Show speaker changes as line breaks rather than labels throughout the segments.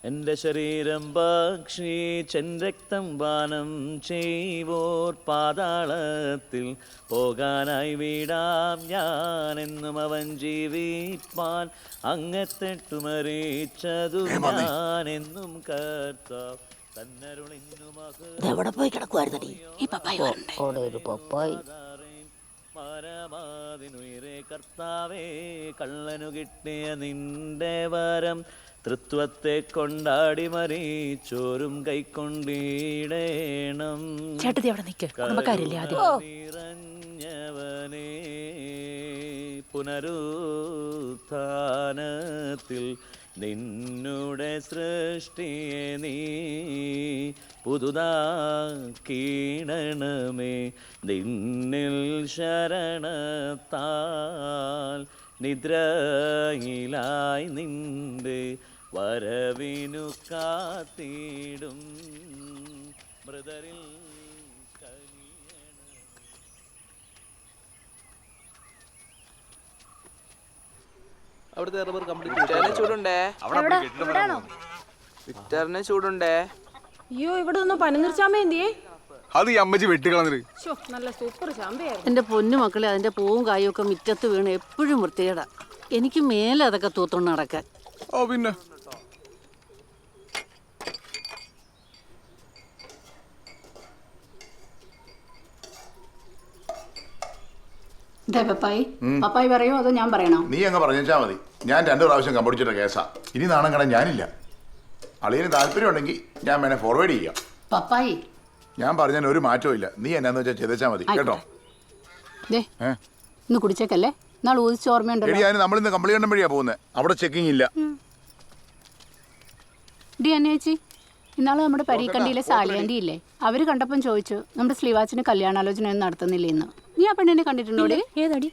എൻ്റെ ശരീരം ഭക്ഷിച്ചെൻ രക്തം പാനം ചെയ്വോർ പാതാളത്തിൽ പോകാനായി വിടാം ഞാനെന്നും അവൻ ജീവിപ്പാൻ അങ്ങത്തെട്ടു മരിച്ചതു ഞാനെന്നും കർത്താവ്
എവിടെ പോയി കിടക്കുവായിരുന്നടി ഈ പപ്പായി ഒരു പപ്പായി
പരമാതിനുയരെ കർത്താവേ കള്ളനു കിട്ടിയ നിന്റെ വരം തൃത്വത്തെ കൊണ്ടാടി മരിച്ചോരും കൈക്കൊണ്ടിടേണം നിറഞ്ഞവനെ പുനരുത്ഥാനത്തിൽ നിന്നുടെ സൃഷ്ടിയെ നീ പുതുതാക്കീണമേ നിന്നിൽ ശരണത്താൽ നിദ്രയിലായി നിന്റെ വരവിനു കാത്തിടും മൃതരിൽ
ചൂടുണ്ടേ. അയ്യോ ഇവിടെ ഒന്നും പനിനീർച്ചാമ്പ എന്തിയേ?
അത് ഈ അമ്മച്ചി വെട്ടിക്കളഞ്ഞിട്ട്
നല്ല സൂപ്പർ ചാമ്പയായിരുന്നു.
എന്റെ പൊന്നു മക്കളെ, അതിന്റെ പൂവും കായും ഒക്കെ മുറ്റത്ത് വീണ് എപ്പോഴും വൃത്തികേടാ. എനിക്ക് മേലെ അതൊക്കെ തൂത്തോണ്ട് നടക്കാൻ.
ഓ പിന്നെ
പപ്പായി പറയോ അതോ ഞാൻ പറയണോ?
നീ അങ്ങ് പറഞ്ഞാ മതി. ഞാൻ 2 പ്രാവശ്യം കമ്പടിച്ചിട്ട കേസാ. ഇനി നാണം കാണാൻ ഞാനില്ല. അളിയന് താല്പര്യം ഉണ്ടെങ്കിൽ ഞാൻ വേണേ ഫോർവേഡ് ചെയ്യാം.
പപ്പായി
ഞാൻ പറഞ്ഞാൽ ഒരു മാറ്റവും ഇല്ല. നീ എന്നാന്ന് വെച്ചാൽ ചെയ്തേച്ചാ മതി കേട്ടോ.
ഇന്ന് കുടിച്ചേക്കല്ലേ, നാളെ ഊതിച്ച ഓർമ്മയുണ്ടല്ലോ.
എടി, അതിന് നമ്മളിന്ന് കമ്പിളികണ്ടം വഴിയാ പോകുന്നത്. അവിടെ ചെക്കിംഗ് ഇല്ല.
ഡി അന്നേച്ചി, ഇന്നാള് നമ്മുടെ പരീക്കണ്ടിയിലെ സാലിയാൻറ്റി ഇല്ലേ, അവര് കണ്ടപ്പം ചോദിച്ചു നമ്മുടെ സ്ലീവാച്ചിന് കല്യാണാലോചന ഒന്നും നടത്തുന്നില്ല ഇന്ന്. നീ ആ പെണ്ണിനെ കണ്ടിട്ടുണ്ടോടി?
ഏതടി?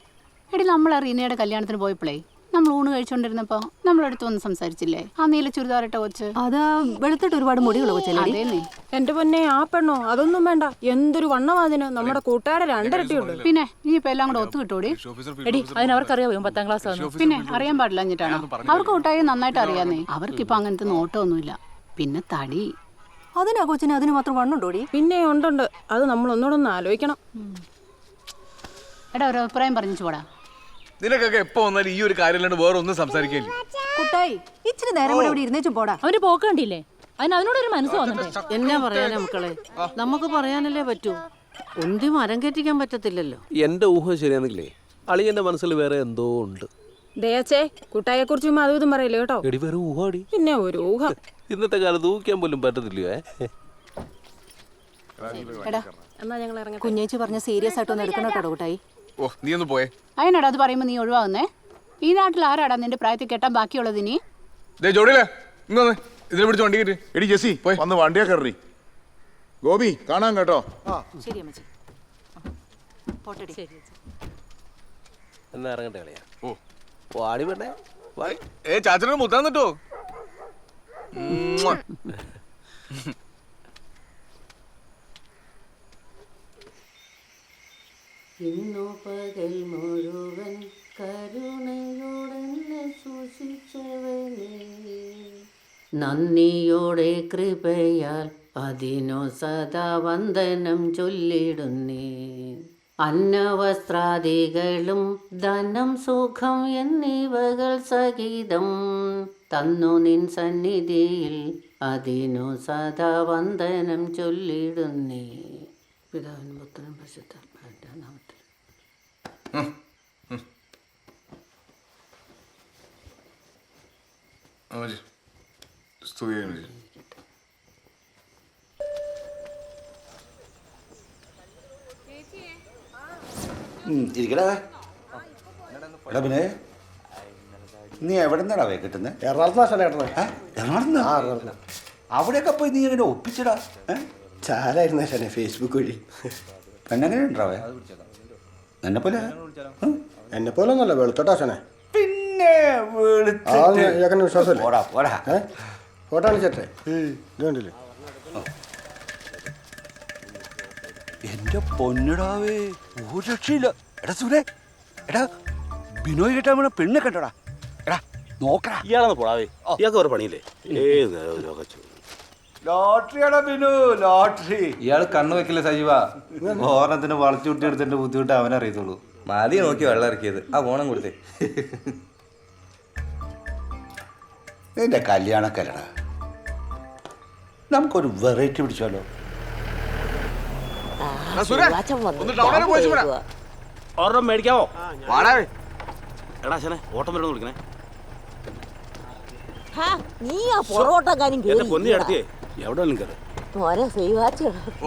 എടി, നമ്മൾ റീനയുടെ കല്യാണത്തിന് പോയപ്പോഴേ നമ്മൾ ഊണ് കഴിച്ചോണ്ടിരുന്നപ്പോ നമ്മളടുത്ത് വന്ന് സംസാരിച്ചില്ലേ, ആ നീല ചുരിദാറിട്ട കൊച്ച്?
അതാ വെളുത്തിട്ട് ഒരുപാട് മുടികൾ കൊച്ചല്ലേ?
എന്റെ പൊന്നെ, ആ പെണ്ണോ? അതൊന്നും വേണ്ട. എന്തൊരു വണ്ണവാതിന്. നമ്മുടെ കൂട്ടുകാരെ 2 ഇരട്ടിയുണ്ട്.
പിന്നെ നീ ഇപ്പൊ എല്ലാം കൂടെ ഒത്തു കിട്ടോടി?
എടി, അതിനവർക്കറിയാവോ 10ാം ക്ലാസ്?
പിന്നെ അറിയാൻ പാടില്ല എന്നിട്ടാണോ? അവർക്ക് കൂട്ടായി നന്നായിട്ട് അറിയാന്നേ. അവർക്കിപ്പോ അങ്ങനത്തെ നോട്ടമൊന്നുമില്ല. പിന്നെ തടി,
അതിനാ കൊച്ചിന് അതിന് മാത്രം വണ്ണുണ്ടോടി?
പിന്നെ ഉണ്ട്. അത് നമ്മൾ ഒന്നുകൂടെ ആലോചിക്കണം.
എടാ, ഒരു അഭിപ്രായം പറഞ്ഞു പോടാ.
നിനക്കൊക്കെ എപ്പോ വന്നാലും ഈ ഒരു കാര്യം വേറെ ഒന്നും സംസാരിക്കില്ല.
കുട്ടായി, ഇച്ചിരി നേരം കൂടെ ഇവിടെ ഇരുന്നേച്ചും പോടാ. അവര് പോക്കണ്ടില്ലേ? അതിനോടൊരു മനസ്സ് വന്നിട്ടേ. എന്നാ പറയാനാ മക്കളെ, നമുക്ക് പറയാനല്ലേ പറ്റൂ. ഒന്തി മരം കെട്ടിക്കാൻ പറ്റത്തില്ലല്ലോ.
എന്റെ ഊഹം ശരിയാണെങ്കിലേ അളിയന്റെ മനസ്സിൽ വേറെ എന്തോ ഉണ്ട്.
ദയച്ചേ, കുട്ടായെ കുറിച്ച് അതും ഇതും പറയില്ലേ കേട്ടോ.
എടി, വേറെ ഊഹാടി.
പിന്നെ ഒരു ഊഹം
ഇന്നത്തെ കാലത്ത് ഊഹിക്കാൻ പോലും പറ്റത്തില്ലയോ?
എന്നാ ഞങ്ങൾ ഇറങ്ങാം.
കുഞ്ഞേച്ചി പറഞ്ഞ സീരിയസ് ആയിട്ടൊന്നും എടുക്കണം കേട്ടോ കുട്ടായി.
ഓ, നീ ഒന്ന് പോയേ.
അതിനാടാ അത് പറയുമ്പോ നീ ഒഴിവാകുന്നേ? ഈ നാട്ടിൽ ആരാടാ നിന്റെ പ്രായത്തിൽ കെട്ടാൻ ബാക്കിയുള്ളത്? ഇനി
ജോഡിയില്ലേ ഇതിനെ പിടിച്ച് വണ്ടി കയറ്റി.
എടി ജെസ്സി, വന്ന് വണ്ടിയാ കയറി. ഗോപി കാണാൻ കേട്ടോ.
ശരി അമ്മച്ചി, പോട്ടെടി.
എന്നാ ഇറങ്ങട്ടെ കളിയാ. ഓ വാടി വേണ്ടേ?
ചാച്ചനോട് മുത്താൻ കിട്ടോ?
ഇന്നു പകൽ മുഴുവൻ കരുണയോടെ സൂക്ഷിച്ചവനേ, നന്ദിയോടെ കൃപയാൽ അതിനു സദാ വന്ദനം ചൊല്ലിടുന്നേ. അന്നവസ്ത്രാദികളും ധനം സുഖം എന്നിവകൾ സഹിതം തന്നു നിൻ സന്നിധിയിൽ അതിനു സദാ വന്ദനം ചൊല്ലിടുന്നേ. പിതാവിനും പുത്രനും പരിശുദ്ധാത്മാവിന്റെ നാമത്തിൽ.
പിന്നെ നീ എവിടെ നിന്നാടാ കിട്ടുന്നത്?
എറണാകുളത്ത്.
അവിടെയൊക്കെ പോയി നീ എങ്ങനെ ഒപ്പിച്ചടാ?
ചാലായിരുന്നു ശനെ, ഫേസ്ബുക്ക് വഴി.
പെണ്ണെങ്ങനെ ഉണ്ടാവേ? എന്നെ പോലെ?
എന്നെ പോലെ ഒന്നല്ല, വെളുത്തോട്ടാശനെ.
പിന്നെ
വിശ്വാസമല്ലേ? ഫോട്ടോ കാണിച്ചേ. ഇതുണ്ടല്ലേ
എന്റെ പൊന്നിടാവേ, ഒരു രക്ഷയില്ല. എടാ സുരേ, എടാ ബിനോയ് കേട്ടാ പെണ്ണെ കണ്ടോടാ. എടാ നോക്കടാ.
ഇയാളെന്ന് പോടാവേ ഇയാൾക്ക് ഒരു പണിയില്ലേ ഏത്
ലോട്ടറിയാടാ ബിനു, ലോട്ടറി. ഇയാൾ കണ്ണു വെക്കില്ല സജീവ. ഓരണത്തിന് വളച്ചു വിട്ടി എടുത്തിന്റെ ബുദ്ധിമുട്ട് അവനറിയത്തുള്ളൂ.
മതി നോക്കി വെള്ളം ഇറക്കിയത്. ആ ഓണം കൊടുത്തേ.
നിന്റെ കല്യാണക്കല്ലടാ, നമുക്കൊരു വെറൈറ്റി പിടിച്ചാലോ?
ഒരെണ്ണം മേടിക്കാവോ?
വാടാ.
എടാ ശനെ ഓട്ടം വരണം വിളിക്കണേ.
നീ ആ പൊറോട്ടക്കാരും
എന്റെ പൊന്നി അടുത്തേ എവിടെ കയറി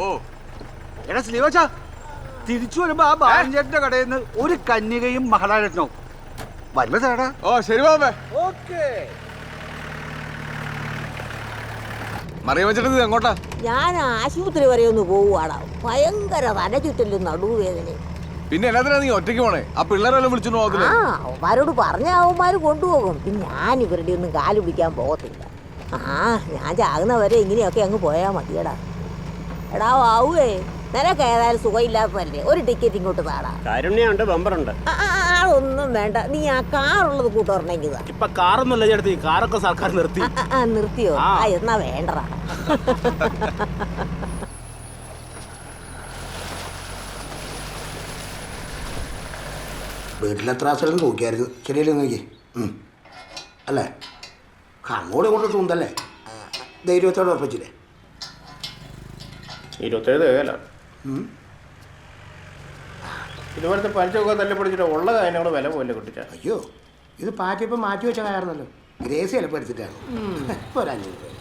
ഓ
എടാ സ്ലീവച്ചാ, തിരിച്ചു വരുമ്പോ ആ ബാലഞ്ചേട്ടന്റെ കടയിൽ നിന്ന് ഒരു കന്യകയും മഹാരാജനവും വല്ലതേടാ.
ഓ ശരി ബാബേ.
ഓക്കേ.
മറിയം വെച്ചിട്ട് എങ്ങോട്ടാ?
ഞാൻ ആശുപത്രി വരെ ഒന്ന് പോവുകയാണ്. ഭയങ്കര തലചുറ്റലും നടുവേദന.
പിന്നെ എല്ലാത്തിനാ നീ ഒറ്റയ്ക്ക് പോണേ? ആ പിള്ളേരെല്ലാം വിളിച്ചു പോകത്തില്ല?
അവന്മാരോട് പറഞ്ഞ അവന്മാർ കൊണ്ടുപോകും. പിന്നെ ഞാൻ ഇവരുടെ ഒന്നും കാല് പിടിക്കാൻ പോകത്തില്ല. ഞാൻ ചാകുന്നവരെ ഇങ്ങനെയൊക്കെ അങ്ങ് പോയാൽ മതിയടാ. എടാ ആവുവേ, നിനക്ക് ഏതായാലും സുഖമില്ലാത്തതല്ലേ, ഒരു ടിക്കറ്റ് ഇങ്ങോട്ട് താടാ.
കാരുണ്യുണ്ട്, ബമ്പറുണ്ട്.
ഒന്നും വേണ്ട, നീ ആ കാറുള്ളത് കൂട്ടൊരെണ്ണെങ്കിൽ താ.
ഇപ്പൊ കാറൊന്നുമല്ല ചേട്ടത്തി, കാറൊക്കെ സർക്കാർ നിർത്തി.
നിർത്തിയോ? എന്നാ വേണ്ടടാ.
വീട്ടിലെത്ര സ്ഥലം നോക്കിയായിരുന്നു, ശരിയല്ലേ നോക്കി അല്ലേ? അങ്ങോട്ട് ഇങ്ങോട്ട് തൂന്തല്ലേ? ധൈര്യത്തോടെ ഉറപ്പിച്ചില്ലേ?
27 തികയല്ല. ഇതുപോലത്തെ പലിശൊക്കെ തല്ലിപ്പൊടിച്ചിട്ട് ഉള്ള കാര്യം വില പോലെ കിട്ടിച്ച.
അയ്യോ, ഇത് പാറ്റിയപ്പോൾ മാറ്റി വെച്ച കാരണല്ലോ. ഗ്രേസി ചിലപ്പോൾ എടുത്തിട്ടാണ്. ഇപ്പോൾ ഒരു 500 രൂപ.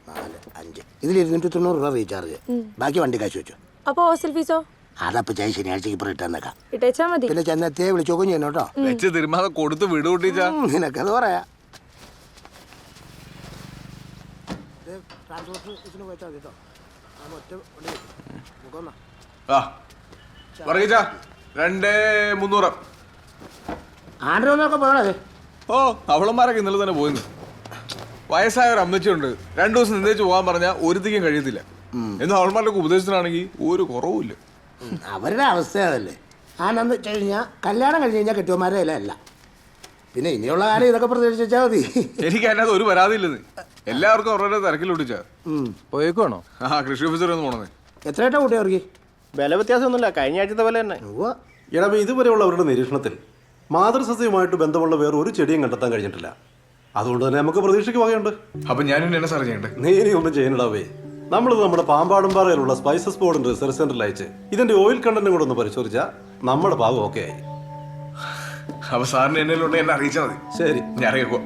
4, 5 ഇതിൽ 290 രൂപ റീചാർജ്. ബാക്കി വണ്ടി കാശ് വെച്ചു.
അപ്പൊ ഹോസ്റ്റൽ ഫീസോ?
അതപ്പോൾ ചായ ശനിയാഴ്ചക്ക് ഇപ്പോൾ ഇട്ടേക്കാം.
ഇട്ടേച്ചാ മതി.
പിന്നെ ചെന്നെത്തിയെ വിളിച്ചോക്കും ചെയ്യണം കേട്ടോ.
വെച്ച് തിരുമാതെ കൊടുത്ത് വിടു കൂട്ടിച്ചാ.
നിനക്കത് പറയാ.
പറയിച്ചാ 2,300.
ആണ്ടൊക്കെ പോകണേ.
ഓ അവളന്മാരൊക്കെ ഇന്നലെ തന്നെ പോയിരുന്നു. വയസ്സായ ഒരു അമ്മച്ചിയുണ്ട്. 2 ദിവസം നിന്നേച്ച് പോകാൻ പറഞ്ഞാൽ ഒരുത്തിക്കും കഴിയത്തില്ല. എന്നാൽ അവൾമാരുടെ ഉപദേശത്തിനാണെങ്കിൽ ഒരു കുറവുമില്ല.
അവരുടെ അവസ്ഥ അതല്ലേ. ആണെന്ന് വെച്ച് കഴിഞ്ഞാൽ കല്യാണം കഴിഞ്ഞ് കഴിഞ്ഞാൽ കെട്ടിയന്മാരെ അല്ല. പിന്നെ ഇനിയുള്ള കാലം ഇതൊക്കെ പ്രതീക്ഷിച്ചാൽ മതി.
എനിക്ക് അതിനകത്ത് ഒരു പരാതിയില്ലെന്ന്. എല്ലാവർക്കും അവരുടെ തിരക്കിലൊട്ടിച്ചാ പോയേക്കുവാണോ? കൃഷി ഓഫീസർ ഒന്ന് പോണേ.
എത്രയായിട്ടാ കൂട്ടി അവർക്ക്?
വില വ്യത്യാസമൊന്നുമില്ല, കഴിഞ്ഞ ആഴ്ചത്തെ വില തന്നെ.
എടാ, ഇതുവരെയുള്ളവരുടെ നിരീക്ഷണത്തിൽ മാതൃസസ്യവുമായിട്ട് ബന്ധമുള്ള വേറെ ഒരു ചെടിയും കണ്ടെത്താൻ കഴിഞ്ഞിട്ടില്ല. അതുകൊണ്ട് തന്നെ നമുക്ക് പ്രതീക്ഷയ്ക്ക് വകയുണ്ട്.
അപ്പൊ ഞാനും എന്നെ സാർ ചെയ്യണ്ടേ?
നീ ഇനി ഒന്നും ചെയ്യണടാവേ. നമ്മളിത് നമ്മുടെ പാമ്പാടുംപാറയിലുള്ള സ്പൈസസ് ബോർഡിന്റെ റിസർച്ച് സെന്ററിൽ അയച്ച് ഇതിന്റെ ഓയിൽ കണ്ടന്റും കൂടെ ഒന്ന് പരിശോധിച്ചാൽ നമ്മുടെ ഭാഗം ഓക്കെ ആയി.
അപ്പൊ സാറിന് എന്നോട് എന്നെ അറിയിച്ചാൽ മതി.
ശരി,
ഞാൻ അറിയിക്കോ.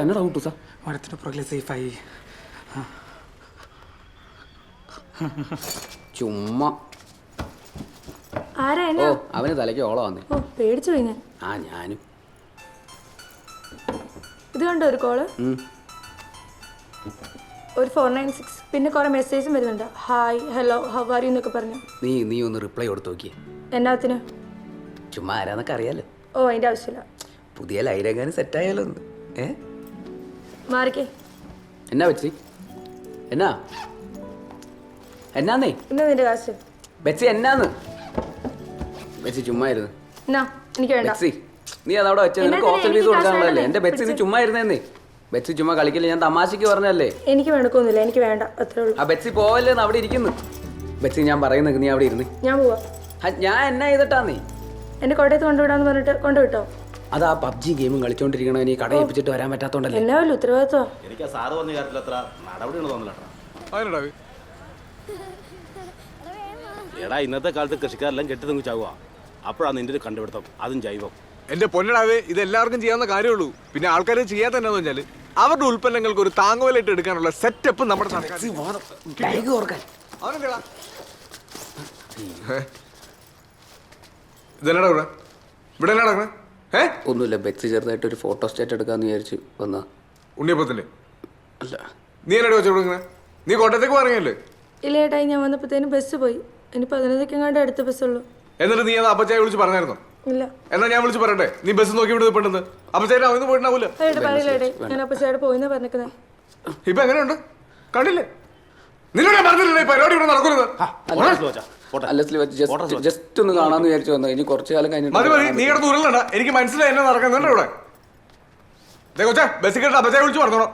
എന്നടാ കൂട്ടു സാർ?
മരത്തിന് പുറകിലെ സേഫായി.
ചുമ്മാ
ആരാ?
അവന് തലയ്ക്ക് ഓളം വന്നേ.
പേടിച്ചു പോയി ഞാൻ.
ഞാനും.
ഇത് കണ്ടോ ഒരു കോള്? ഒരു 496. പിന്നെ കുറെ മെസ്സേജും വരുന്നുണ്ട്. Hi, hello, how are you എന്നൊക്കെ പറഞ്ഞു.
നീ ഒന്ന് റിപ്ലൈ കൊടുത്തു നോക്കിയേ.
എന്നാത്തിന്?
ചുമ്മാ ആരാന്നൊക്കെ അറിയാലോ.
അതിന്റെ ആവശ്യമില്ല.
പുതിയ ലൈരങ്ങാനും സെറ്റായാലോ ഒന്ന്.
മാറിക്കേ.
എന്നാ വെച്ചി? എന്നാന്നേ
ഇന്ന് നിന്റെ കാശ്.
ബെച്ചി എന്നാന്ന്? ബെച്ചി ചുമ്മാ ഇരുന്ന്.
എനിക്ക് വേണ്ട.
ബെച്ചി നീ അതവിടെ വെച്ച നിനക്ക് ഹോസ്റ്റൽ ഫീസ് കൊടുക്കാനുള്ളതല്ലേ? എന്റെ ബെച്ചി നീ ചുമ്മാ ഇരുന്നേന്നേ. ബെച്ചി ചുമ്മാ കളിക്കില്ല, ഞാൻ തമാശക്ക് പറഞ്ഞല്ലേ.
എനിക്ക് വേണക്കൊന്നുമില്ല, എനിക്ക് വേണ്ട, അത്രേ ഉള്ളൂ.
ആ ബെച്ചി പോവല്ലേന്ന് അവിടെ ഇരിക്കുന്നു. ബെച്ചി ഞാൻ പറയുന്നത് നീ അവിടെ ഇരുന്ന്.
ഞാൻ പോവാ.
ഞാൻ എന്നാ ചെയ്തിട്ടാ നീ
എന്നെ കോട്ടയത്ത് കൊണ്ടുവിടാന്ന് പറഞ്ഞിട്ട് കൊണ്ടുവിട്ടോ?
അത് ആ പബ്ജി ഗെയിമും കളിച്ചോണ്ടിരിക്കണ നീ കട ഏൽപ്പിച്ചിട്ട് വരാൻ പറ്റാത്തോണ്ടല്ലേ.
എന്നാ വല്ല ഉത്തരവാദിത്വം.
എനിക്ക് സാറ് പറഞ്ഞ കാര്യത്തിൽ അത്ര നടപടിയാണ് തോന്നില്ല. എടാ, ഇന്നത്തെ കാലത്ത് കൃഷിക്കാരെല്ലാം കെട്ടി തെങ്ങി ചാവുക. അപ്പോഴാണ് നിന്റെ ഒരു കണ്ടുപിടുത്തം, അതും ജൈവം.
എന്റെ പൊന്നടാവേ, ഇത് എല്ലാവർക്കും ചെയ്യാവുന്ന കാര്യമുള്ളൂ. പിന്നെ ആൾക്കാർ ചെയ്യാത്ത എന്നാന്ന് വെച്ചാല് അവരുടെ ഉൽപ്പന്നങ്ങൾക്ക് ഒരു താങ്ങുവിലയിട്ട് എടുക്കാനുള്ള സെറ്റപ്പ് നമ്മുടെ ഇതെന്നാ ഇവിടെ ഇവിടെ എന്നാ നടക്കണേ?
ഒന്നുമില്ല, ബെച്ചി ചെറുതായിട്ട് ഒരു ഫോട്ടോ സ്റ്റേറ്റ് എടുക്കാന്ന് വിചാരിച്ചു വന്നാ.
ഉണ്ണിയപ്പത്തിന്റെ
അല്ല,
നീ എന്നാ വെച്ചു കൊടുക്കണേ? നീ കോട്ടയത്തേക്ക് പറഞ്ഞല്ലേ?
ഇല്ല ഏട്ടായി, ഞാൻ വന്നപ്പോഴത്തേനും ബസ് പോയി. ഇനി 15 അടുത്ത ബസ്സുള്ളൂ.
എന്നിട്ട് നീ അത് അപ്പച്ചായ വിളിച്ച് പറഞ്ഞായിരുന്നോ?
ഇല്ല.
എന്നാ ഞാൻ വിളിച്ച് പറയട്ടെ, നീ ബസ് നോക്കി ഇവിടെ പെട്ടെന്ന്. അപ്പച്ചായ അവന്ന് പോയിട്ടുണ്ടാവൂല്ലോ.
പറയില്ല ഏട്ടായി, ഞാൻ അപ്പച്ചയുടെ പോയിന്നാ പറഞ്ഞേക്കുന്നത്.
ഇപ്പൊ എങ്ങനെയുണ്ട്? കണ്ടില്ലേ? നിന്നോട് ഞാൻ പറഞ്ഞില്ലേ ഈ പരിപാടി ഇവിടെ നടക്കുന്നത്?
അല്ല സ്ലീവാച്ച ജസ്റ്റ് ഒന്ന് കാണാന്ന് വിചാരിച്ചു വന്നു. ഇനി കുറച്ചു കാലം
മതി മതി, നീ
കഴിഞ്ഞിട്ട്
കിടന്ന് ഉരുളണ്ട. എനിക്ക് മനസ്സിലായി എന്നെ നടക്കുന്നുണ്ട് ഇവിടെ. കൊച്ചേ ബസ്സിൽ കേട്ട് അപ്പച്ചയെ വിളിച്ചു പറഞ്ഞോളൂ.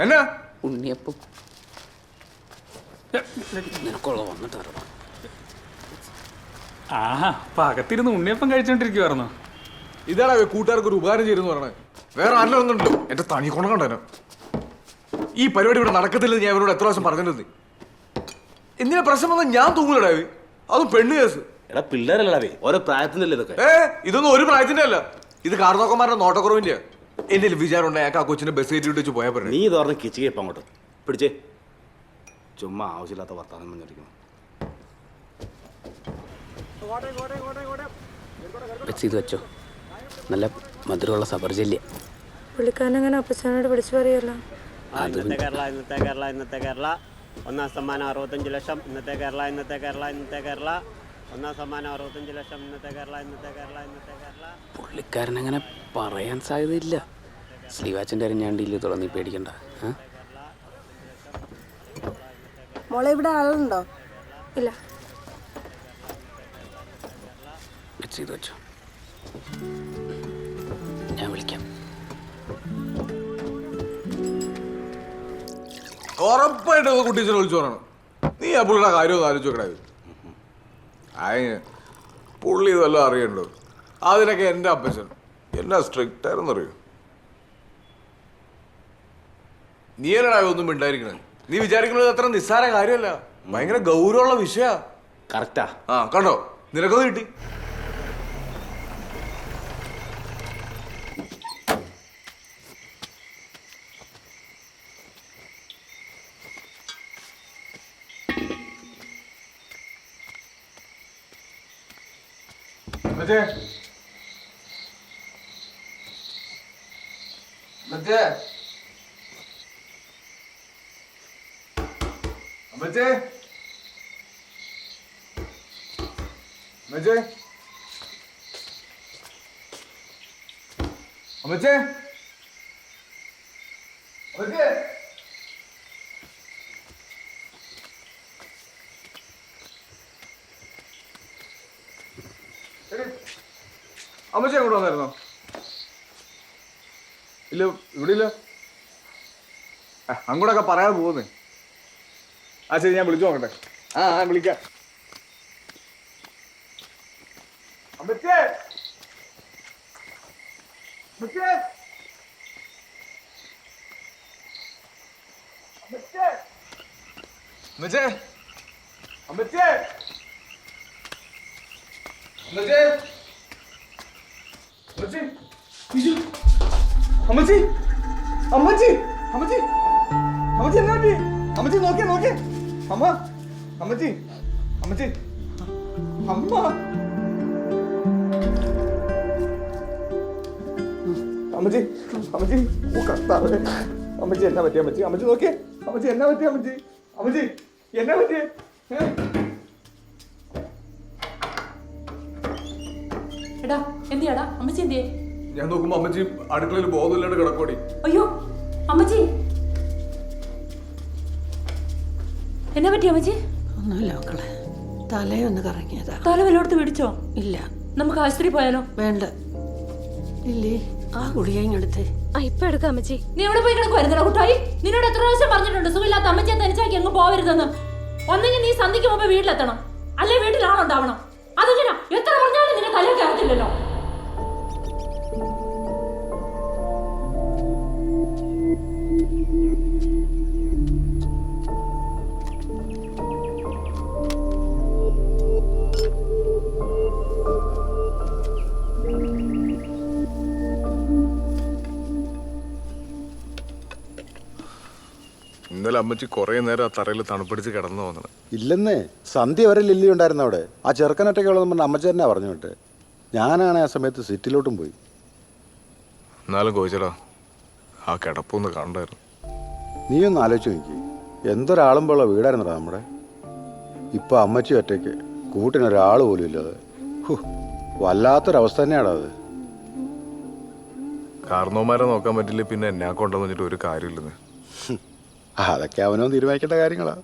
എന്നാ
ഉണ്ണിയപ്പം നിനക്കുള്ള വന്നിട്ട് അറിയാം.
ആഹാ പകത്തിരുന്ന് ഉണ്ണിയപ്പം കഴിച്ചോണ്ടിരിക്കുവായിരുന്നോ?
ഇതാടാ കൂട്ടുകാർക്ക് ഒരു ഉപകാരം ചെയ്തെന്ന് പറഞ്ഞത്. വേറെ ആരിലൊന്നുണ്ടല്ലോ. എന്റെ തനി കൊണ കണ്ടേനോ. ഈ പരിപാടി ഇവിടെ നടക്കത്തില്ലെന്ന് ഞാൻ ഇവരോട് എത്ര പ്രാവശ്യം പറഞ്ഞിട്ടുണ്ട്. എന്തിനാ പ്രശ്നം വന്നാൽ ഞാൻ തൂങ്ങലടാ. അതും പെണ്ണ് കേസ്.
എടാ പിള്ളേരല്ലേ ഓരോ പ്രായത്തിന്റെ അല്ലേ ഇതൊക്കെ?
ഇതൊന്നും ഒരു പ്രായത്തിന്റെ അല്ല. ഇത് കാർന്നോക്കന്മാരുടെ നോട്ടക്കുറവിന്റെ. എന്റെ വിചാരം ഉണ്ടായ ആ കൊച്ചിനെ ബസ് കയറ്റി വെച്ച് പോയാൽ പറഞ്ഞു.
നീ ഇത് പറഞ്ഞ് കിച്ചിക്കപ്പം അങ്ങോട്ട് പിടിച്ചേ. ചുമ്മാ ആവശ്യമില്ലാത്ത വർത്താനം പറഞ്ഞിരിക്കുന്നു.
ഇത് വെച്ചോ, നല്ല മധുരമുള്ള സബർജല്യ.
പുള്ളിക്കാരനങ്ങനെ അപ്പച്ചനോട് വിളിച്ചു പറയല്ലോ.
ഇന്നത്തെ കേരള ഇന്നത്തെ കേരള ഇന്നത്തെ കേരള. ഒന്നാം സമ്മാനം 65 ലക്ഷം. ഇന്നത്തെ കേരള ഇന്നത്തെ കേരള ഇന്നത്തെ കേരള. ഒന്നാം സമ്മാനം 65 ലക്ഷം. ഇന്നത്തെ കേരള ഇന്നത്തെ കേരള ഇന്നത്തെ കേരള.
പുള്ളിക്കാരനങ്ങനെ പറയാൻ സാധ്യതയില്ല. സ്ലീവാച്ചിന്റെ അരിഞ്ഞാണ്ടില്ല തുറന്ന് പേടിക്കണ്ട.
മോളെ ഇവിടെ ആളുണ്ടോ? ഇല്ല.
ഇത് വെച്ചോ, ഞാൻ വിളിക്കാം.
ഉറപ്പായിട്ട് കുട്ടീച്ചനെ വിളിച്ചു പറയണം. നീ ആ പുള്ളിയുടെ കാര്യം ഒന്ന് ആലോചിച്ച് നോക്കണേ. പുള്ളി ഇതെല്ലാം അറിയണ്ടോ? അതിനൊക്കെ എൻ്റെ അപ്പച്ചൻ എന്നാ സ്ട്രിക്റ്റ് ആയിരുന്നറിയോ. നീ എന്നാ ഒന്നും മിണ്ടായിരിക്കണേ. നീ വിചാരിക്കുന്നത് അത്ര നിസ്സാര കാര്യമല്ല. ഭയങ്കര ഗൗരവമുള്ള വിഷയ.
കറക്റ്റാ.
ആ കണ്ടോ, നിനക്കത് കിട്ടി. മറ്റേ മറ്റേ മറ്റേ മറ്റേ മറ്റേ മറ്റേ അമ്മച്ചി അങ്ങോട്ട് വന്നായിരുന്നോ? ഇല്ല, ഇവിടെ ഇല്ല. അങ്ങോട്ടൊക്കെ പറയാതെ പോകുന്നേ. ആ ശരി, ഞാൻ വിളിച്ചു നോക്കട്ടെ. ആ വിളിക്കാം. അമ്മച്ചേ അമ്മച്ചേ അമ്മച്ചേ അമ്മച്ചേ അമ്മച്ചേ അമ്മച്ചേ അമ്മച്ചി അമ്മച്ചി അമ്മച്ചി അമ്മച്ചി എന്നാ പറ്റി? അമ്മച്ചി നോക്കിയേ നോക്കിയേ. അമ്മ അമ്മച്ചി അമ്മച്ചി അമ്മ അമ്മച്ചി അമ്മച്ചി ഓ കർത്താവേ. അമ്മച്ചി എന്നാ പറ്റി? അമ്മച്ചി അമ്മച്ചി നോക്കിയേ. അമ്മച്ചി എന്നാ പറ്റി? അമ്മച്ചി അമ്മച്ചി എന്നാ പറ്റിയേ?
എടാ എന്തിയാടാ അമ്മച്ചി എന്തിയേ?
ഞാൻ നോക്കുമ്പോ അമ്മച്ചി അടുക്കളയിൽ ബോധമില്ലാണ്ട് കിടക്കോടി.
അയ്യോ അമ്മച്ചി എന്നാ പറ്റി അമ്മച്ചി?
ഒന്നുമില്ല മക്കളെ, തലയൊന്ന് കറങ്ങിയതാ.
തല വല്ലോടത്ത് പിടിച്ചോ?
ഇല്ല.
നമുക്ക് ആശുപത്രി പോയാലോ?
വേണ്ട ഇല്ലേ, ആ ഗുളിക ഇങ്ങെടുത്തേ.
ഇപ്പൊ എടുക്കാം അമ്മച്ചി. നീ എവിടെ പോയി കിടക്കുവായിരുന്നോ കുട്ടായി? നിന്നോട് എത്ര പ്രാവശ്യം പറഞ്ഞിട്ടുണ്ട് സുഖമില്ലാത്ത അമ്മച്ചിയെ തനിച്ചാക്കി അങ്ങ് പോവരുതെന്ന്. ഒന്നെങ്കിൽ നീ സന്ധിക്ക് മുമ്പ് വീട്ടിലെത്തണം, അല്ലെ വീട്ടിലാണുണ്ടാവണം. അതെങ്ങനെ എത്ര പറഞ്ഞാലും നിന്നെ തലയൊക്കെ ആകത്തില്ലല്ലോ.
ഇന്നലെ അമ്മച്ചി കുറെ നേരം ആ തറയിൽ തണുപ്പിടിച്ച് കിടന്നു വന്നത്.
ഇല്ലെന്നേ, സന്ധ്യ വരെ ലില്ലി ഉണ്ടായിരുന്നു അവിടെ. ആ ചെറുക്കനൊറ്റയ്ക്ക് ഉള്ളതെന്ന് പറഞ്ഞ അമ്മച്ചി തന്നെ പറഞ്ഞു വിട്ട്. ഞാനാണ് ആ സമയത്ത് സിറ്റിലോട്ടും പോയി.
എന്നാലും കോയിച്ചടാ, ആ കിടപ്പൊന്ന് കണ്ടായിരുന്നു.
നീ ഒന്ന് ആലോചിച്ച് നോക്കി, എന്തൊരാളുമ്പോഴുള്ള വീടായിരുന്നടാ നമ്മുടെ. ഇപ്പം അമ്മച്ചി ഒറ്റയ്ക്ക്, കൂട്ടിനൊരാൾ പോലും ഇല്ലാതെ. വല്ലാത്തൊരവസ്ഥ തന്നെയാടാ അത്.
കാരണവന്മാരെ നോക്കാൻ പറ്റില്ല, പിന്നെ എന്നെ കൊണ്ടെന്ന് വെച്ചിട്ട് ഒരു കാര്യമില്ലെന്ന്.
അതൊക്കെ അവനോ തീരുമാനിക്കേണ്ട കാര്യങ്ങളാ.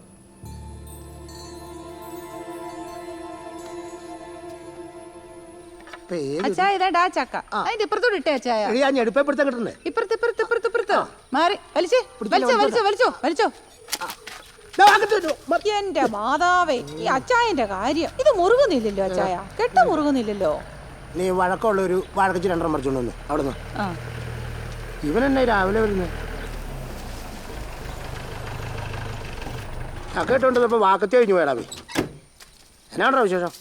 അച്ചായ ഇതാ ചക്ക അതിന്റെ ഇപ്പുറത്തോട് ഇട്ടേ അച്ചായ.
ഞാൻ ഞെടുപ്പെടുത്താൻ കിട്ടണ്ടേ?
ഇപ്പുറത്ത് മാറി വലിച്ചോ വലിച്ചോ. എന്റെ മാതാവേ, ഈ അച്ചായന്റെ കാര്യം ഇത് മുറുകുന്നില്ലല്ലോ അച്ചായ, കെട്ട മുറുകുന്നില്ലല്ലോ.
നീ വഴക്കമുള്ള ഒരു വഴക്കിച്ച് രണ്ടെണ്ണം മറിച്ചോണ്ട് വന്നു അവിടെ നിന്ന്. ഇവൻ എന്നെ രാവിലെ വരുന്നത് ചക്ക ഇട്ടോണ്ടിപ്പോ വാക്കത്തി കഴിഞ്ഞു പോയടാ. എന്നാണോ വിശേഷം?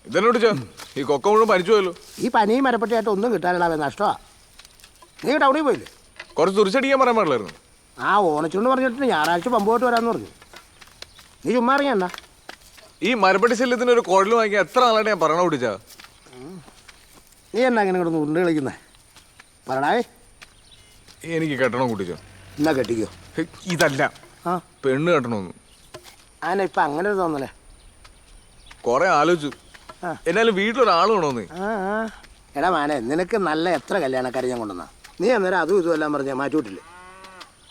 ഇതെന്നോട് ഈ കൊക്ക മുഴുവൻ പനിച്ചു പോയല്ലോ.
ഈ പനിയും മരപ്പെട്ടിയായിട്ട് ഒന്നും കിട്ടാനിടാവേ, നഷ്ടമാ. നീ ടൗണിൽ പോയില്ലേ?
കുറച്ച് തുറിച്ചടിക്കാൻ പറയാൻ പാടില്ലായിരുന്നു.
ആ ഓണച്ചുണ്ട് പറഞ്ഞിട്ട് ഞായറാഴ്ച പമ്പ് പോയിട്ട് വരാമെന്ന് പറഞ്ഞു. നീ ചുമ്മാ അറിയണ്ട.
ഈ മരപ്പട്ടി ശല്യത്തിന് ഒരു കുഴൽ വാങ്ങിക്കാൻ എത്ര നാളായിട്ട് ഞാൻ പറയണ കുട്ടിച്ചാ.
നീ എന്നാ ഇങ്ങനെ കിടന്ന് ഉരുണ്ട് കളിക്കുന്നേ? പറടാവേ.
എനിക്ക് കെട്ടണം കുട്ടിച്ച.
എന്നാ കെട്ടിക്കോ.
ഇതല്ല, പെണ്ണ് കെട്ടണമെന്ന്.
ആന ഇപ്പൊ അങ്ങനെ ഒരു തോന്നലേ.
കൊറേ ആലോചിച്ചു, എന്നാലും വീട്ടിലൊരാൾ വേണോന്ന്.
എടാ മാനെ, നിനക്ക് നല്ല എത്ര കല്യാണക്കാരെ ഞാൻ കൊണ്ടുവന്നാ. നീ അന്നേരം അതും ഇതും എല്ലാം പറഞ്ഞാൽ മാറ്റിവിട്ടില്ലേ?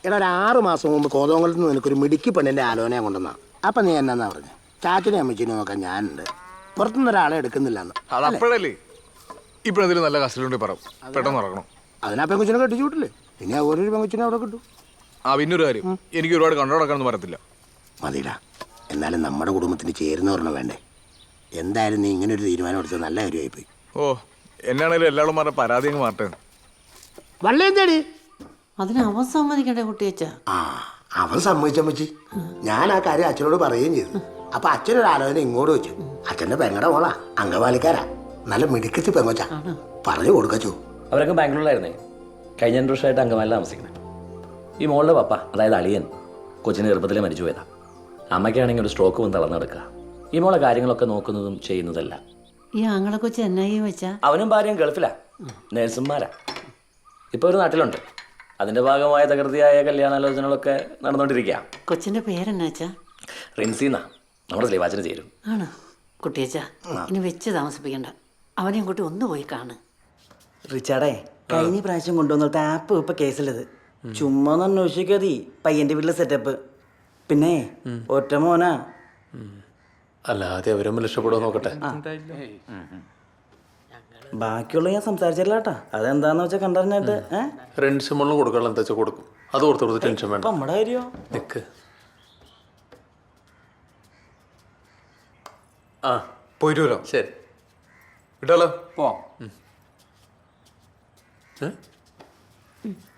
എടാ ഒരു 6 മാസം മുമ്പ് കോതോങ്കലത്ത് നിന്ന് നിനക്കൊരു മിടുക്കി പെണ്ണിൻ്റെ ആലോചന കൊണ്ടുവന്നാ. അപ്പം നീ എന്നാ പറഞ്ഞു? ചാച്ചനെ അമ്മച്ചിനെ നോക്കാൻ ഞാനുണ്ട്, പുറത്തുനിന്ന് ഒരാളെ എടുക്കുന്നില്ല എന്ന്.
അതപ്പോഴല്ലേ. ഇപ്പോഴെന്തെങ്കിലും നല്ല കസ്റ്റഡിയുണ്ടെങ്കിൽ പറ, പെട്ടെന്ന് ഇറങ്ങണം.
അതിനാ പെങ്കുച്ചിനെ കെട്ടിച്ചു വിട്ടില്ലേ? പിന്നെ ഓരോരു പെങ്കുച്ചിനെ അവിടെ കിട്ടും.
പിന്നൊരു കാര്യം, എനിക്ക് ഒരുപാട് കണ്ടോടക്കാനൊന്നും പറയത്തില്ല.
മതിടാ, എന്നാലും നമ്മുടെ കുടുംബത്തിന് ചേരുന്നവരണം വേണ്ടേ? എന്തായാലും നീ ഇങ്ങനെ ഒരു തീരുമാനം എടുത്തത് നല്ല കാര്യമായിപ്പോയി.
എന്നാണേലും എല്ലാവരും പറഞ്ഞ പരാതി അങ്ങ് മാറട്ടെ.
വള്ളേന്തേടി
അതിന് അവൻ സമ്മതിക്കണ്ടേ കുട്ടിയച്ച?
അവൻ സമ്മതിച്ചമ്മച്ചി. ഞാൻ ആ കാര്യം അച്ഛനോട് പറയുകയും ചെയ്തു. അപ്പൊ അച്ഛനൊരു ആലോചന ഇങ്ങോട്ട് വെച്ചു. അച്ഛന്റെ പെങ്ങടെ മോളാ, അംഗവാലിക്കാരാ, നല്ല മിടുക്കത്തി പെങ്ങോച്ച. പറഞ്ഞു കൊടുക്കച്ചു.
അവരൊക്കെ ബാംഗ്ലൂരിലായിരുന്നേ. കഴിഞ്ഞ 2 വർഷമായിട്ട് അങ്കമാലിൽ താമസിക്കുന്നത്. ഈ മോളുടെ പപ്പ, അതായത് അളിയൻ, കൊച്ചിന് ചെറുപ്പത്തിലെ മരിച്ചു പോയതാ. അമ്മയ്ക്കാണെങ്കിൽ ഒരു സ്ട്രോക്ക് വന്ന് തളർന്നെടുക്കുക. ഈ മോളെ കാര്യങ്ങളൊക്കെ നോക്കുന്നതും ചെയ്യുന്നതല്ല.
ഈ ആങ്ങളെ കൊച്ചു എന്നായി വെച്ചാ?
അവനും ഭാര്യയും ഗൾഫിലാ, നേഴ്സുമാരാ. ഇപ്പോൾ ഒരു നാട്ടിലുണ്ട്. അതിന്റെ ഭാഗമായ തകൃതിയായ കല്യാണാലോചനകളൊക്കെ നടന്നുകൊണ്ടിരിക്കുക.
കൊച്ചിന്റെ പേരെന്നാച്ചാ?
റിൻസിന്നാ. നമ്മുടെ സ്ലീവാച്ചിന് ചേരും.
ആണോ? കുട്ടിയച്ച ഇനി വെച്ച് താമസിപ്പിക്കണ്ട, അവനെയും കൂട്ടി ഒന്ന് പോയി കാണ്.
റിച്ചാർഡേ, കഴിഞ്ഞ പ്രാവശ്യം കൊണ്ടുവന്നിട്ട് ആപ്പ് ഇപ്പൊ കേസിലത്. ചുമ്മാ ഒന്ന് അന്വേഷിക്കാതി പയ്യന്റെ വീട്ടിലെ സെറ്റപ്പ്. പിന്നെ ഒറ്റ മോനാ.
അല്ലാതെ അവരും രക്ഷപ്പെടുമോ നോക്കട്ടെ.
ബാക്കിയുള്ള ഞാൻ സംസാരിച്ചില്ല കേട്ടാ. അതെന്താന്ന് വെച്ചാൽ കണ്ടറിഞ്ഞിട്ട്
റെൻസ് മുകളിൽ കൊടുക്കാനുള്ള എന്താ വെച്ചാൽ കൊടുക്കും. അത് ഓർത്ത് ടെൻഷൻ വേണ്ട.
നമ്മുടെ കാര്യോ
നിക്ക്.
പോയിട്ട് വരാം.
ശരി,
വിട്ടാലോ?
പോവാം.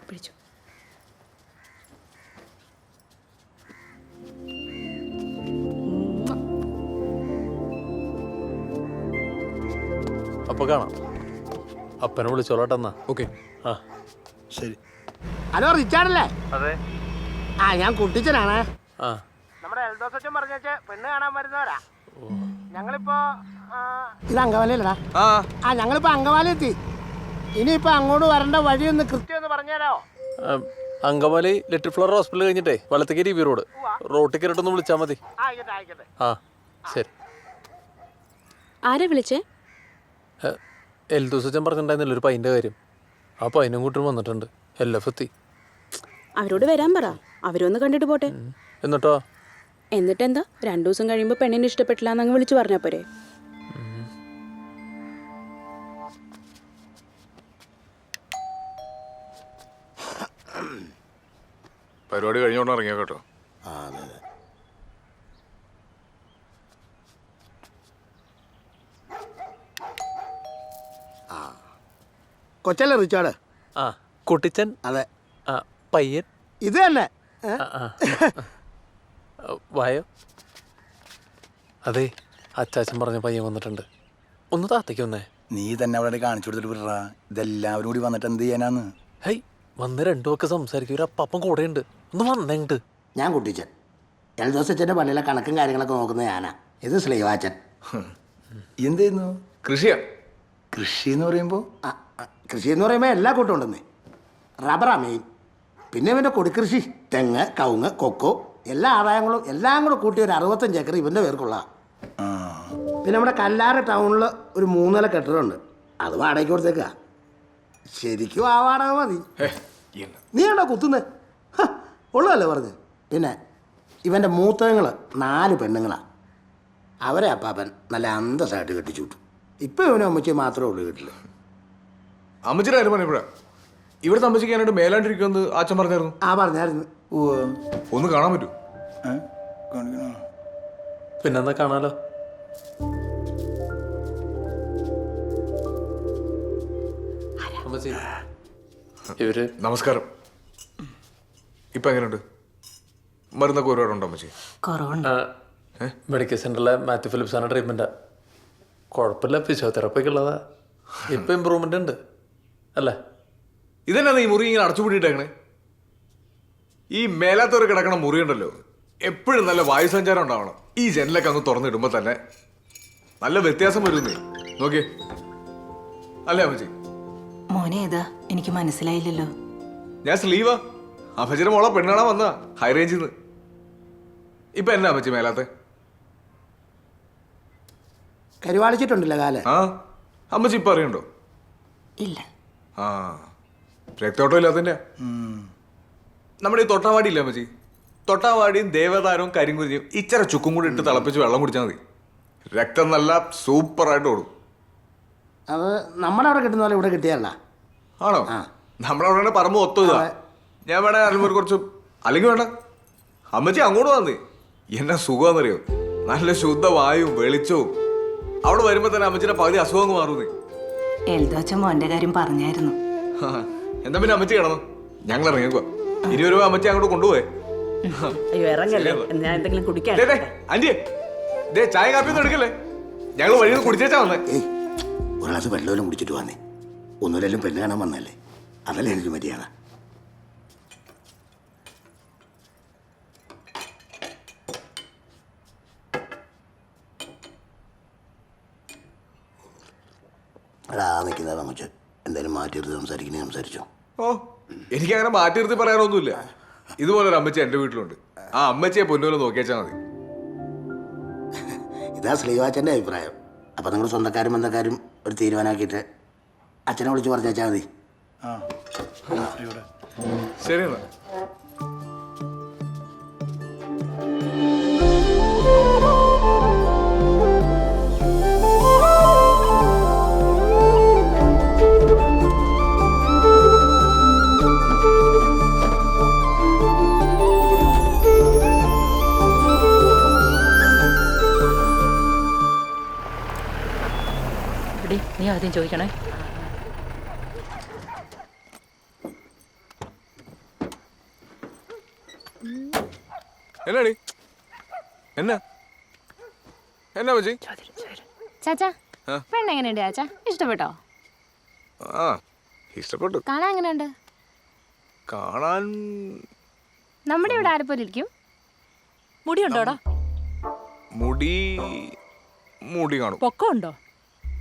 പിടിച്ചു.
അപ്പൊ കാണാം. അപ്പനെ വിളിച്ചോളട്ടെന്നാ.
ഓക്കെ.
ശരി.
ഹലോ, റിച്ചാർഡല്ലേ?
അതെ.
ഞാൻ കുട്ടിച്ചനാണ്.
ആ,
നമ്മുടെ എൽദോസച്ചൻ പറഞ്ഞേച്ച് പെണ്ണ് കാണാൻ വരുന്നവരാ. ഞങ്ങളിപ്പോ ഇത് അങ്കവാലിയല്ലടാ. ഞങ്ങളിപ്പോ അങ്കവാലി എത്തി. ഇനിയിപ്പോ അങ്ങോട്ട് വരേണ്ട വഴിയൊന്ന് കൃത്യം ഒന്ന് പറഞ്ഞുതരാമോ?
അങ്കമാലി ലിറ്റിൽ ഫ്ലവർ ഹോസ്പിറ്റൽ കഴിഞ്ഞിട്ടേ വലത്തേക്ക് ബി റോഡ് റോട്ടിൽ കയറിട്ടൊന്ന് വിളിച്ചാൽ മതി. ആ ശരി.
ആരാ വിളിച്ചേ?
എൽദോസച്ചൻ പറഞ്ഞിട്ടുണ്ടായിരുന്നില്ല ഒരു പൈൻ്റെ കാര്യം. ആ പൈനും കൂട്ടും വന്നിട്ടുണ്ട്. LF എത്തി.
അവരോട് വരാൻ പറ, അവരൊന്ന് കണ്ടിട്ട് പോട്ടെ.
എന്നിട്ടോ?
എന്നിട്ടെന്താ, 2 ദിവസം കഴിയുമ്പോൾ പെണ്ണിനെ ഇഷ്ടപ്പെട്ടില്ല എന്നങ്ങ് വിളിച്ചു പറഞ്ഞാ പോരെ?
പരിപാടി കഴിഞ്ഞോണ്ട് ഇറങ്ങിയ കേട്ടോ.
കൊച്ചല്ലേ റിച്ചാർഡ്?
കുട്ടിച്ചൻ.
അതെ.
പയ്യൻ
ഇത് തന്നെ.
വായോ. അതെ, അച്ചാച്ചൻ പറഞ്ഞ പയ്യൻ വന്നിട്ടുണ്ട്. ഒന്ന് താത്തേക്ക് വന്നേ.
നീ തന്നെ അവിടെ കാണിച്ചു കൊടുത്തിട്ട് വിടറാ. ഇതെല്ലാവരും കൂടി വന്നിട്ട് എന്ത് ചെയ്യാനാന്ന്?
ഹൈ, വന്ന് 2 ഒക്കെ സംസാരിക്കും. ഒരു അപ്പം കൂടെ ഉണ്ട്. ഒന്ന് വന്നെണ്ട്.
ഞാൻ കുട്ടിച്ചൻ. എൽദോസച്ചന്റെ പള്ളിയിലെ കണക്കും കാര്യങ്ങളൊക്കെ നോക്കുന്ന ഞാനാ. ഇത് സ്ലീവാച്ചൻ.
എന്തായിരുന്നു?
കൃഷിയാ.
കൃഷി എന്ന് പറയുമ്പോ?
കൃഷി എന്ന് പറയുമ്പോൾ എല്ലാ കൂട്ടം ഉണ്ടെന്നേ. റബ്ബറാ മെയിൻ. പിന്നെ ഇവൻ്റെ കൊടിക്കൃഷി, തെങ്ങ്, കവുങ്ങ്, കൊക്കോ, എല്ലാ ആദായങ്ങളും എല്ലാം കൂടെ കൂട്ടി ഒരു 65 ഏക്കർ ഇവൻ്റെ പേർക്കുള്ള. പിന്നെ നമ്മുടെ കല്ലാറ് ടൗണിൽ ഒരു 3 നില കെട്ടിടമുണ്ട്. അത് വാടകയ്ക്ക് കൊടുത്തേക്കാ. ശരിക്കും ആ വാടക മതി. നീ ആണോ കുത്തുന്നേ? ഉള്ളതല്ലേ പറഞ്ഞ്. പിന്നെ ഇവൻ്റെ മൂത്തങ്ങൾ 4 പെണ്ണുങ്ങളാ. അവരെ അപ്പാപ്പൻ നല്ല അന്തസ്സായിട്ട് കെട്ടിച്ചു വിട്ടു. ഇപ്പം ഇവനും അമ്മച്ചി മാത്രമേ ഉള്ളൂ വീട്ടിൽ.
അമ്മച്ചിയുടെ കാര്യം പറഞ്ഞപ്പോഴാ ഇവിടുത്തെ അമ്മച്ചിക്കാനായിട്ട് മേലാണ്ടിരിക്കുമെന്ന് അച്ഛൻ പറഞ്ഞായിരുന്നു.
ആ പറഞ്ഞായിരുന്നു.
ഒന്ന് കാണാൻ പറ്റൂ?
പിന്നെന്താ കാണാലോ.
ഇവര് നമസ്കാരം. ഇപ്പൊ എങ്ങനെയുണ്ട്? മരുന്നൊക്കെ ഒരുപാടുണ്ടോ അമ്മച്ചി?
മെഡിക്കൽ സെന്ററിലെ മാത്യു ഫിലിപ്സാണ് ട്രീറ്റ്മെന്റാ. കുഴപ്പമില്ല, ഫിസിയോതെറാപ്പിക്ക് ഉള്ളതാ. ഇപ്പൊ ഇമ്പ്രൂവ്മെന്റ് ഉണ്ട് അല്ലേ?
ഇതെന്നാ ഈ മുറി ഇങ്ങനെ അടച്ചുപൂട്ടിയിട്ടേക്കണേ? ഈ മേലാത്തവർ കിടക്കണ മുറി ഉണ്ടല്ലോ, എപ്പോഴും നല്ല വായുസഞ്ചാരം ഉണ്ടാവണം. ഈ ജനലൊക്കെ അങ്ങ് തുറന്നിടുമ്പോ തന്നെ നല്ല വ്യത്യാസം വരുന്നേ. നോക്കിയേ, അല്ലേ അമ്മച്ചി?
മോനെ ഏതാ? എനിക്ക് മനസ്സിലായില്ലല്ലോ.
ഞാൻ സ്ലീവാ. അമ്മച്ചിയുടെ മോളെ പെണ്ണാണാൻ വന്നതാ ഹൈ റേഞ്ചിൽ നിന്ന്. ഇപ്പൊ എന്നാ അമ്മച്ചി മേലാത്തെ?
കരുവാളിച്ചിട്ടുണ്ടല്ലോ കാല്.
ആ, അമ്മച്ചി ഇപ്പൊ അറിയണ്ടോ?
ഇല്ല.
ആ, രക്തോട്ടം ഇല്ലാത്തതിന്റെ. നമ്മുടെ ഈ തൊട്ടാവാടി ഇല്ല അമ്മച്ചി, തൊട്ടാവാടിയും ദേവതാരവും കരിങ്കുരിയും ഇച്ചിരി ചുക്കും കൂടി ഇട്ട് തിളപ്പിച്ച് വെള്ളം കുടിച്ചാൽ മതി. രക്തം നല്ല സൂപ്പറായിട്ട് ഓടും.
അത് നമ്മുടെ അവിടെ കിട്ടുന്ന പോലെ ഇവിടെ കിട്ടിയല്ല.
ആണോ? നമ്മുടെ അവിടെ പറമ്പ് ഒത്തുക. ഞാൻ വേണേ അൽമൂർ കുറച്ച്, അല്ലെങ്കിൽ വേണ്ട അമ്മച്ചി അങ്ങോട്ട് വന്നേ. എന്നാ സുഖമാണെന്നറിയോ? നല്ല ശുദ്ധ വായുവും വെളിച്ചവും. അവിടെ വരുമ്പോ തന്നെ അമ്മച്ചിയുടെ പകുതി അസുഖം മാറുന്നേ.
എൽദോച്ച മോന്റെ കാര്യം പറഞ്ഞായിരുന്നു.
എന്താ പിന്നെ അമ്മച്ചി കിടന്നു? ഞങ്ങൾ ഇറങ്ങിക്കോ. 20 രൂപ അമ്മച്ചി അങ്ങോട്ട് കൊണ്ടുപോയേ.
എന്തെങ്കിലും കുടിക്കാൻ.
ആന്റിയെ, ചായ കാപ്പിയൊന്നും എടുക്കല്ലേ? ഞങ്ങൾ വഴിയിൽ കുടിച്ചേച്ചാ വന്നേ.
ഒരു ഗ്ലാസ് വെള്ളമെല്ലാം കുടിച്ചിട്ട് വന്നേ. ഒന്നുമില്ലെങ്കിലും പെണ്ണ് കാണാൻ വന്നല്ലേ, അതല്ലേ എനിക്ക് മര്യാദ. എടാ നിൽക്കുന്നതാ കൊച്ച്, എന്തായാലും മാറ്റിയെടുത്ത് സംസാരിക്കണേ സംസാരിച്ചോ.
ഓ, എനിക്കങ്ങനെ മാറ്റി നിർത്തി പറയാനൊന്നുമില്ല. ഇതുപോലൊരു അമ്മച്ചി എൻ്റെ വീട്ടിലുണ്ട്. ആ അമ്മച്ചിയെ പൊന്നുപോലെ നോക്കിയാച്ചാ മതി.
ഇതാ ശ്രീവാച്ചൻ്റെ അഭിപ്രായം. അപ്പം നിങ്ങൾ സ്വന്തക്കാരും ബന്ധക്കാരും ഒരു തീരുമാനമാക്കിയിട്ട് അച്ഛനെ വിളിച്ച് പറഞ്ഞാൽ മതി.
ശരി എന്നാ.
നീ ആദ്യം ചോദിക്കണേ.
എന്നാടി? എന്നാ എന്നാ അമ്മച്ചി?
ചാച്ചാ, പെണ്ണ് എങ്ങനെയുണ്ട് ചാച്ചാ? ഇഷ്ടപ്പെട്ടോ?
ആ, ഇഷ്ടപ്പെട്ടു.
കാണാൻ എങ്ങനെയുണ്ട്?
കാണാൻ
നമ്മുടെ ഇവിടെ ആരെപ്പോലെ ഇരിക്കും?
മുടി ഉണ്ടോടാ?
മുടി കാണും.
പൊക്കം ഉണ്ടോ?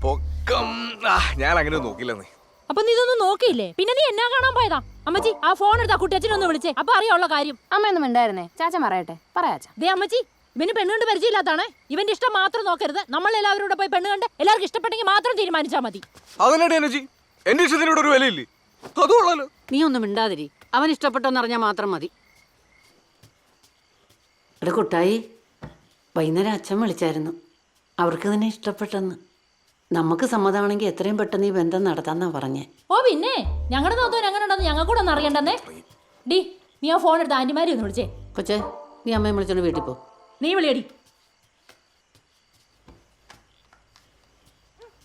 പൊക്കം ഞാൻ അങ്ങനെ നോക്കില്ലെന്നേ.
അപ്പൊ നീ ഇതൊന്നും നോക്കിയില്ലേ? പിന്നെ നീ എന്നാ കാണാൻ പോയതാ? അമ്മച്ചി, ആ ഫോൺ എടുത്താ കുട്ടിയച്ഛനൊന്ന് വിളിച്ചേ, അപ്പൊ അറിയാനുള്ള കാര്യം.
അമ്മയൊന്നും ഉണ്ടായിരുന്നേ. ചാച്ച പറയട്ടെ, പറയാച്ചാ.
ദേ അമ്മച്ചി, ഇവന് പെണ്ണ് കണ്ട് പരിചയമില്ലാത്താണ്. ഇവന്റെ ഇഷ്ടം മാത്രം നോക്കരുത്. നമ്മൾ എല്ലാവരും കൂടെ പോയി പെണ്ണ് കണ്ട് എല്ലാവർക്കും ഇഷ്ടപ്പെട്ടെങ്കിൽ മാത്രം തീരുമാനിച്ചാൽ മതി.
അതല്ലേ അമ്മച്ചി, എന്റെ ഇഷ്ടത്തിനോട് ഒരു വിലയില്ലേ? അതുകൊള്ളാലോ.
നീ ഒന്നും മിണ്ടാതിരി. അവൻ ഇഷ്ടപ്പെട്ടോന്ന് അറിഞ്ഞാൽ മാത്രം മതി.
ഇവിടെ കുട്ടായി, വൈകുന്നേരം അച്ഛൻ വിളിച്ചായിരുന്നു. അവർക്ക് തന്നെ ഇഷ്ടപ്പെട്ടെന്ന്. നമുക്ക് സമ്മതമാണെങ്കിൽ എത്രയും പെട്ടെന്ന് ഈ ബന്ധം നടത്താന്നാ പറഞ്ഞേ.
ഓ പിന്നെ ഞങ്ങളുടെ നോക്കാൻ എങ്ങനെ ഉണ്ടെന്ന് ഞങ്ങൾക്ക് കൂടെ ഒന്ന് അറിയണ്ടെന്നേ. ഡി, നീ ആ ഫോൺ എടുത്ത് ആന്റിമാരി ഒന്ന് വിളിച്ചേ.
കൊച്ചേ, നീ അമ്മയെ വിളിച്ചോണ്ട് വീട്ടിൽ പോ.
നീ വിളിയടി.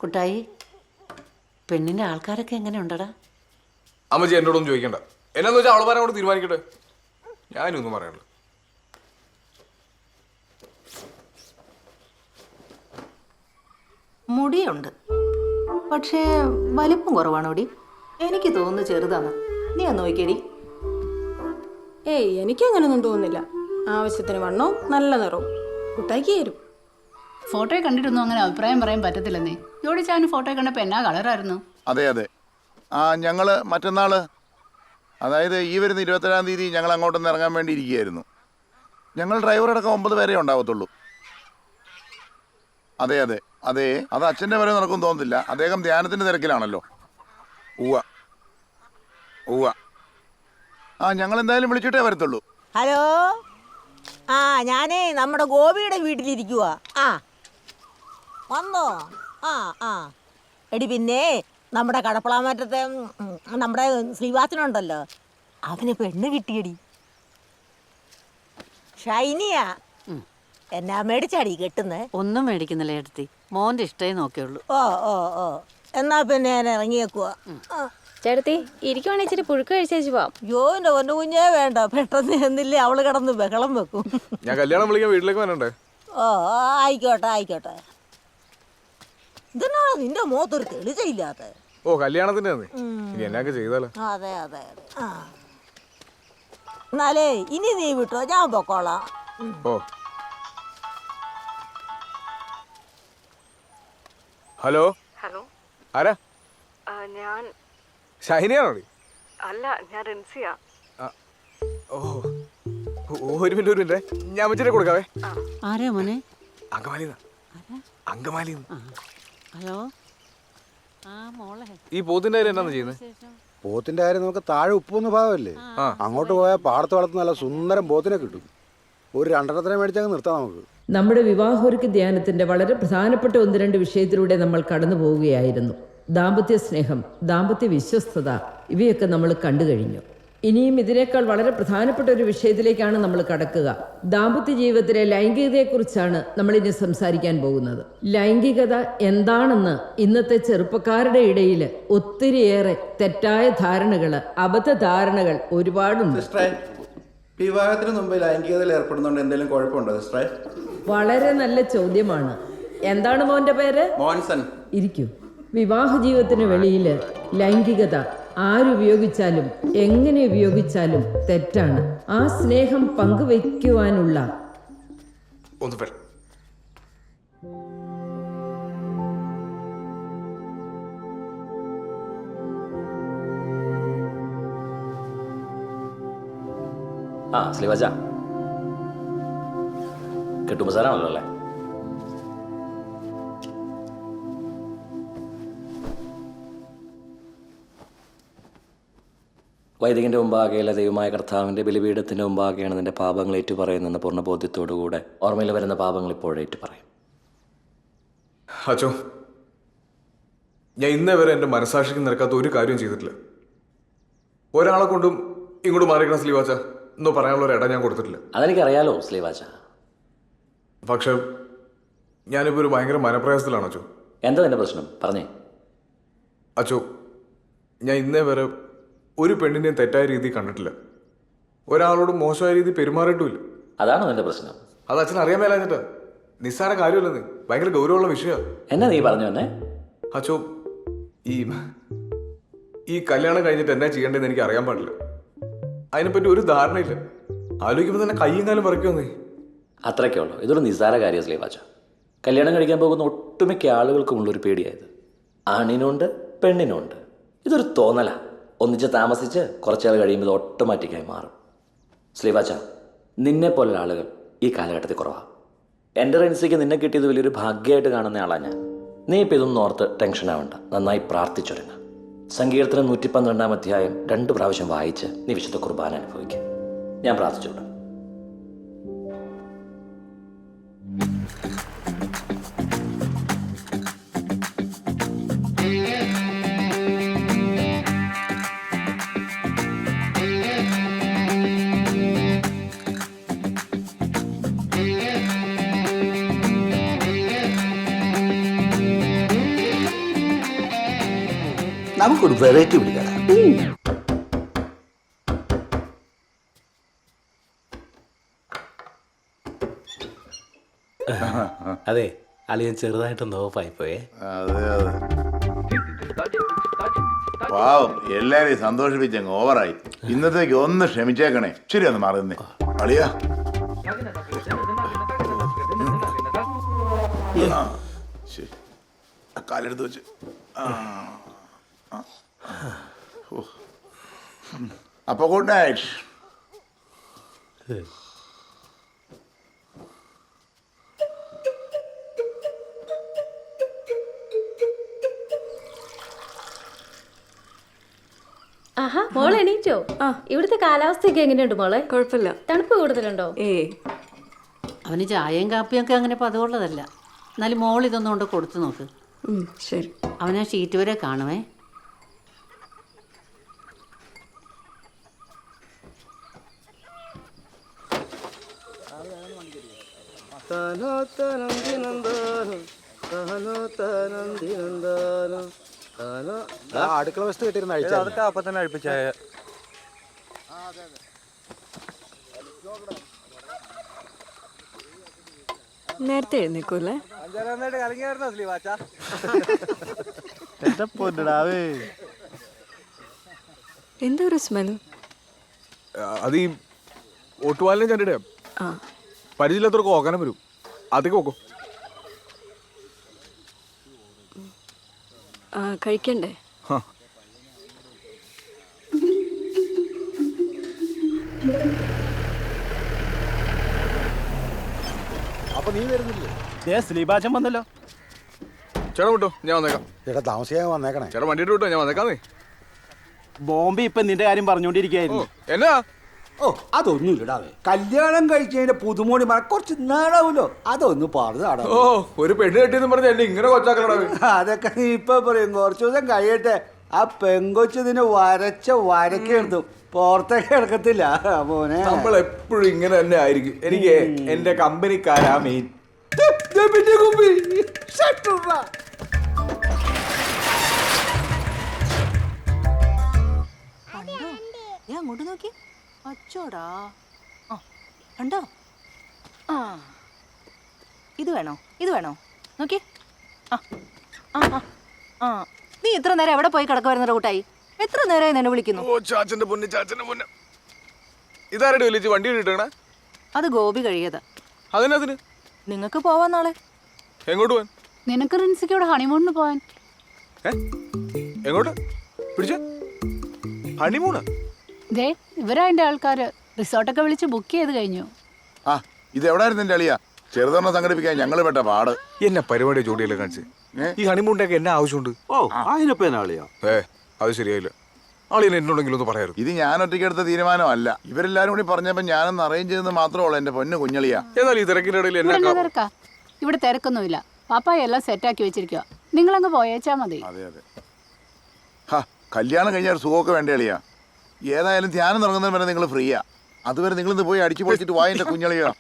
കുട്ടായി, പെണ്ണിന്റെ ആൾക്കാരൊക്കെ എങ്ങനെ ഉണ്ടടാ?
അമ്മച്ചി എന്നോടൊന്നും ചോദിക്കണ്ട. എന്നാന്ന് വെച്ചാൽ അവളെ പറയാൻ തീരുമാനിക്കട്ടെ. ഞാനൊന്നും പറയാനുള്ളൂ.
മുടിയുണ്ട്, പക്ഷേ വലിപ്പം കുറവാണോടി. എനിക്ക് തോന്നുന്നു ചെറുതാണ്. നീ ഒന്ന് നോക്കിയടി.
ഏയ്, എനിക്ക് അങ്ങനെയൊന്നും തോന്നുന്നില്ല. ആവശ്യത്തിന് വണ്ണവും നല്ല നിറവും കുട്ടായിക്ക് തരും.
ഫോട്ടോയെ കണ്ടിട്ടൊന്നും അങ്ങനെ അഭിപ്രായം പറയാൻ പറ്റത്തില്ലെന്നേ. ജോഡി ചാൻ ഫോട്ടോ കണ്ടപ്പോൾ എന്നാ കളറായിരുന്നു.
അതെ അതെ. ഞങ്ങൾ മറ്റന്നാൾ, അതായത് ഈ വരുന്ന 27-ാം തീയതി ഞങ്ങൾ അങ്ങോട്ടൊന്ന് ഇറങ്ങാൻ വേണ്ടി ഇരിക്കുകയായിരുന്നു. ഞങ്ങൾ ഡ്രൈവറടക്കം 9 പേരേ ഉണ്ടാവത്തുള്ളൂ. അതെ അതെ അതെ, അത് അച്ഛൻ്റെ വരെ നടക്കും തോന്നുന്നില്ല. അദ്ദേഹം ധ്യാനത്തിൻ്റെ തിരക്കിലാണല്ലോ. ഉവ്വ. ഉവ്വ. ആ ഞങ്ങൾ എന്തായാലും വിളിച്ചിട്ടേ വരത്തുള്ളൂ.
ഹലോ, ആ ഞാനേ നമ്മുടെ ഗോപിയുടെ വീട്ടിലിരിക്കുക. ആ വന്നോ? ആ ആ എടി, പിന്നെ നമ്മുടെ കടപ്പളാമറ്റത്തെ നമ്മുടെ ശ്രീവാസനുണ്ടല്ലോ, അവന് പെണ്ണ് കിട്ടിയടി. ഷൈനിയാ. എന്നാ മേടിച്ചാടി കെട്ടുന്നേ?
ഒന്നും മേടിക്കുന്നില്ല എടുത്തി, മോന്റെ ഇഷ്ടേ നോക്കിയുള്ളൂ.
ഓ ഓ ഓ എന്നാ പിന്നെ ഞാൻ ഇറങ്ങിയേക്കുക.
ചേട്ടത്തി ഇരിക്കുവാണെങ്കിൽ ഇച്ചിരി പുഴുക്ക് കഴിച്ചേച്ച് പോവാം.
യോ എൻ്റെ പൊന്നു കുഞ്ഞേ വേണ്ട, പെട്ടെന്ന് എന്നില്ലേ അവള് കിടന്ന് ബഹളം വെക്കും.
ഞാൻ കല്യാണം വിളിക്കാൻ വീട്ടിലേക്ക് വരണ്ടേ?
ഓ ആയിക്കോട്ടെ ആയിക്കോട്ടെ. ഇതെന്നാ നിന്റെ മുഖത്തൊരു തെളിച്ചയില്ലാത്ത?
ഓ കല്യാണത്തിന്റെ ഇനി എന്നൊക്കെ ചെയ്താലോ?
അതെ അതെ അതെ. ആ എന്നാലേ ഇനി നീ വിട്ടോ, ഞാൻ പൊക്കോളാം.
ഓ ഹലോ.
ഹലോ,
ആരാ?
ഞാൻ
ഷൈനിയാണോ?
അല്ല, ഞാൻ റിൻസിയ.
ഓ ഒരു മിനിറ്റ് ഞാൻ വെച്ചിട്ട് കൊടുക്കാവേ.
ആരാ മോനെ?
അങ്കമാലി.
ഹലോ. ആ മോളെ,
ഈ പോത്തിന്റെ കാര്യം എന്നാ ചെയ്യുന്നത്?
പോത്തിന്റെ കാര്യം നമുക്ക് താഴെ ഉപ്പൊന്ന് ഭാഗമല്ലേ, അങ്ങോട്ട് പോയാൽ പാടത്ത് വളർത്തുന്ന നല്ല സുന്ദരം പോത്തിനെ കിട്ടും. ഒരു 2 മേടിച്ചങ്ങ് നിർത്താം നമുക്ക്.
നമ്മുടെ വിവാഹോരുക്ക് ധ്യാനത്തിന്റെ വളരെ പ്രധാനപ്പെട്ട 1-2 വിഷയത്തിലൂടെ നമ്മൾ കടന്നു പോവുകയായിരുന്നു. ദാമ്പത്യ സ്നേഹം, ദാമ്പത്യ വിശ്വസ്തത, ഇവയൊക്കെ നമ്മൾ കണ്ടു കഴിഞ്ഞു. ഇനിയും ഇതിനേക്കാൾ വളരെ പ്രധാനപ്പെട്ട ഒരു വിഷയത്തിലേക്കാണ് നമ്മൾ കടക്കുക. ദാമ്പത്യ ജീവിതത്തിലെ ലൈംഗികതയെക്കുറിച്ചാണ് നമ്മളിനി സംസാരിക്കാൻ പോകുന്നത്. ലൈംഗികത എന്താണെന്ന് ഇന്നത്തെ ചെറുപ്പക്കാരുടെ ഇടയിൽ ഒത്തിരിയേറെ തെറ്റായ ധാരണകൾ, അബദ്ധധാരണകൾ ഒരുപാടുണ്ട്.
വിവാഹത്തിന് മുമ്പ് ലൈംഗികതയിൽ ഏർപ്പെടുന്നതുകൊണ്ട് എന്തെങ്കിലും കുഴപ്പമുണ്ടോ സിസ്റ്ററെ?
വളരെ നല്ല ചോദ്യമാണ്. എന്താണ് മോന്റെ പേര്?
മോൻസൺ.
ഇരിക്കൂ. വിവാഹ ജീവിതത്തിന് വെളിയിൽ ലൈംഗികത ആരുപയോഗിച്ചാലും എങ്ങനെ ഉപയോഗിച്ചാലും തെറ്റാണ്. ആ സ്നേഹം പങ്കുവയ്ക്കുവാനുള്ള
ആ ശ്രീവാച്ച കിട്ടുമ്പോൾ സാറാണല്ലോ അല്ലേ? വൈദികന്റെ മുമ്പാകെയുള്ള ദൈവമായ കർത്താവിൻ്റെ ബലിപീഠത്തിൻ്റെ മുമ്പാകെയാണ് നിന്റെ പാപങ്ങൾ ഏറ്റുപറയുന്നെന്ന് പൂർണ്ണ ബോധ്യത്തോടുകൂടെ ഓർമ്മയിൽ വരുന്ന പാപങ്ങൾ ഇപ്പോഴും ഏറ്റുപറയും.
അച്ചോ, ഞാൻ ഇന്നേ വരെ എൻ്റെ മനസാക്ഷിക്ക് നിരക്കാത്ത ഒരു കാര്യം ചെയ്തിട്ടില്ല. ഒരാളെ കൊണ്ടും ഇങ്ങോട്ട് മാറിക്കണം സ്ലീവാച്ച എന്നോ പറയാനുള്ള ഒരു ഇടം ഞാൻ കൊടുത്തിട്ടില്ല.
അതെനിക്കറിയാലോ സ്ലീവാച്ച.
പക്ഷെ ഞാനിപ്പോൾ ഒരു ഭയങ്കര മനപ്രയാസത്തിലാണ് അച്ചോ.
എന്താ നിന്റെ പ്രശ്നം? പറഞ്ഞേ.
അച്ചോ, ഞാൻ ഇന്നേ വരെ ഒരു പെണ്ണിനെയും തെറ്റായ രീതി കണ്ടിട്ടില്ല. ഒരാളോട് മോശമായ രീതി പെരുമാറിയിട്ടുമില്ല.
അതാണോ നിന്റെ പ്രശ്നം?
അത് അച്ഛൻ അറിയാൻ മേലാഞ്ഞിട്ടാ. നിസ്സാര കാര്യമല്ലെന്ന്, ഭയങ്കര ഗൗരവമുള്ള വിഷയമാണ്.
എന്നാ നീ പറഞ്ഞു തന്നെ?
അച്ചോ, ഈ കല്യാണം കഴിഞ്ഞിട്ട് എന്നാ ചെയ്യേണ്ടതെന്ന് എനിക്ക് അറിയാൻ പാടില്ല. അതിനെപ്പറ്റി ഒരു ധാരണയില്ല. ആലോചിക്കുമ്പോൾ തന്നെ കയ്യും കാലം പറിക്കുമെന്നേ.
അത്രയ്ക്കേ ഉള്ളൂ. ഇതൊരു നിസ്സാര കാര്യം സ്ലീവാച്ച. കല്യാണം കഴിക്കാൻ പോകുന്ന ഒട്ടുമിക്ക ആളുകൾക്കുമുള്ളൊരു പേടിയായത്. ആണിനുണ്ട് പെണ്ണിനുണ്ട്. ഇതൊരു തോന്നലാ. ഒന്നിച്ച് താമസിച്ച് കുറച്ചാൾ കഴിയുമ്പോൾ ഇത് ഓട്ടോമാറ്റിക്കായി മാറും. സ്ലീവാച്ച, നിന്നെപ്പോലുള്ള ആളുകൾ ഈ കാലഘട്ടത്തിൽ കുറവാണ്. എൻ്റെ റിൻസിക്ക് നിന്നെ കിട്ടിയത് വലിയൊരു ഭാഗ്യമായിട്ട് കാണുന്ന ആളാണ് ഞാൻ. നീ ഇപ്പം ഇതൊന്നും ഓർത്ത് ടെൻഷൻ ആവണ്ട. നന്നായി പ്രാർത്ഥിച്ചൊരുങ്ങ. സങ്കീർത്തനം 112 അധ്യായം 2 പ്രാവശ്യം വായിച്ച് നീ വിശുദ്ധ കുർബാന അനുഭവിക്കും. ഞാൻ പ്രാർത്ഥിച്ചോളൂ.
നമുക്കൊരു വെറൈറ്റി പിടിക്കണം.
അതെ, അളിയൻ ചെറുതായിട്ടൊന്ന് ഓഫായിപ്പോയേ.
അതെ അതെ, പാവം എല്ലാരെയും സന്തോഷിപ്പിച്ചങ്ങ് ഓവറായി. ഇന്നത്തേക്ക് ഒന്ന് ക്ഷമിച്ചേക്കണേ. ശരി, ഒന്ന് മാറുന്നേ അളിയാ. ശരി, കാലെടുത്ത് വെച്ച്. അപ്പൊ ഗുഡ് നൈറ്റ്.
ആഹാ മോളെ
മോളെ എണീറ്റോ? ഇവിടുത്തെ കാലാവസ്ഥയൊക്കെ എങ്ങനെയുണ്ട് മോളെ?
കുഴപ്പമില്ല.
തണുപ്പ് കൂടുതലുണ്ടോ?
അവന് ചായയും കാപ്പിയും ഒക്കെ അങ്ങനെ പതിവുള്ളതല്ല. എന്നാലും മോൾ ഇതൊന്നും കൊണ്ട് കൊടുത്തു നോക്ക്.
ശരി.
അവനാ ഷീറ്റ് വരെ കാണുമേ.
അടുക്കള വസ്തു കിട്ടിയിരുന്ന അഴിച്ചാൽ
അതൊക്കെ അപ്പൊ തന്നെ അഴിപ്പിച്ചായ.
നേരത്തെ എഴുന്നേക്കൂല്ലേ? എന്താ ഒരു സ്മെൽ?
അത് ഈ ഓട്ടുപാലിനെ ചണ്ടിട പരിചയമില്ലാത്തവർക്ക് ഓക്കാനം വരും. അതൊക്കെ ഓക്കോ.
കഴിക്കണ്ടേ?
അപ്പൊ നീ വരുന്നില്ലേ?
സ്ലീപാച്ചൻ വന്നല്ലോ.
ചേട്ടാ വിട്ടോ, ഞാൻ വന്നേക്കാം.
ചേട്ടാ താമസിയാൻ വന്നേക്കണേ.
ചേട്ടാ വണ്ടിയിട്ട് വിട്ടോ, ഞാൻ വന്നേക്കാന്നേ.
ബോംബെ ഇപ്പൊ നിന്റെ കാര്യം പറഞ്ഞോണ്ടിരിക്കായിരുന്നു.
എന്നാ?
ഓ അതൊന്നും ഇടാവേ. കല്യാണം കഴിച്ചതിന്റെ പുതുമോണി മറ കുറച്ച് നാടാവൂലോ, അതൊന്ന് പറഞ്ഞു.
ഓ ഒരു പെണ്ണ് കെട്ടിയെന്ന് പറഞ്ഞ എന്നെ ഇങ്ങനെ കൊച്ചാക്കണേ.
അതൊക്കെ നീ ഇപ്പൊ പറയും. കുറച്ചു ദിവസം കഴിയട്ടെ. ആ പെങ്കൊച്ചതിന് വരച്ച വരക്കെടുത്തു പുറത്തേക്ക് എടുക്കത്തില്ല മോനെ.
നമ്മൾ എപ്പോഴും ഇങ്ങനെ തന്നെ ആയിരിക്കും. എനിക്ക് എന്റെ കമ്പനിക്കാരാ മെയിൻ.
അങ്ങോട്ട് നോക്കി. അച്ചോടാ, കണ്ടോ?
ഇത് വേണോ? ഇത് വേണോ? നോക്കി. നീ ഇത്ര നേരം എവിടെ പോയി കിടക്കുവായിരുന്നോ കൂട്ടായി? എത്ര നേരമായി നിന്നെ വിളിക്കുന്നു?
ഓ ചാച്ചന്റെ പൊന്ന്, ചാച്ചന്റെ പൊന്ന്. ഇതാരുടെ വിളിച്ച് വണ്ടി കിട്ടണേ?
അത് ഗോപി കഴിയതാ.
അതിനതിന്
നിങ്ങക്ക് പോവാൻ നാളെ.
എങ്ങോട്ട് പോവാൻ?
നിനക്ക് റിൻസിക്കോട് ഹണിമൂണിന് പോവാൻ.
എങ്ങോട്ട് പിടിച്ച ഹണിമൂണ്?
ദേ ഇവരാ എന്റെ ആൾക്കാര്. റിസോർട്ടൊക്കെ വിളിച്ച് ബുക്ക് ചെയ്ത് കഴിഞ്ഞു.
ആ ഇത് എവിടായിരുന്നു എന്റെ അളിയാ? ചെറുതൊരെണ്ണം സംഘടിപ്പിക്കാൻ ഞങ്ങള് പെട്ട പാട്.
എന്നെ പരിപാടി ജോഡിയല്ലേ കാണിച്ച്. ഈ ഹണിമൂണിന്റെ എന്നാ ആവശ്യമുണ്ട്?
ഓ അതിനിപ്പോ എന്നാ അളിയാ?
അത് ശരിയായില്ല. ആളിനെ എന്നോടെങ്കിലും ഒന്ന് പറയാറ്.
ഇത് ഞാൻ ഒറ്റയ്ക്ക് എടുത്ത തീരുമാനമല്ല. ഇവരെല്ലാരും കൂടി പറഞ്ഞപ്പോ ഞാനൊന്ന് അറേഞ്ച് ചെയ്തെന്ന് മാത്രമേ ഉള്ളൂ എന്റെ പൊന്നു കുഞ്ഞളിയാ.
എന്നാൽ ഈ തിരക്കിന്റെ ഇടയിൽ
തിരക്കാ? ഇവിടെ തിരക്കൊന്നുമില്ല. പാപ്പായ എല്ലാം സെറ്റാക്കി വെച്ചിരിക്കുക. നിങ്ങളങ്ങ് പോയേച്ചാ മതി.
അതെ അതെ. ഹാ കല്യാണം കഴിഞ്ഞാൽ സുഖമൊക്കെ വേണ്ട അളിയാ. ഏതായാലും ധ്യാനം തുടങ്ങുന്നതിന് വരെ നിങ്ങൾ ഫ്രീയാ. അതുവരെ നിങ്ങളിന്ന് പോയി അടിച്ചു പൊളിച്ചിട്ട് വാ എന്റെ കുഞ്ഞളിയാ.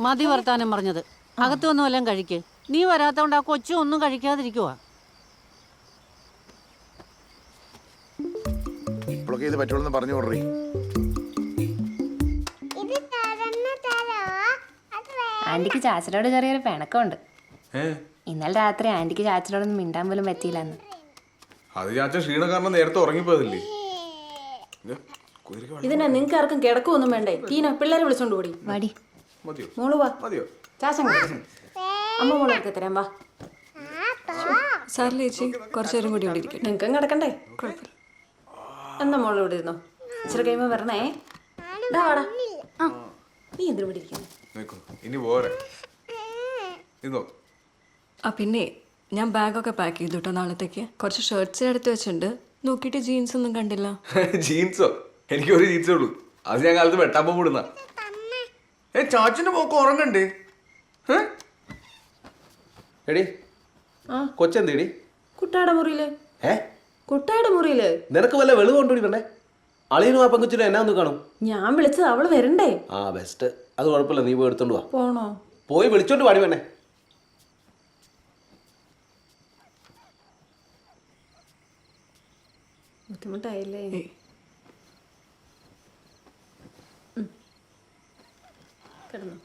മതി വർത്താനം പറഞ്ഞത്. അകത്തൊന്നും എല്ലാം കഴിക്ക്. നീ വരാത്തോണ്ട് ആ കൊച്ചു ഒന്നും കഴിക്കാതിരിക്കുവാ.
ഇപ്പോഴൊക്കെ ഇത് പറ്റുള്ളൂ പറഞ്ഞു കൊടുറി.
ആന്റിക്ക് ചാച്ചനോട് ചെറിയൊരു പിണക്കമുണ്ട്. ഇന്നലെ രാത്രി ആന്റിക്ക് ചാച്ചനോടൊന്നും മിണ്ടാൻ പോലും പറ്റിയില്ലെന്ന്.
അത് ചാച്ചൻ ക്ഷീണം കാരണം നേരത്തെ ഉറങ്ങിപ്പോയതല്ലേ.
ഇതിനാ നിങ്ങൾക്ക് ആർക്കും കിടക്കൊന്നും വേണ്ടേ? ടീന പിള്ളേരെ വിളിച്ചോണ്ട് കൂടി.
വാടി
മോള് വാ.
മതിയോ?
ചാച്ചൻ അമ്മ മോളെ എടുത്ത് തരാം. വാ.
സാറില്ല ചേച്ചി, കുറച്ചു നേരം കൂടി ഇവിടെ ഇരിക്കും.
നിങ്ങൾക്കും കിടക്കണ്ടേ?
കുഴപ്പമില്ല.
എന്നാ മോള് ഇവിടെ ഇരുന്നോ. ഇച്ചിരി കഴിയുമ്പോ വരണേ. വാടാ. നീ എന്തിനു ഇവിടെ ഇരിക്കുന്നു?
ഇനി പോരെ.
പിന്നെ ഞാൻ ബാഗൊക്കെ പാക്ക് ചെയ്തു കേട്ടോ നാളത്തേക്ക്. കുറച്ച് ഷർട്ട്സ് എടുത്ത് വെച്ചിട്ടുണ്ട്. നോക്കിയിട്ട് ജീൻസ് ഒന്നും കണ്ടില്ല.
ജീൻസോ? എനിക്ക് ഒരു ജീൻസേ ഉള്ളൂ. അത് ഞാൻ കാലത്ത് വെട്ടാൻ പോകുന്ന. ചാച്ചന്റെ പോക്ക് ഉറങ്ങണ്ടേ? എടി കൊച്ചെന്തേടി?
കുട്ടായുടെ മുറിയില്. കുട്ടായുടെ മുറിയില്
നിനക്ക് വല്ല വെളു കൊണ്ടുപോയിട്ടേ? അളിയനും ആ പെങ്കുച്ചിനും എന്നാ ഒന്ന് കാണും.
ഞാൻ വിളിച്ചത് അവള് വരണ്ടേ?
ആ ബെസ്റ്റ്. അത് കുഴപ്പമില്ല, നീ പോയി എടുത്തോണ്ട് വാ.
പോണോ?
പോയി വിളിച്ചോണ്ട് പാടി വേണേ.
ബുദ്ധിമുട്ടായില്ലേ? കിടന്നു.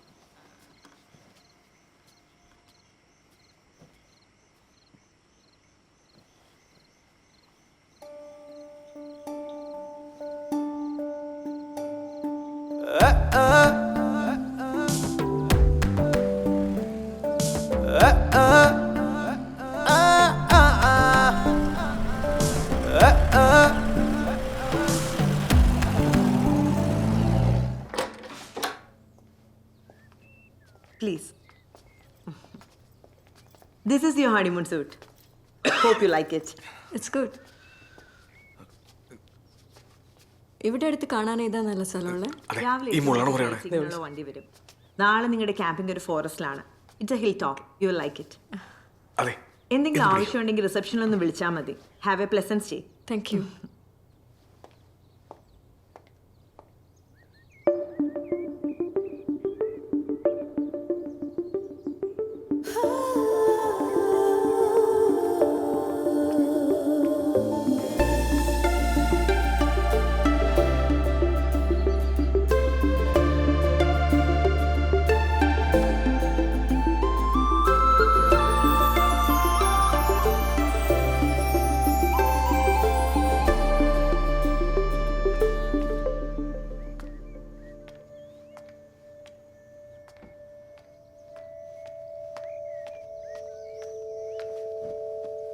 Please. This is your honeymoon suit. Hope you like it.
It's good. ഇവിടെ അടുത്ത് കാണാൻ ഏതാ നല്ല സ്ഥലമുള്ള?
രാവിലെ
ഈ മുള്ളാണ് പറയണേ.
സിഗ്നലിലുള്ള വണ്ടി വരും. നാളെ നിങ്ങളുടെ ക്യാമ്പിംഗ് ഒരു ഫോറസ്റ്റിലാണ്. It's a hill top. You will like it.
അതെ.
എന്തെങ്കിലും ആവശ്യമുണ്ടെങ്കിൽ റിസപ്ഷനിലൊന്ന് വിളിച്ചാൽ മതി. Have a pleasant stay.
Thank you.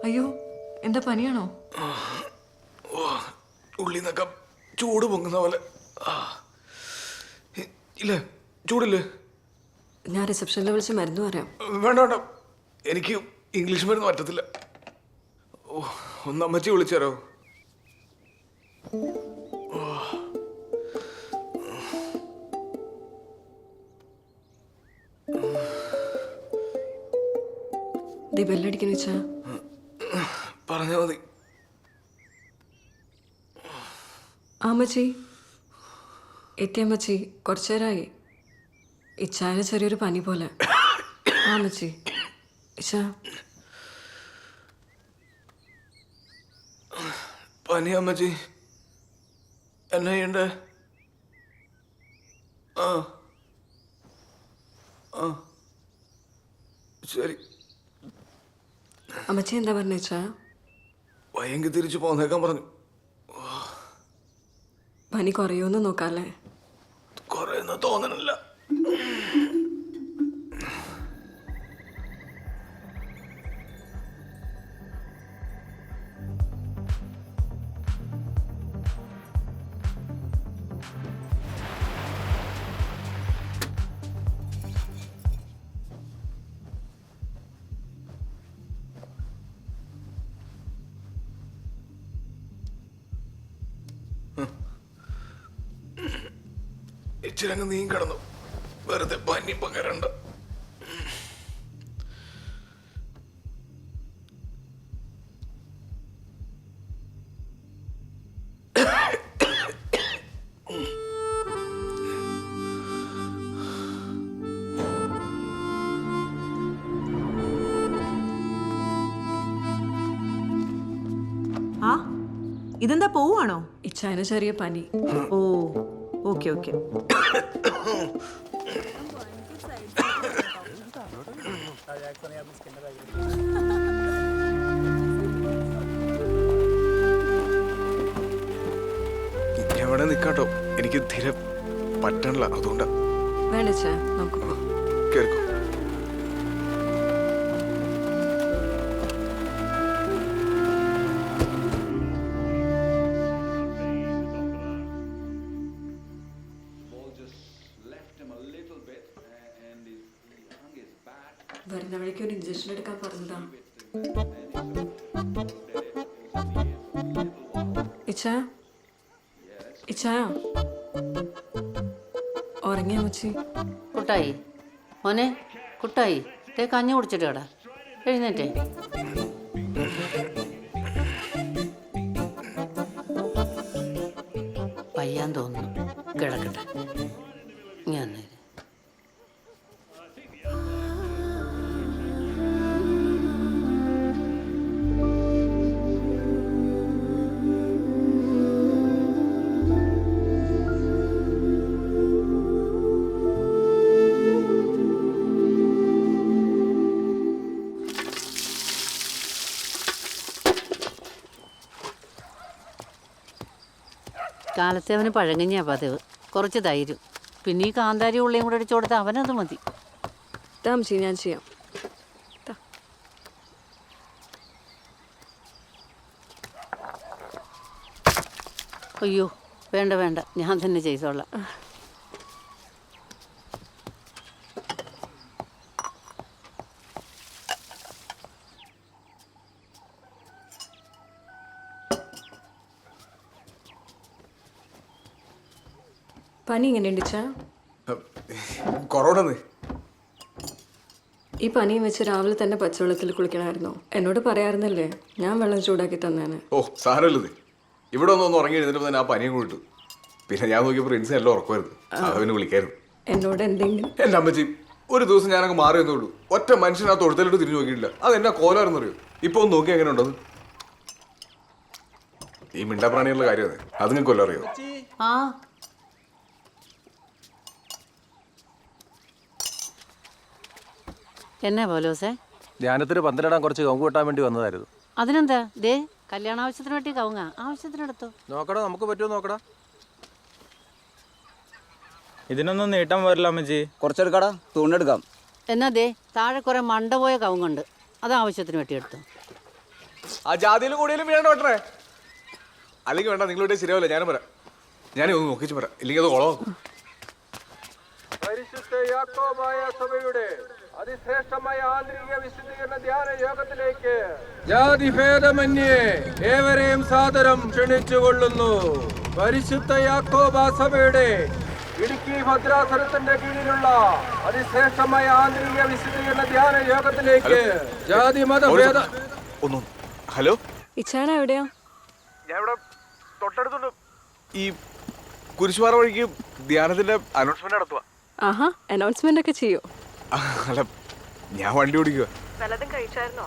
അയ്യോ, എന്താ പനിയാണോ?
ഉള്ളി നിന്നൊക്കെ ചൂട് പൊങ്ങുന്ന പോലെ. ഇല്ലേ, ചൂടില്ലേ?
ഞാൻ റിസപ്ഷനിൽ വിളിച്ച് മരുന്ന് പറയാം.
വേണ്ട വേണ്ട, എനിക്ക് ഇംഗ്ലീഷ് മരുന്ന് പറ്റത്തില്ല. ഒന്ന് അമ്മച്ചി വിളിച്ചാരോ?
ബെല്ലടിക്കുന്ന വെച്ചാ
പറഞ്ഞാ മതി.
അമ്മച്ചി എത്തിയമ്മച്ചി, കുറച്ചു നേരമായി. ഇച്ചായ ചെറിയൊരു പനി പോലെ. അമ്മച്ചി ഇച്ച
പനി. അമ്മച്ചി എന്നാ ചെയ്യണ്ടേ? ആ ആ ശരി.
അമ്മച്ചി എന്താ പറഞ്ഞേച്ചാ?
വയ്യെങ്കിൽ തിരിച്ചു പോന്നേക്കാൻ പറഞ്ഞു.
പനി കുറയുമെന്ന് നോക്കാല്ലേ?
കുറയുന്ന തോന്നണില്ല. ഇച്ചിരങ്ങ് നീ കിടന്നു, വെറുതെ പനി പകരണ്ട.
ആ ഇതെന്താ പോവാണോ?
ഇച്ചായന് ചെറിയ പനി.
ഓ ഓക്കെ ഓക്കെ.
എവിടെ നിക്കാട്ടോ, എനിക്ക് തീരെ പറ്റണില്ല, അതുകൊണ്ടാ.
വേണ്ട ചാ, നമുക്ക് പോവാം.
കേൾക്കോ.
വരുന്ന വഴിക്ക് ഒരു ഇഞ്ചക്ഷൻ എടുക്കാൻ പറഞ്ഞതാ. ഇച്ചാ ഇച്ചാ ഉറങ്ങിയ അമ്മച്ചി?
കുട്ടായി മോനെ, കുട്ടായി കഞ്ഞി കുടിച്ചിട്ട് കേടാ, എഴുന്നേറ്റേ. വയ്യാൻ തോന്നുന്നു, കിടക്കട്ടെ. ഞാൻ കാലത്തെ അവന് പഴങ്കഞ്ഞാ പതിവ്, കുറച്ച് തൈരും പിന്നെ ഈ കാന്താരി ഉള്ളിയും കൂടെ അടിച്ചു കൊടുത്താൽ അവനത് മതി.
താമസി, ഞാൻ ചെയ്യാം.
അയ്യോ വേണ്ട വേണ്ട, ഞാൻ തന്നെ ചെയ്തോളാം.
പനി എങ്ങനെയുണ്ട് ഇച്ചാ?
കൊറോണന്ന്
ഈ പനിയും വെച്ച് രാവിലെ തന്നെ പച്ചവെള്ളത്തിൽ കുളിക്കണമായിരുന്നോ? എന്നോട് പറയാറുന്നല്ലേ, ഞാൻ വെള്ളം ചൂടാക്കി തന്നേനെ.
ഓ സാരമില്ലത്. ഇവിടെ ഒന്ന് ഉറങ്ങി എഴുന്നേറ്റ് തന്നെ ആ പനിയും കൂടി ഇട്ടു. പിന്നെ ഞാൻ നോക്കിയപ്പോൾ പ്രിൻസ് എല്ലാം ഉറക്കുമായിരുന്നു. അവന് വിളിക്കായിരുന്നു.
എന്നോട് എന്തെങ്കിലും
എൻ്റെ അമ്മച്ചി ഒരു ദിവസം ഞാനങ്ങ് മാറി എന്നുള്ളൂ. ഒറ്റ മനുഷ്യൻ ആ തൊഴുത്തിലോട്ട് തിരിഞ്ഞു നോക്കിയിട്ടില്ല. അത് എന്നാ കോലായിരുന്നറിയോ? ഇപ്പൊ ഒന്ന് നോക്കി എങ്ങനെ ഉണ്ടത്? ഈ മിണ്ടാപ്രാണികളുടെ കാര്യമാണ്. അത് നിങ്ങൾക്ക് കൊല്ലം അറിയോ?
ആ എന്നാ പോലോസേ?
ധ്യാനത്തിന് പന്തലിടാൻ കുറച്ച് കവുങ്ങ് വെട്ടാൻ വേണ്ടി വന്നതായിരുന്നു.
അതിനെന്താ ദേ കല്യാണ ആവശ്യത്തിന് വേണ്ടി കവുങ്ങ ആവശ്യത്തിനെടുത്തോ.
നോക്കടാ, നമുക്ക് പറ്റുമോ നോക്കടാ.
ഇതിനൊന്നും നീട്ടാൻ പോരില്ല അമ്മച്ചി. കുറച്ചെടുക്കാടാ, തൂണെടുക്കാം.
എന്നാ ദേ താഴെ കുറെ മണ്ട പോയ കവുങ്ങുണ്ട്, അത് ആവശ്യത്തിന് വെട്ടിയെടുത്തോ.
ആ ജാതിയിലും കൂടിയാലും വേണ്ട വെട്ടണേ. അല്ലെങ്കിൽ വേണ്ട, നിങ്ങളുടെ ശരിയാവില്ല. ഞാനും പറയാം. ഞാനേ ഒന്ന് നോക്കിച്ച് പറയാം, ഇല്ലെങ്കിൽ അത് കുളമാക്കും.
പരിശുദ്ധ യാക്കോബായ സഭയുടെ അതിശ്രേഷ്ഠമായ ആന്തരിക വിശുദ്ധീകരണ ധ്യാന യോഗത്തിലേക്ക് ജാതിഭേദമന്യേ ഏവരെയും സാദരം ക്ഷണിച്ചുകൊള്ളുന്നു. പരിശുദ്ധ യാക്കോബാ സഭയുടെ ഇടുക്കി ഭദ്രാസനത്തിന്റെ കീഴിലുള്ള അതിശ്രേഷ്ഠമായ ആന്തരിക വിശുദ്ധീകരണ ധ്യാന യോഗത്തിലേക്ക് ജാതി മതഭേദ.
ഒന്നും ഹലോ,
ഇച്ചാന എവിടെയാ?
ഞാൻ ഇവിടെ തൊട്ടടുത്തുണ്ട്. ഈ കുരിശുപാറ വഴിക്ക് ധ്യാനത്തിന്റെ അനൗൺസ്മെന്റ് നടത്തുക.
ആഹാ, അനൗൺസ്മെന്റ് ഒക്കെ ചെയ്യോ?
അല്ല, ഞാൻ വണ്ടി ഓടിക്കുക.
വല്ലതും കഴിച്ചായിരുന്നോ?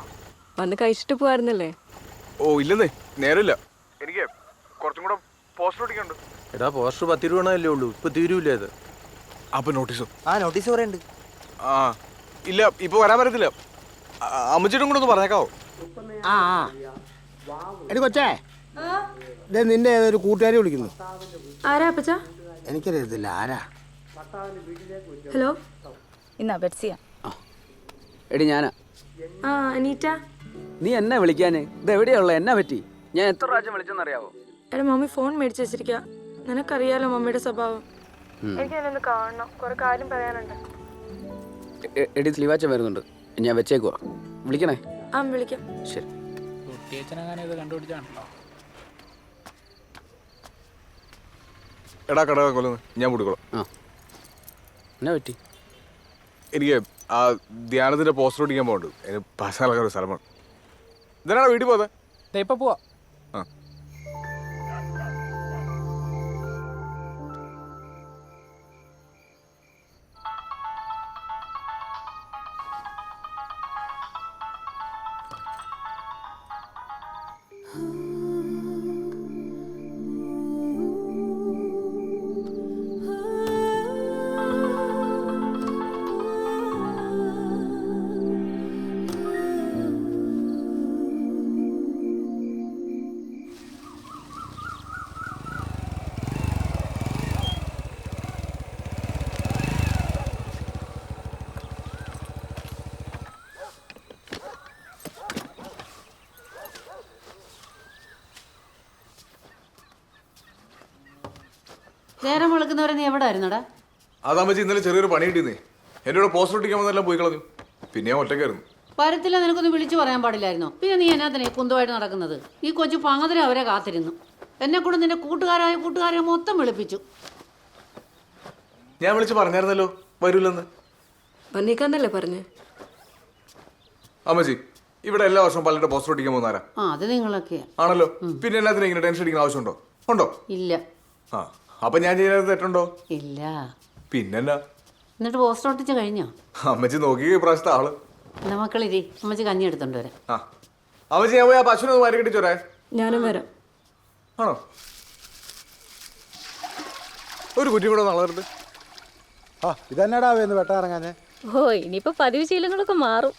വന്ന് കഴിച്ചിട്ട് പോവായിരുന്നല്ലേ?
ഓ ഇല്ലെന്നേ, നേരമില്ല. എനിക്ക് കുറച്ചും കൂടെ പോസ്റ്റർ ഓടിക്കണ്ട്.
എടാ, പോസ്റ്റർ 10 രൂപയല്ലേ ഉള്ളൂ, ഇപ്പൊ തീരൂല അത്.
അപ്പൊ നോട്ടീസോ?
ആ നോട്ടീസ് പറയുന്നുണ്ട്.
ആ ഇല്ല, ഇപ്പൊ വരാൻ പറ്റത്തില്ല. അമ്മച്ചിട്ടും കൂടെ ഒന്ന് പറഞ്ഞേക്കാവോ?
ആ എടി കൊച്ചേ, നിന്റെ ഏതൊരു കൂട്ടുകാരി വിളിക്കുന്നു.
ആരാ അപ്പച്ച?
എനിക്കറിയത്തില്ല ആരാ.
ഹലോ,
ഇന്നാ ബെറ്റ്സിയാ.
എടി ഞാനാ.
ആ അനീറ്റ.
നീ എന്നെ വിളിക്കാന് ഇതെവിടെയുള്ള എന്നാ പറ്റി? ഞാൻ എത്ര പ്രാവശ്യം വിളിച്ചെന്നറിയാവോ?
എടാ മമ്മി ഫോൺ മേടിച്ച് വെച്ചിരിക്കുക. നിനക്കറിയാലോ മമ്മിയുടെ സ്വഭാവം. എനിക്ക് എന്നൊന്ന് കാണണം, കുറെ കാര്യം പറയാനുണ്ട്.
എടി സ്ലീവാച്ചൻ വരുന്നുണ്ട്, ഞാൻ വെച്ചേക്കുവാ. വിളിക്കണേ.
ആ വിളിക്കാം.
ശരി.
എടാ കട കൊല്ലുന്നു, ഞാൻ കൂടിക്കോളാം.
എന്നാ പറ്റി?
എനിക്ക് ആ ധ്യാനത്തിന്റെ പോസ്റ്റർ ഓടിക്കാൻ പോകണ്ട്. എനിക്ക് പാസാലൊക്കെ ഒരു സ്ഥലമാണ്. ഇതനാണ് വീട്ടിൽ പോകാതെ.
ഇപ്പൊ പോവാ.
നേരം വിളിക്കുന്നവരെ നീ എവിടെ ആയിരുന്നടാ?
അതാമ്പച്ചി ഇന്നലെ ചെറിയൊരു പണി കിട്ടിയെന്നേ. എന്നോട് പോസ്റ്റർ ഒട്ടിക്കാൻ വന്നെല്ലാം പോയി കളഞ്ഞു. പിന്നെ ഞാൻ ഒറ്റയ്ക്കായിരുന്നു.
വരത്തില്ല, നിനക്കൊന്ന് വിളിച്ചു പറയാൻ പാടില്ലായിരുന്നോ? പിന്നെ നീ എന്നാത്തിനെ കുന്തമായിട്ട് നടക്കുന്നത്? ഈ കൊച്ചു പാങ്ങതിരെ അവരെ കാത്തിരുന്നു. എന്നെ കൂടെ നിന്റെ കൂട്ടുകാരെ മൊത്തം വിളിപ്പിച്ചു.
ഞാൻ വിളിച്ച് പറഞ്ഞായിരുന്നല്ലോ വരൂലെന്ന്.
വന്നേക്കാന്നല്ലേ പറഞ്ഞേ?
അമ്മച്ചി, ഇവിടെ എല്ലാ വർഷവും പലരുടെ പോസ്റ്റർ ഒട്ടിക്കാൻ പോകുന്നാരാ?
അത് നിങ്ങളൊക്കെ
ആണല്ലോ. പിന്നെ എല്ലാത്തിനും ഇങ്ങനെ ടെൻഷൻ അടിക്കുന്ന ആവശ്യമുണ്ടോ? ഉണ്ടോ?
ഇല്ല.
ആ അപ്പൊ ഞാൻ ചെയ്യുന്നത് തെറ്റുണ്ടോ?
ഇല്ല.
പിന്നെന്നാ?
എന്നിട്ട് പോസ്റ്റർ ഒട്ടിച്ച് കഴിഞ്ഞോ?
അമ്മച്ചി നോക്കി പ്രാവശ്യത്തെ ആള്.
എന്നാ മക്കളിരി, അമ്മച്ചി കഞ്ഞി എടുത്തോണ്ട് വരാം.
ആ അമ്മച്ചി, ഞാൻ പോയി ആ പശുവിനെ ഒന്ന് മാറി കെട്ടിച്ചോരേ.
ഞാനും വരാം.
ആണോ? ഒരു കുറ്റി കൂടെ നളരുത്.
ആ ഇതെന്നാടാ എന്ന് വെട്ടാറങ്ങാഞ്ഞേ?
ഓ ഇനിയിപ്പോ പതിവ് ശീലങ്ങളൊക്കെ മാറും.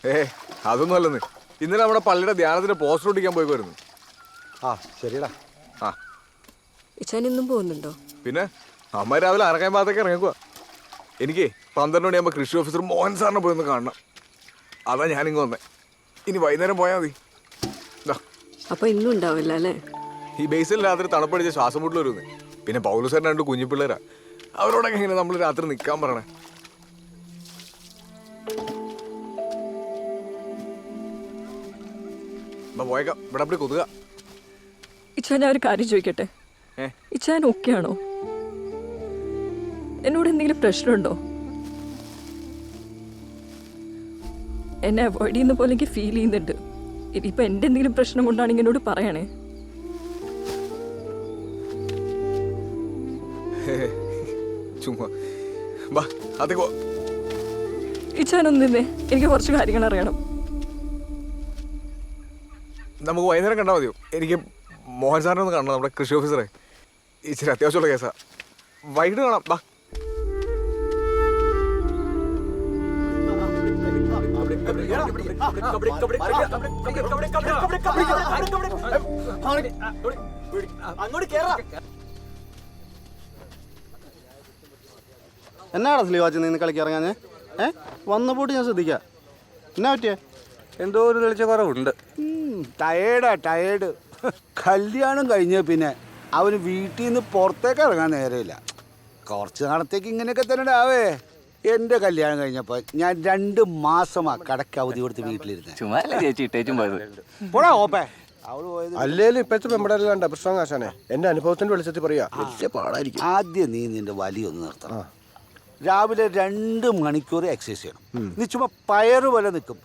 അതൊന്നും അല്ലെന്ന്. ഇന്നലെ നമ്മുടെ പള്ളിയുടെ ധ്യാനത്തിന് പോസ്റ്റർ ഒട്ടിക്കാൻ പോയി വരുന്നു.
ആ ശരിടാ.
ആ
ഇച്ചാൻ ഇന്നും പോകുന്നുണ്ടോ?
പിന്നെ അമ്മ രാവിലെ അറക്കാൻ ഭാഗത്തേക്ക് ഇറങ്ങിക്കുക. എനിക്ക് 12 മണിയാകുമ്പോൾ കൃഷി ഓഫീസർ മോഹൻ സാറിനെ പോയി ഒന്ന് കാണണം. അതാ ഞാനിങ്ങ് വന്നേ. ഇനി വൈകുന്നേരം പോയാൽ മതി.
അപ്പൊ ഇന്നും ഉണ്ടാവില്ല അല്ലേ?
ഈ ബേസിൽ രാത്രി തണുപ്പടിച്ച് ശ്വാസം മുട്ടൽ വരുന്നേ. പിന്നെ പൗലുസാറിന് 2 കുഞ്ഞു പിള്ളേരാ. അവരോടൊക്കെ എങ്ങനെ നമ്മൾ രാത്രി നിൽക്കാൻ പറയണേ? പോയേക്കാം. ഇവിടെ അപ്പടി കൊതുക.
ഇച്ചാൻ ഞാൻ ഒരു കാര്യം ചോദിക്കട്ടെ? ഇച്ചാൻ ഓക്കെ ആണോ? എന്നോട് എന്തെങ്കിലും പ്രശ്നമുണ്ടോ? എന്നെ അവോയ്ഡ് ചെയ്യുന്ന പോലെ എനിക്ക് ഫീൽ ചെയ്യുന്നുണ്ട്. ഇനിയിപ്പോൾ എൻ്റെ എന്തെങ്കിലും പ്രശ്നം കൊണ്ടാണെങ്കിൽ എന്നോട് പറയണേ.
ചുമ്മാ ബാ അതേ പോ.
ഇച്ചാനൊന്നിന്നേ, എനിക്ക് കുറച്ച് കാര്യങ്ങൾ അറിയണം.
നമുക്ക് വൈകുന്നേരം കണ്ടാൽ മതിയോ? എനിക്ക് മോഹൻ സാറിനെ ഒന്ന് കാണണം, നമ്മുടെ കൃഷി ഓഫീസറെ. ഇച്ചിരി അത്യാവശ്യമുള്ള കേസാ. വൈകിട്ട് കാണാം. ബാ.
എന്നാടാ സ്ലീവാച്ച് നിന്ന് കളിക്ക് ഇറങ്ങാഞ്ഞേ? വന്നപ്പോട്ട് ഞാൻ ശ്രദ്ധിക്കാം. എന്നാ പറ്റിയേ?
എന്തോ ഒരു തെളിച്ച കുറവുണ്ട്.
ടയേർഡ്. കല്യാണം കഴിഞ്ഞ പിന്നെ അവന് വീട്ടിൽ നിന്ന് പുറത്തേക്ക് ഇറങ്ങാൻ നേരമില്ല. കുറച്ച് നാളത്തേക്ക് ഇങ്ങനെയൊക്കെ തന്നെ ആവേ. എൻ്റെ കല്യാണം കഴിഞ്ഞപ്പോൾ ഞാൻ 2 മാസമാ കടക്ക് അവധി കൊടുത്ത് വീട്ടിലിരുന്നേ. പോടാ ഓപ്പേ.
അല്ലേലും ഇപ്പോഴത്തെ പെമ്പടല്ലാണ്ട് പ്രശ്നം കാശാനെ. എന്റെ അനുഭവത്തിന്റെ വെളിച്ചത്തിൽ പറയാ, വലിയ പാടായിരിക്കും.
ആദ്യം നീ നിന്റെ വലിയൊന്ന് നിർത്തണം. രാവിലെ 2 മണിക്കൂർ എക്സസൈസ് ചെയ്യണം. നീ ചുമ്മാ പയറ് പോലെ നിൽക്കും.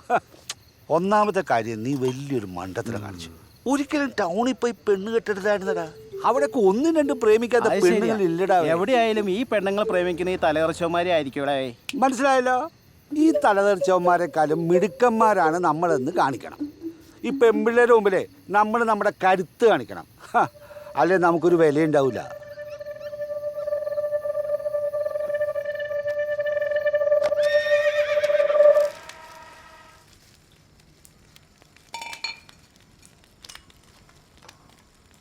ഒന്നാമത്തെ കാര്യം, നീ വലിയൊരു മണ്ടത്തിനെ കാണിച്ചു. ഒരിക്കലും ടൗണിൽ പോയി പെണ്ണ് കെട്ടെടുത്തായിരുന്നടാ. അവിടെയൊക്കെ 1-2 പ്രേമിക്കാത്ത പെണ്ണുങ്ങളില്ലടാ.
എവിടെയായാലും ഈ പെണ്ണുങ്ങളെ പ്രേമിക്കുന്ന ഈ തലകർച്ചവന്മാരെ ആയിരിക്കും.
മനസ്സിലായല്ലോ? ഈ തലതെറിച്ചവന്മാരെക്കാളും മിടുക്കന്മാരാണ് നമ്മളെന്ന് കാണിക്കണം. ഈ പെൺപിള്ളേരുടെ മുമ്പിലേ നമ്മൾ നമ്മുടെ കരുത്ത് കാണിക്കണം. അല്ലെ നമുക്കൊരു വിലയുണ്ടാവില്ല.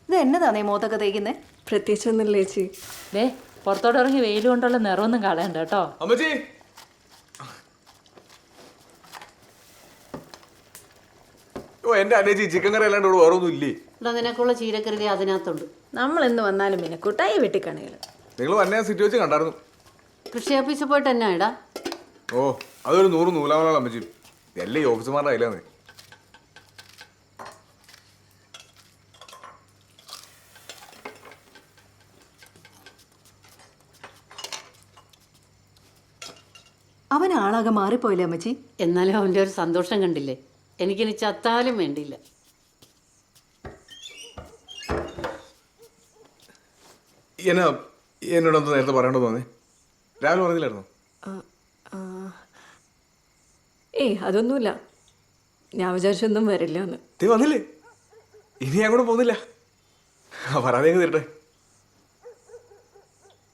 ഇത് എന്നതാണേ മോത്തൊക്കെ തേക്കുന്നേ?
പ്രത്യേകിച്ചൊന്നുമില്ല ചേച്ചി.
പുറത്തോട്ട് ഇറങ്ങി വെയിൽ കൊണ്ടുള്ള നിറമൊന്നും കളയണ്ട കേട്ടോ.
അമ്മച്ചി, എന്റെ അനേച്ചി ചിക്കൻ കറി അല്ലാണ്ട് ഇവിടെ വേറെ ഒന്നും ഇല്ലേ?
നിനക്കുള്ള ചീരക്കറി അതിനകത്തുണ്ട്.
നമ്മൾ എന്ന് വന്നാലും പിന്നെ കുട്ടായി വെട്ടിക്കണേൽ
നിങ്ങൾ വന്നെ സിറ്റി വെച്ച് കണ്ടായിരുന്നു.
കൃഷി ഓഫീസിൽ പോയിട്ട് എന്നാ ഇടാ?
ഓ, അതൊരു 100 നൂലാമലാണ് അമ്മച്ചി. എല്ലാം ഈ ഓഫീസർമാരുടെ കയ്യിലാന്ന്.
അവൻ ആളാകെ മാറിപ്പോയില്ലേ അമ്മച്ചി?
എന്നാലും അവൻ്റെ ഒരു സന്തോഷം കണ്ടില്ലേ? എനിക്കിനി ചത്താലും വേണ്ടിയില്ല.
എന്നോടൊന്ന് നേരത്തെ പറയണ്ടോ തോന്നി? രാവിലെ പറഞ്ഞില്ലായിരുന്നു?
അതൊന്നുമില്ല. ഞാൻ വിചാരിച്ചൊന്നും വരില്ല എന്ന്.
നീ വന്നില്ലേ? ഇനി ഞാൻ കൂടെ പോകുന്നില്ല. പറയാതെ തീരട്ടെ.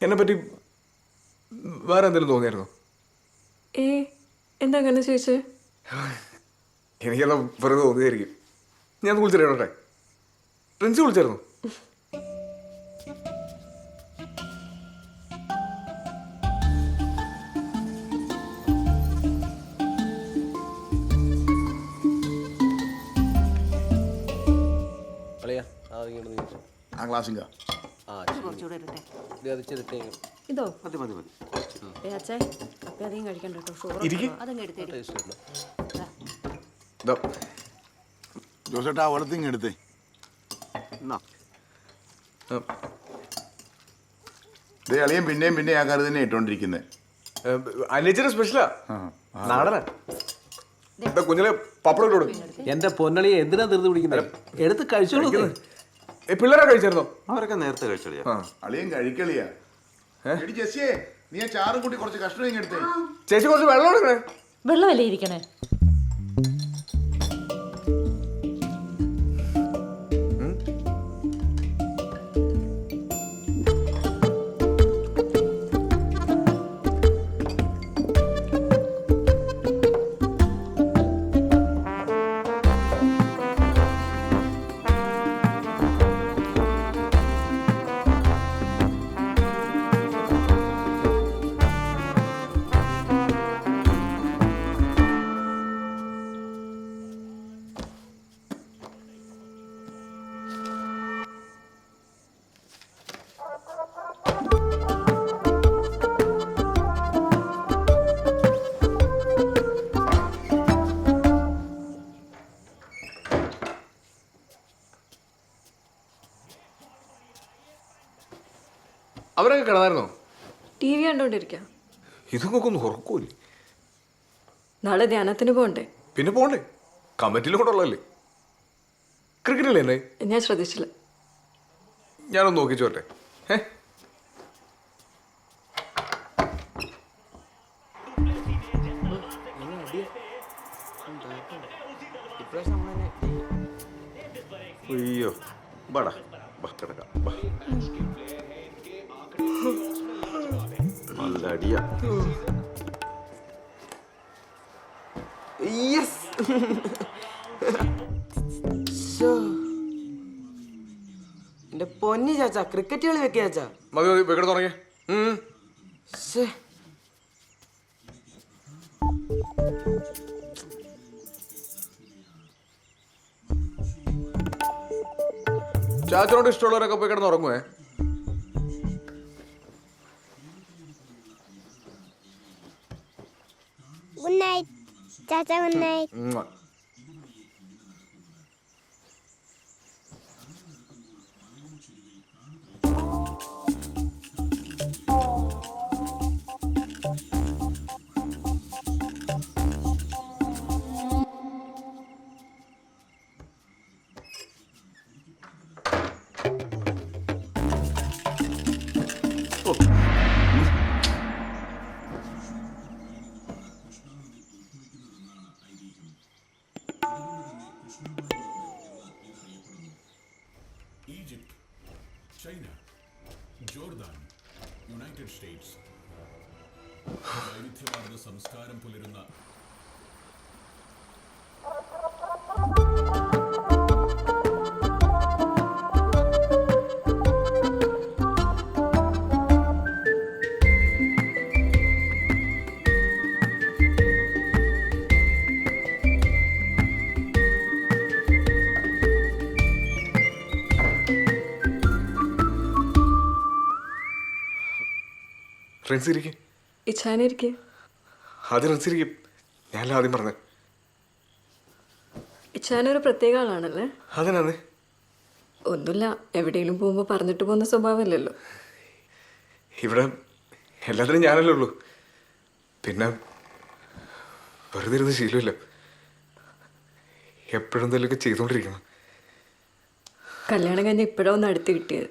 എന്നെ പറ്റി വേറെ എന്തെങ്കിലും തോന്നിയായിരുന്നോ?
എന്താ അങ്ങനെ ചോദിച്ചേ?
എനിക്കെല്ലാം വെറുതെ തോന്നിയായിരിക്കും. ഞാൻ വിളിച്ചിട്ടേ. പ്രിൻസി വിളിച്ചായിരുന്നു?
ആ ക്ലാസ്സിങ്ക
ഇതോ മതി. അച്ഛേ അപ്പം അധികം കഴിക്കണ്ട കേട്ടോ.
ജോസേട്ടാ വെള്ളത്തിങ് എടുത്തേ. അളിയൻ പിന്നെയും ആ കറി തന്നെ ഇട്ടോണ്ടിരിക്കുന്നത്.
അനിയച്ചിന്റെ സ്പെഷ്യലാ, നാടനാ. കുഞ്ഞിലെ പപ്പടം ഇട്ടോടും.
എന്റെ പൊന്നളിയെ എന്തിനാ തീർത്ത് പിടിക്കുന്നത്? എടുത്ത് കഴിച്ചോളൂ.
പിള്ളേരെ കഴിച്ചായിരുന്നോ?
അവരൊക്കെ നേരത്തെ കഴിച്ചോളിയാ.
അളിയൻ കഴിക്കളിയാ. ജെസ്സിയെ, നീ ആ ചാറും കൂട്ടി കുറച്ച് കഷ്ണം എടുത്തേ.
ചേച്ചി കുറച്ച് വെള്ളം എടുക്കണേ.
വെള്ളമല്ലേ ഇരിക്കണേ?
അവരൊക്കെ കിടന്നായിരുന്നോ?
T V കണ്ടോണ്ടിരിക്കാം.
ഇതൊക്കെ ഒന്ന് ഉറക്കൂല്ലേ?
നാളെ ധ്യാനത്തിന് പോകണ്ടേ?
പിന്നെ പോണ്ടേ, കമ്മിറ്റിയിലും കൂടെ ഉള്ളതല്ലേ. ക്രിക്കറ്റല്ലേ എന്നെ?
ഞാൻ ശ്രദ്ധിച്ചില്ല.
ഞാനൊന്ന് നോക്കിച്ചു വരട്ടെ. അയ്യോ ബാടാ, കിടക്കാം. നല്ല അടിയാ.
എന്റെ പൊന്നി ചാച്ചാ, ക്രിക്കറ്റ് കളി വെക്കുക ചാച്ചാ.
മതി മതി, വെക്കട തുടങ്ങിയ. ചാച്ചനോട് ഇഷ്ടമുള്ളവരൊക്കെ പോയി കിടന്ന് ഉറങ്ങുവേ.
ഗുഡ് നൈറ്റ് ചാച്ചാ. Good night.
Egypt, China, Jordan, United States വൈവിധ്യമാർന്ന സംസ്കാരം പുലരുന്ന
ഞാനല്ല ആദ്യം പറഞ്ഞത്.
ഇച്ചാനൊരു പ്രത്യേക ആളാണല്ലേ?
അതിനാന്ന്
ഒന്നുമില്ല, എവിടെയെങ്കിലും പോകുമ്പോൾ പറഞ്ഞിട്ട് പോകുന്ന സ്വഭാവമല്ലല്ലോ.
ഇവിടെ എല്ലാത്തിനും ഞാനല്ലേ ഉള്ളൂ. പിന്നെ വെറുതെ ഇരുന്ന് ശീലമില്ല, എപ്പോഴും എന്തെങ്കിലുമൊക്കെ ചെയ്തുകൊണ്ടിരിക്കണം.
കല്യാണം കഴിഞ്ഞ് ഇപ്പോഴാണ് ഒന്ന് അടുത്ത് കിട്ടിയത്.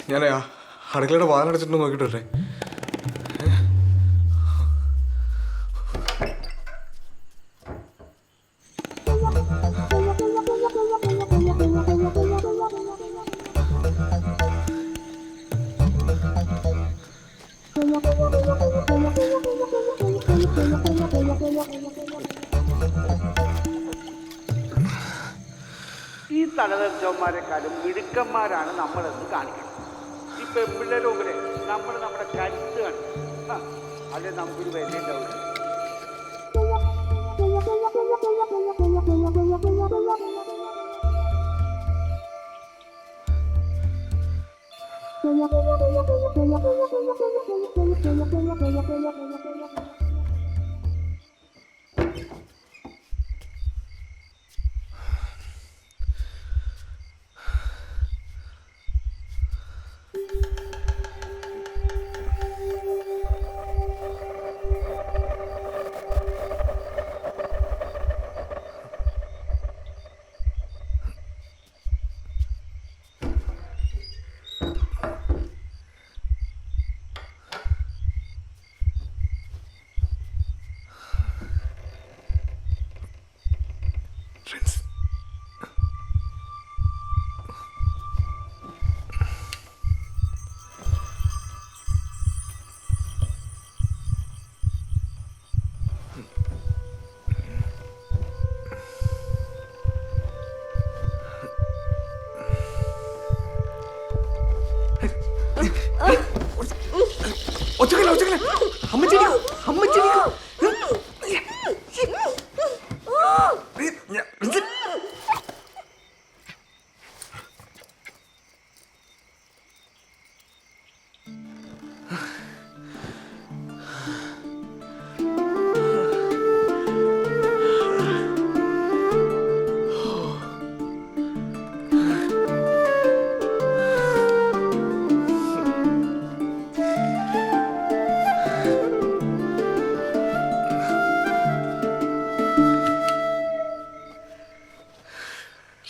ഞാൻ അടുക്കളയുടെ വാലടച്ചിട്ട് നോക്കിയിട്ട് വരേ.
ഈ തലതെറിച്ചവന്മാരെക്കാളും മിടുക്കന്മാരാണ് നമ്മളെന്ന് കാണിക്കണം. ഈ പെൺപിള്ളേരുടെ മുമ്പിലെ നമ്മുടെ കരുത്ത് കണ്ടു അല്ലെ നമുക്കൊരു വില ഉണ്ടാവില്ല.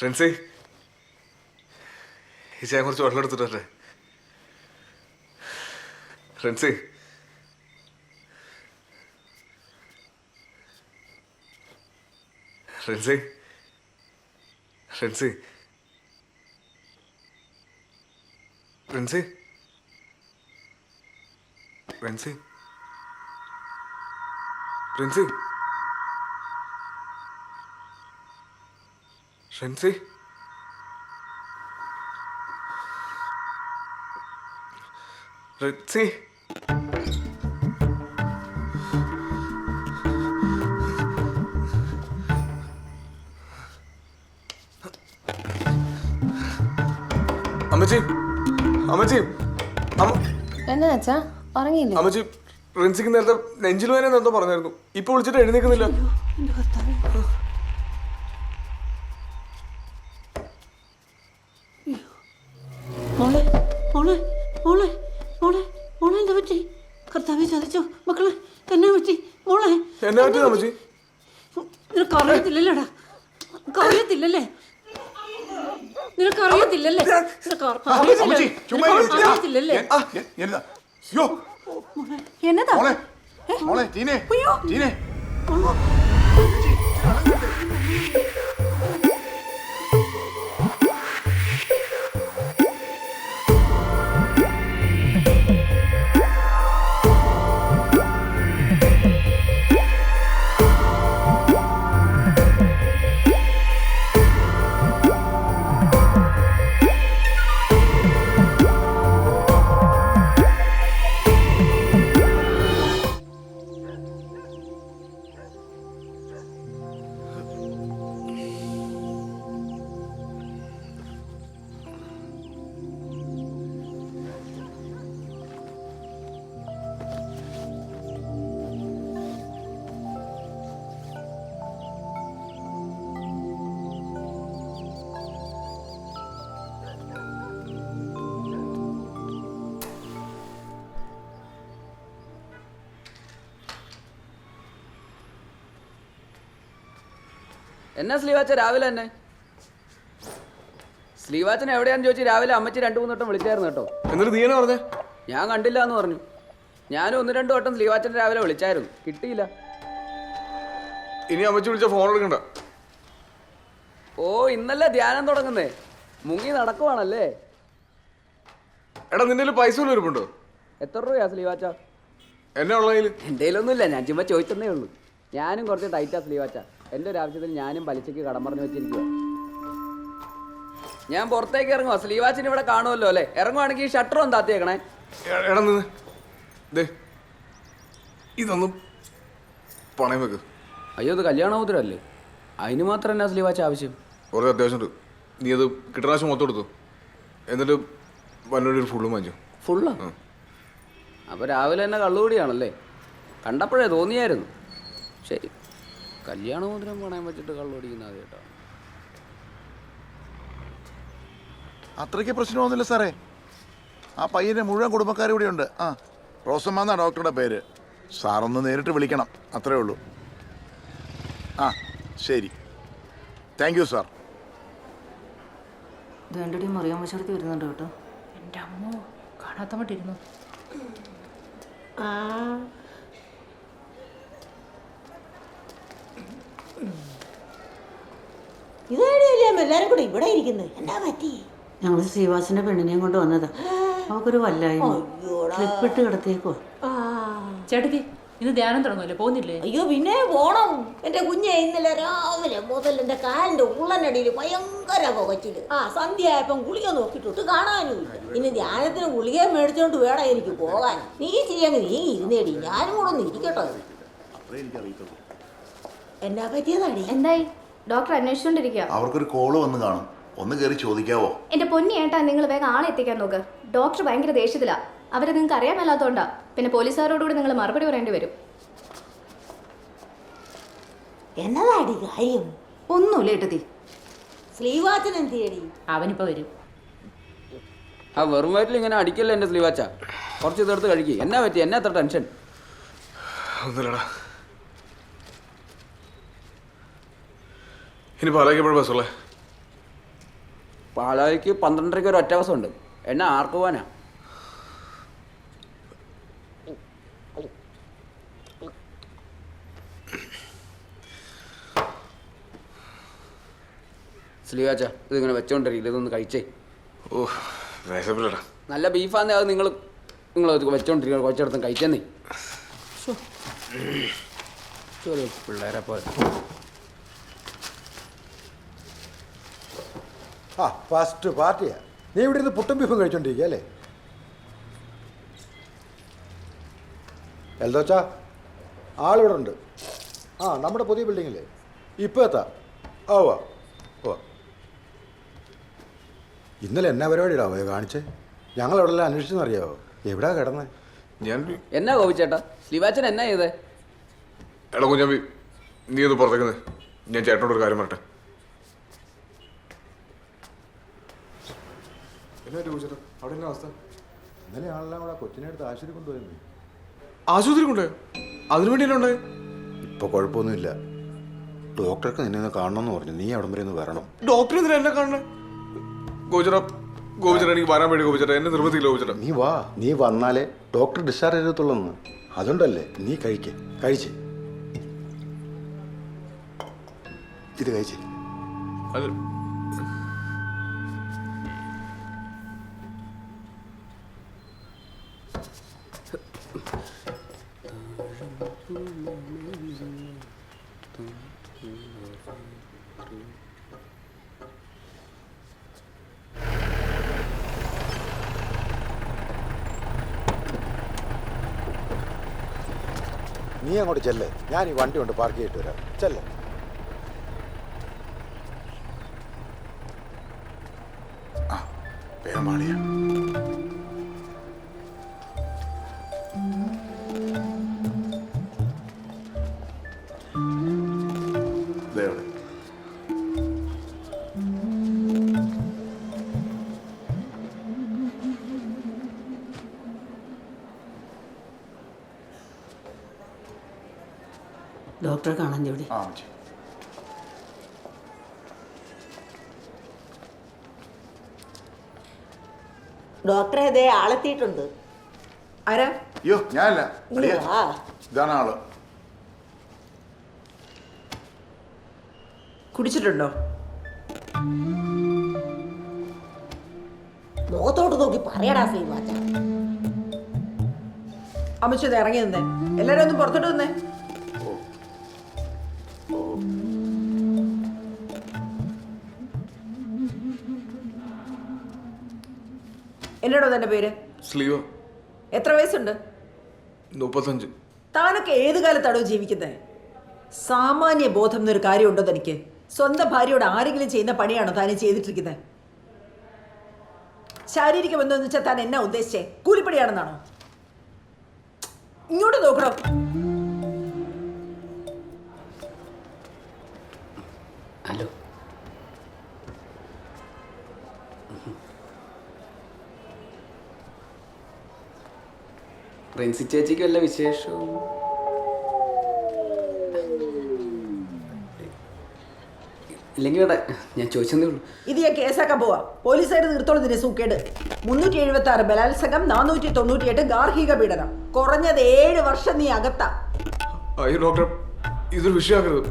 ഫ്രണ്ട്സേ ഈ ചായ കുറച്ച് വെള്ളം എടുത്തിട്ട് വരട്ടെ. ഫ്രണ്ട്സേ ഫ്രണ്ട്സേ ഫ്രണ്ട്സേ ഫ്രണ്ട്സേ ഫ്രണ്ട്സേ ഫ്രണ്ട്സേ ഫ്രണ്ട്സേ ഫ്രണ്ട്സേ അമ്മച്ചി അമ്മച്ചി
എന്നാ അച്ഛാ ഉറങ്ങിയില്ലേ?
അമ്മച്ചി റിൻസിക്ക് നേരത്തെ നെഞ്ചിൽ വേന എന്തോ പറഞ്ഞായിരുന്നു. ഇപ്പൊ വിളിച്ചിട്ട് എഴുന്നേക്കുന്നില്ല.
മോളെ മോളെ മോളെ മോളെ മോളെ എന്താ പറ്റി? കർത്താവെ ചതിച്ചോ മക്കളെ? എന്നാ പറ്റി മോളെ?
എന്നാ പറ്റി അമ്മച്ചി?
നിനക്ക് അറിയത്തില്ലല്ലേടാ? അറിയത്തില്ലല്ലേ? നിനക്ക് അറിയത്തില്ലല്ലേ? അറിയത്തില്ലല്ലേ?
എന്നതാ
മോളെ ടീനെ ടീനെ
എന്നാ സ്ലീവാച്ച രാവിലെ തന്നെ? സ്ലീവാച്ചൻ എവിടെയാന്ന് ചോദിച്ചു രാവിലെ അമ്മച്ചി 2-3 വട്ടം വിളിച്ചായിരുന്നു കേട്ടോ.
എന്നിട്ട് നീ എന്നാ പറഞ്ഞേ?
ഞാൻ കണ്ടില്ല എന്ന് പറഞ്ഞു. ഞാനും 1-2 വട്ടം സ്ലീവാച്ചൻ രാവിലെ വിളിച്ചായിരുന്നു, കിട്ടിയില്ല.
ഇനി അമ്മച്ചി വിളിച്ച ഫോൺ എടുക്കണ്ട.
ഓ ഇന്നല്ലേ ധ്യാനം തുടങ്ങുന്നേ, മുങ്ങി നടക്കുവാണല്ലേ?
എടാ നിന്റെ പൈസ വല്ലതും ഇരിപ്പുണ്ടോ?
എത്ര രൂപയാ സ്ലീവാച്ച?
എന്നാ ഉള്ളതിൽ?
എൻ്റെ കയ്യിലൊന്നുമില്ല, ഞാൻ ചുമ്മാ ചോദിച്ചതേ ഉള്ളൂ. ഞാനും കുറച്ച് ടൈറ്റാ സ്ലീവാച്ച. എൻ്റെ ഒരു ആവശ്യത്തിൽ ഞാനും പലിശയ്ക്ക് കടം പറഞ്ഞു വെച്ചിരിക്കുക. ഞാൻ പുറത്തേക്ക് ഇറങ്ങുവാ, സ്ലീവാച്ചിന് ഇവിടെ കാണുമല്ലോ അല്ലേ? ഇറങ്ങുവാണെങ്കിൽ ഷട്ടർ ഒന്ന് താത്തിയേക്കണേ.
എടാ നിന്ന് ഇതൊന്നും പണയം വെക്ക്.
അയ്യോ ഇത് കല്യാണമോതിരല്ലേ, അതിന് മാത്രം എന്നാ സ്ലീവാച്ച ആവശ്യം?
കുറേ അത്യാവശ്യമുണ്ട്. നീ അത് കിട്ടുന്ന പ്രാവശ്യം മൊത്തം എടുത്തു, എന്നിട്ട് വന്നോട് ഒരു ഫുള്ളും വാങ്ങിച്ചു.
ഫുള്ളാ? അപ്പോൾ രാവിലെ തന്നെ കള്ളുകൂടിയാണല്ലേ? കണ്ടപ്പോഴേ തോന്നിയായിരുന്നു. ശരി, കല്യാണമോതിരം പണയം വെച്ചിട്ട് കള്ളുപിടിക്കുന്ന ആദ്യമായിട്ടാണ്.
അത്രയ്ക്ക് പ്രശ്നമൊന്നുമില്ല സാറേ. ആ പയ്യൻ്റെ മുഴുവൻ കുടുംബക്കാർ ഇവിടെ ഉണ്ട്. ആ റോസമ്മ എന്നാ ഡോക്ടറുടെ പേര്. സാറൊന്ന് നേരിട്ട് വിളിക്കണം, അത്രേ ഉള്ളൂ. ആ ശരി, താങ്ക് യു സാർ.
വേണ്ടടി മറിയാൻ വശത്ത് വരുന്നുണ്ട് കേട്ടോ.
എൻ്റെ അമ്മോ, കാണാത്ത മട്ടിരുന്നു. ഇതേടിയല്ലേ എല്ലാരും കൂടെ ഇവിടെ ഇരിക്കുന്നത്? എന്നാ പറ്റി?
ഞങ്ങൾ ശ്രീവാസിന്റെ പെണ്ണിനെയും കൊണ്ട് വന്നതാ. അവക്കൊരു വല്ലായ്മ, ക്ലിപ്പിട്ട് കിടത്തിയേക്കോ.
ചേട്ടത്തി ഇന്ന് ധ്യാനം തുടങ്ങുമല്ലോ, പോകുന്നില്ലേ? അയ്യോ പിന്നെ പോണം. എന്റെ കുഞ്ഞെ ഇന്നലെ രാവിലെ മുതൽ എന്റെ കാലിന്റെ ഉള്ളനടിയിൽ ഭയങ്കര പുകച്ചില്. സന്ധ്യയായപ്പം ഗുളിക നോക്കിയിട്ടൊട്ട് കാണാനുമില്ല. ഇനി ധ്യാനത്തിന് ഗുളിക മേടിച്ചോണ്ട് വേണം എനിക്ക് പോകാൻ. നീ ചെയ്യങ്ങ് നീ ഇരുന്നേടി, ഞാനും കൂടെ ഒന്ന് ഇരിക്കട്ടോ. എന്നാ പറ്റിയതാടി?
എന്തായി? ഡോക്ടർ അന്വേഷിച്ചോണ്ടിരിക്കുക.
അവർക്കൊരു കോള് വന്ന് കാണും, ഒന്ന് കയറി ചോദിക്കാവോ?
എന്റെ പൊന്നി ഏട്ടാ, നിങ്ങൾ വേഗം ആളെ എത്തിക്കാൻ നോക്ക്. ഡോക്ടർ ഭയങ്കര ദേഷ്യത്തിലാ. അവരെ നിങ്ങൾക്ക് അറിയാൻ മേലാത്തോണ്ടാ. പിന്നെ പോലീസുകാരോടുകൂടി നിങ്ങൾ മറുപടി പറയേണ്ടി വരും.
എന്നതാടി കാര്യം? ഒന്നുമില്ല ഏട്ടത്തി. സ്ലീവാച്ചൻ എന്തിയടി? അവനിപ്പോ വരും.
ആ വെറും വയറ്റിൽ ഇങ്ങനെ അടിക്കല്ലേ എൻ്റെ സ്ലീവാച്ച. കുറച്ച് ഇതെടുത്ത് കഴിക്കുക. എന്നാ പറ്റി? എന്നാ അത്ര ടെൻഷൻ?
ഒന്നുമില്ലടാ. ഇനി പാലാക്കിയപ്പോഴും ബസ്സുള്ളേ?
പാലായിക്ക് 12:30 ഒരു ഒറ്റ ബസ് ഉണ്ട്. എന്നെ ആർക്ക് പോവാനാ? സ്ലീവാച്ച ഇതിങ്ങനെ വെച്ചോണ്ടിരിക്കില്ല, ഇതൊന്ന് കഴിച്ചേ.
ഓ വിശപ്പില്ലടാ.
നല്ല ബീഫാന്നേ അത് നിങ്ങൾ വെച്ചോണ്ടിരിക്കുക, കുറച്ചിടത്തും കഴിച്ചെന്നേ. പിള്ളേരെ പോലെ.
ആ ഫസ്റ്റ് പാർട്ടിയാ. നീ ഇവിടെ ഇരുന്ന് പുട്ടും ബീഫും കഴിച്ചോണ്ടിരിക്കുക അല്ലേ? എൽദോച്ചാ ആളിവിടെ ഉണ്ട്. ആ നമ്മുടെ പുതിയ ബിൽഡിങ്ങില്ലേ, ഇപ്പോൾ എത്താം. ഓ ഓ ഇന്നലെ എന്നാ പരിപാടിയിടാവോ കാണിച്ചേ? ഞങ്ങൾ എവിടെ എല്ലാം അന്വേഷിച്ചെന്നറിയാവോ? എവിടാ കിടന്നേ?
ഞാൻ
എന്നാ കോപിച്ചേട്ടാ, ശ്രീവാച്ചൻ എന്നാ ചെയ്തേ?
എടാ കുഞ്ഞാമ്പി, നീ ഒന്ന് പുറത്തേക്കുന്നത്. ഞാൻ ചേട്ടനോടൊരു കാര്യം പറട്ടെ. അവിടെ എന്നാ അവസ്ഥ?
ഇന്നലെ ആളെല്ലാം കൂടെ കൊച്ചിനെ എടുത്ത് ആശുപത്രി കൊണ്ടുപോയിരുന്നു.
ആശുപത്രി കൊണ്ടുപോയോ? അതിനു വേണ്ടി എന്നെ ഉണ്ടായി?
ഇപ്പോൾ കുഴപ്പമൊന്നുമില്ല. ഡോക്ടർക്ക് നിന്നെ ഒന്ന് കാണണമെന്ന് പറഞ്ഞു. നീ അവിടം വരെ ഒന്ന് വരണം.
ഡോക്ടർ എന്തിനാ എന്നെ കാണണേ? ഗോപിച്ചേട്ടാ എനിക്ക് വരാൻ വേണ്ടി ഗോപിച്ചേട്ടാ, എന്നെ നിർബന്ധിക്കില്ല ഗോപിച്ചേട്ടാ.
നീ വാ, നീ വന്നാലേ ഡോക്ടർ ഡിസ്ചാർജ് ചെയ്തത്തുള്ളൂ. അതുകൊണ്ടല്ലേ നീ കഴിച്ചേ ഇത് കഴിച്ചേ.
അത്
നീ അങ്ങോട്ട് ചെല്ലേ, ഞാൻ ഈ വണ്ടി കൊണ്ട് പാർക്ക് ചെയ്തിട്ട് വരാം. ചെല്ലേ.
പേമാളിയാ.
ഡോക്ടറെ കാണാൻ ഇവിടെ.
ഡോക്ടറെ ഇതേ ആളെത്തിയിട്ടുണ്ട്.
ആരാ?
അയ്യോ ഞാനല്ല, ഇതാണ് ആള്.
കുടിച്ചിട്ടുണ്ടോ?
മുഖത്തോട്ട് നോക്കി പറയടാ ശ്രീവാച്ച.
അമ്മച്ചത് ഇറങ്ങി നിന്നേ, എല്ലാരും ഒന്ന് പുറത്തോട്ട് നിന്നേ. എന്നോടോ തന്റെ പേര്?
സ്ലീവ.
എത്ര വയസ്സുണ്ട്?
35.
താനൊക്കെ ഏത് കാലത്താണോ ജീവിക്കുന്നത്? സാമാന്യ ബോധം എന്നൊരു കാര്യമുണ്ടോ തനിക്ക്? സ്വന്തം ഭാര്യയോട് ആരെങ്കിലും ചെയ്യുന്ന പണിയാണോ താനും ചെയ്തിട്ടിരിക്കുന്നത്? ശാരീരിക ബന്ധം എന്ന് വെച്ചാൽ താൻ എന്നാ ഉദ്ദേശിച്ചേ? കൂലിപ്പണിയാണെന്നാണോ? ഇങ്ങോട്ട് നോക്കണോ?
ഹലോ. പ്രിൻസി ചേച്ചിക്ക് വല്ല വിശേഷവും? ഇല്ലെങ്കിൽ ഞാൻ ചോദിച്ചതേ ഉള്ളൂ.
ഇത് ഞാൻ കേസാക്കാൻ പോവാ. പോലീസുകാർ തീർത്തോളം ഇതിനെ സൂക്കേട്. 376 ബലാത്സംഗം, 498 ഗാർഹിക പീഡനം. കുറഞ്ഞത് 7 വർഷം നീ അകത്താ.
അയ്യോ ഡോക്ടർ, ഇതൊരു വിഷയമാക്കരുത്.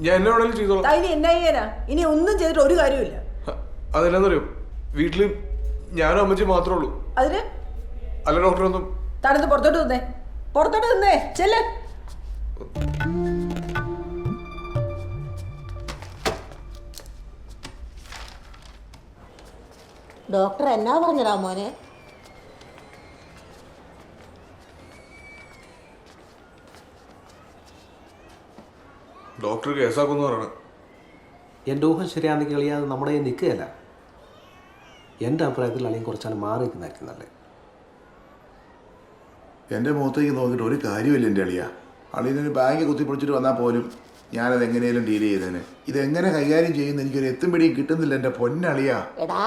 ഞാൻ എന്നെ വേണമെങ്കിലും ചെയ്തോളാം.
ഇനി എന്നാ ചെയ്യാനാ? ഇനി ഒന്നും ചെയ്തിട്ട് ഒരു കാര്യമില്ല.
അതെന്നാന്നറിയോ, വീട്ടില് ഞാനും അമ്മച്ചി മാത്രമേ ഉള്ളൂ.
അതിന്
അല്ല ഡോക്ടർ, ഒന്നും
താനൊന്ന് പുറത്തോട്ട് നിന്നേ, പുറത്തോട്ട് നിന്നേ, ചെല്ല്.
ഡോക്ടർ എന്നാ പറഞ്ഞടാ മോനെ?
ഡോക്ടർ കേസാക്കുന്നു പറയണം.
എൻ്റെ ഊഹം ശരിയാണെങ്കിൽ അളിയാ അത് നമ്മുടെ കയ്യിൽ നിൽക്കുകയല്ല. എൻ്റെ അഭിപ്രായത്തിൽ അല്ലെങ്കിൽ കുറച്ചാലും മാറി നിൽക്കുന്നതായിരിക്കും നല്ലത്.
എൻ്റെ മുഖത്തേക്ക് നോക്കിയിട്ട് ഒരു കാര്യമില്ല എൻ്റെ അളിയ. അളിയനൊരു ബാങ്ക് കുത്തിപ്പൊളിച്ചിട്ട് വന്നാൽ പോലും ഞാനത് എങ്ങനെയും ഡീൽ ചെയ്തേനെ. ഇതെങ്ങനെ കൈകാര്യം ചെയ്യുന്ന എനിക്കൊരു എത്തും പിടിയും കിട്ടുന്നില്ല എൻ്റെ പൊന്നളിയ.
എടാ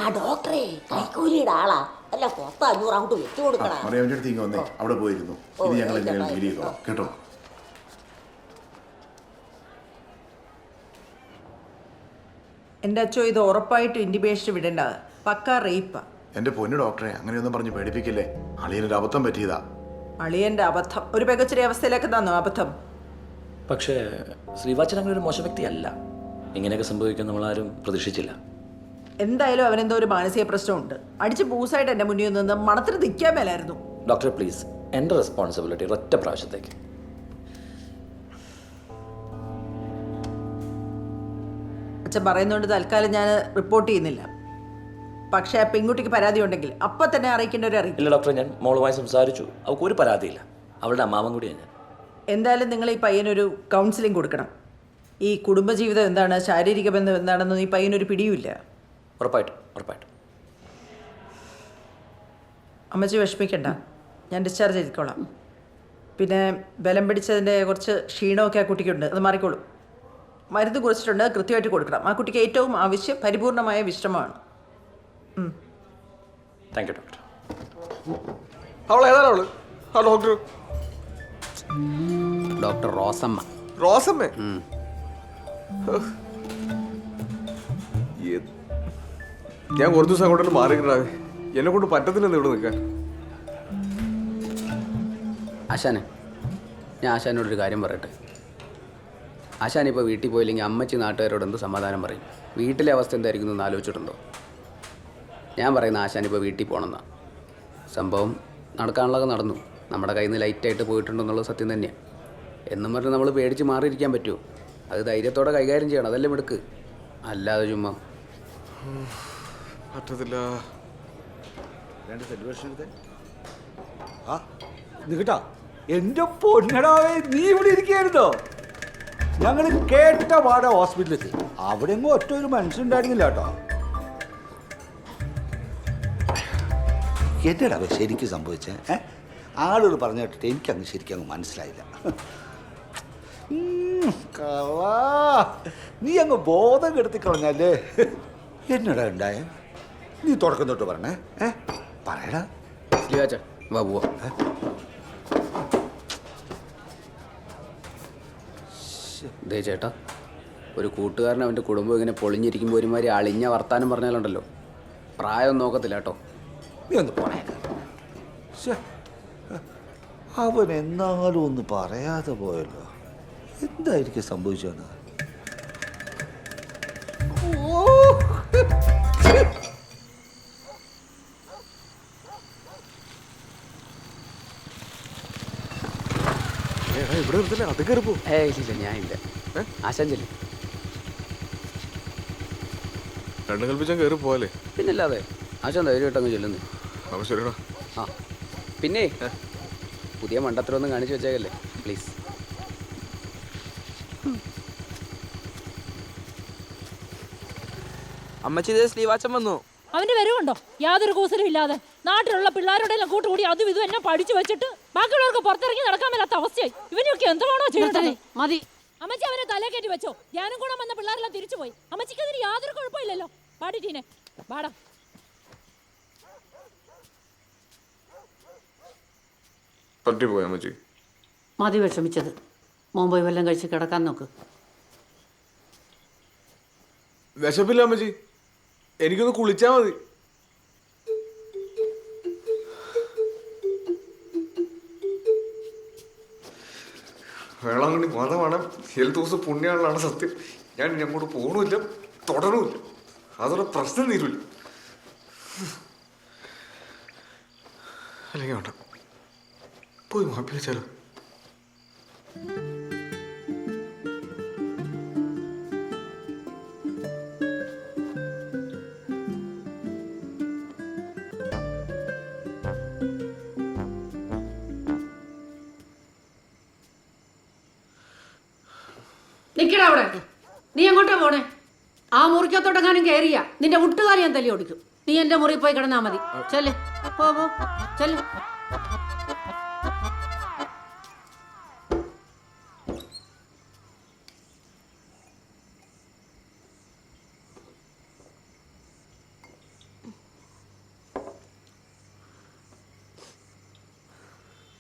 ആ ഡോക്ടറെ കൈക്കൂലിയുടെ ആളാ. അല്ല 500 അങ്ങോട്ട് വെച്ചു കൊടുക്കണം.
മറിയാമ്മൻ്റെ അടുത്ത് ഇങ്ങ് വന്നേ, അവിടെ പോയിരുന്നു. ഇത് ഞങ്ങൾ എങ്ങനെയാണ് ഡീൽ ചെയ്തോ കേട്ടോ.
എൻ്റെ അച്ഛോ ഇത് ഉറപ്പായിട്ടും ഇൻഡിബേഷൻ വിടേണ്ട പക്ക റേപ്പാ.
എന്റെ പൊന്നു ഡോക്ടറെ, അങ്ങനെയൊന്നും പറഞ്ഞ് പേടിപ്പിക്കില്ലേ. അളിയനൊരു അബദ്ധം പറ്റിയതാ.
അളിയൻ്റെ അബദ്ധം ഒരു പെകച്ചെറിയ അവസ്ഥയിലേക്ക് തന്നോ അബദ്ധം?
പക്ഷേ ശ്രീവാച്ചൻ അങ്ങനെ ഒരു മോശം വ്യക്തിയല്ല. ഇങ്ങനെയൊക്കെ സംഭവിക്കാൻ നമ്മളാരും പ്രതീക്ഷിച്ചില്ല.
എന്തായാലും അവനെന്തോ ഒരു മാനസിക പ്രശ്നമുണ്ട്. അടിച്ച് പൂസായിട്ട് എൻ്റെ മുന്നിൽ നിന്ന് മണത്തിന് നിൽക്കാൻ മേലായിരുന്നു.
ഡോക്ടർ പ്ലീസ്, എൻ്റെ റെസ്പോൺസിബിലിറ്റി ഒറ്റ പ്രാവശ്യത്തേക്ക്.
അച്ഛൻ പറയുന്നതുകൊണ്ട് തൽക്കാലം ഞാൻ റിപ്പോർട്ട് ചെയ്യുന്നില്ല. പക്ഷേ ആ പെൺകുട്ടിക്ക് പരാതി ഉണ്ടെങ്കിൽ അപ്പം തന്നെ അറിയിക്കേണ്ടവരെ അറിയിക്കും.
ഇല്ല ഡോക്ടറെ, ഞാൻ മോളുമായി സംസാരിച്ചു. അവൾക്ക് ഒരു പരാതിയില്ല. അവളുടെ അമ്മാവൻ കൂടിയാണ് ഞാൻ.
എന്തായാലും നിങ്ങൾ ഈ പയ്യനൊരു കൗൺസിലിംഗ് കൊടുക്കണം. ഈ കുടുംബജീവിതം എന്താണ്, ശാരീരിക ബന്ധം എന്താണെന്ന് ഈ പയ്യനൊരു പിടിയുമില്ല.
ഉറപ്പായിട്ടും ഉറപ്പായിട്ടും.
അമ്മച്ചി വിഷമിക്കണ്ട, ഞാൻ ഡിസ്ചാർജ് ചെയ്തിക്കോളാം. പിന്നെ ബലം പിടിച്ചതിൻ്റെ കുറച്ച് ക്ഷീണമൊക്കെ ആ കുട്ടിക്കുണ്ട്, അത് മാറിക്കോളും. മരുന്ന് കുറിച്ചിട്ടുണ്ട്, കൃത്യമായിട്ട് കൊടുക്കണം. ആ കുട്ടിക്ക് ഏറ്റവും ആവശ്യം പരിപൂർണമായ വിശ്രമമാണ്.
Thank you doctor.
അവൾ ഏതാണ് അവള്? ആ ഡോക്ടർ
ഡോക്ടർ റോസമ്മ.
റോസമ്മേ? ഞാൻ കുറച്ച് ദിവസം അങ്ങോട്ട് മാറിയിട്ടാവേ. എന്നെ കൊണ്ട് പറ്റത്തില്ലെന്ന് ഇവിടെ നിൽക്കാൻ.
ആശാനെ, ഞാൻ ആശാനോടൊരു കാര്യം പറയട്ടെ. ആശാൻ ഇപ്പോൾ വീട്ടിൽ പോയില്ലെങ്കിൽ അമ്മച്ചി നാട്ടുകാരോട് എന്ത് സമാധാനം പറയും? വീട്ടിലെ അവസ്ഥ എന്തായിരിക്കും എന്ന് ആലോചിച്ചിട്ടുണ്ടോ? ഞാൻ പറയുന്ന ആശാൻ ഇപ്പോൾ വീട്ടിൽ പോകണമെന്നാണ്. സംഭവം നടക്കാനുള്ളതൊക്കെ നടന്നു. നമ്മുടെ കയ്യിൽ നിന്ന് ലൈറ്റായിട്ട് പോയിട്ടുണ്ടെന്നുള്ളത് സത്യം തന്നെയാണ്. എന്നും പറഞ്ഞ് നമ്മൾ പേടിച്ച് മാറിയിരിക്കാൻ പറ്റുമോ? അത് ധൈര്യത്തോടെ കൈകാര്യം ചെയ്യണം, അതല്ലേ മിടുക്ക്. അല്ലാതെ ചുമ്മാ
പറ്റത്തില്ല.
കേട്ടാ എന്റെ പൊന്നടാവേ, നീ ഇവിടെ ഇരിക്കായിരുന്നോ? ഞങ്ങൾ കേട്ട പാടെ ഹോസ്പിറ്റലിലെത്തി. അവിടെ എങ്ങും ഒറ്റ ഒരു മനുഷ്യണ്ടായിരുന്നില്ല കേട്ടോ. എന്നടാവേ ശരിക്കും സംഭവിച്ചേ? ആളുകൾ പറഞ്ഞു കേട്ടിട്ട് എനിക്കങ്ങ് ശരിക്കും അങ്ങ് മനസ്സിലായില്ല. നീ അങ്ങ് ബോധം കെടുത്തി കളഞ്ഞല്ലേ. എന്നടാ ഉണ്ടായേ? നീ തുടക്കം തൊട്ട് പറഞ്ഞേ. പറയടാ.
വാ പോവാ. ദേ ചേട്ടാ, ഒരു കൂട്ടുകാരൻ അവൻ്റെ കുടുംബം ഇങ്ങനെ പൊളിഞ്ഞിരിക്കുമ്പോൾ ഒരുമാതിരി അളിഞ്ഞ വർത്താനം പറഞ്ഞാലുണ്ടല്ലോ, പ്രായം നോക്കത്തില്ല കേട്ടോ.
നീ ഒന്ന് പോണേ. അവൻ എന്നാലും ഒന്ന് പറയാതെ പോയല്ലോ. എന്തായിരിക്കും സംഭവിച്ചത്?
ഇവിടെ നിർത്തില്ല, അത് കയറിപ്പോ.
ഇല്ല, ഞാൻ ഇല്ല. ആശാൻ ചെല്ലു.
രണ്ടും കൽപ്പിച്ചാൽ കയറി പോവാല്ലേ?
പിന്നല്ലാതെ ആശാൻ ധൈര്യമായിട്ടങ്ങ് ചെല്ലുന്നു.
അപ്പോൾ ശരിടാ.
ആ പിന്നെ പുതിയ മണ്ടത്തരമൊന്നും കാണിച്ചു വെച്ചേക്കല്ലേ പ്ലീസ്.
അമ്മച്ചി ഇതേ സ്ലീവാച്ചൻ വന്നു.
അവന്റെ വരവുണ്ടോ? യാതൊരു കൂസലും ഇല്ലാതെ നാട്ടിലുള്ള പിള്ളേരോടെല്ലാം കൂട്ടുകൂടി അതും ഇതും എന്നെ പഠിച്ചു വെച്ചിട്ട് ബാക്കിയുള്ളവർക്ക് പുറത്തിറങ്ങി നടക്കാൻ മേലാത്ത അവസ്ഥയായി. ഇവനൊക്കെ എന്താണോ ചെയ്യുന്നത്?
മതി.
അമ്മച്ചി അവനെ തല കയറ്റി വെച്ചോ. ധ്യാനം കൂടെ വന്ന പിള്ളേരെല്ലാം തിരിച്ചുപോയി. അമ്മച്ചിക്ക് അതിന് യാതൊരു കുഴപ്പമില്ലല്ലോ. പാടിട്ടീനെ പാടാ.
പറ്റിപ്പോയി അമ്മച്ചി.
മതി വിഷമിച്ചത്. മോൻ പോയി വല്ലതും കഴിച്ച് കിടക്കാൻ നോക്ക്.
വിശപ്പില്ല അമ്മച്ചി, എനിക്കൊന്ന് കുളിച്ചാ മതി. വേളാങ്കണ്ണി മതമാണ്, 7 ദിവസം പുണ്യമാണല്ലാണ് സത്യം. ഞാൻ ഇനി അങ്ങോട്ട് പോകണമില്ല, തുടരുമില്ല. അതോടെ പ്രശ്നം തീരുമില്ല. അല്ലെങ്കിൽ വേണ്ട, പോയി മാപ്പി വെച്ചാലോ?
നിക്കടാ അവിടെ. നീ എങ്ങോട്ടാ പോണേ? ആ മുറിക്കത്തോട്ടെങ്ങാനും കയറിയ നിന്റെ മുട്ടുകാരി ഞാൻ തല്ലി ഓടിക്കും. നീ എന്റെ മുറി പോയി കിടന്നാ മതി. ചെല്ല്, പോ ചെല്ല്.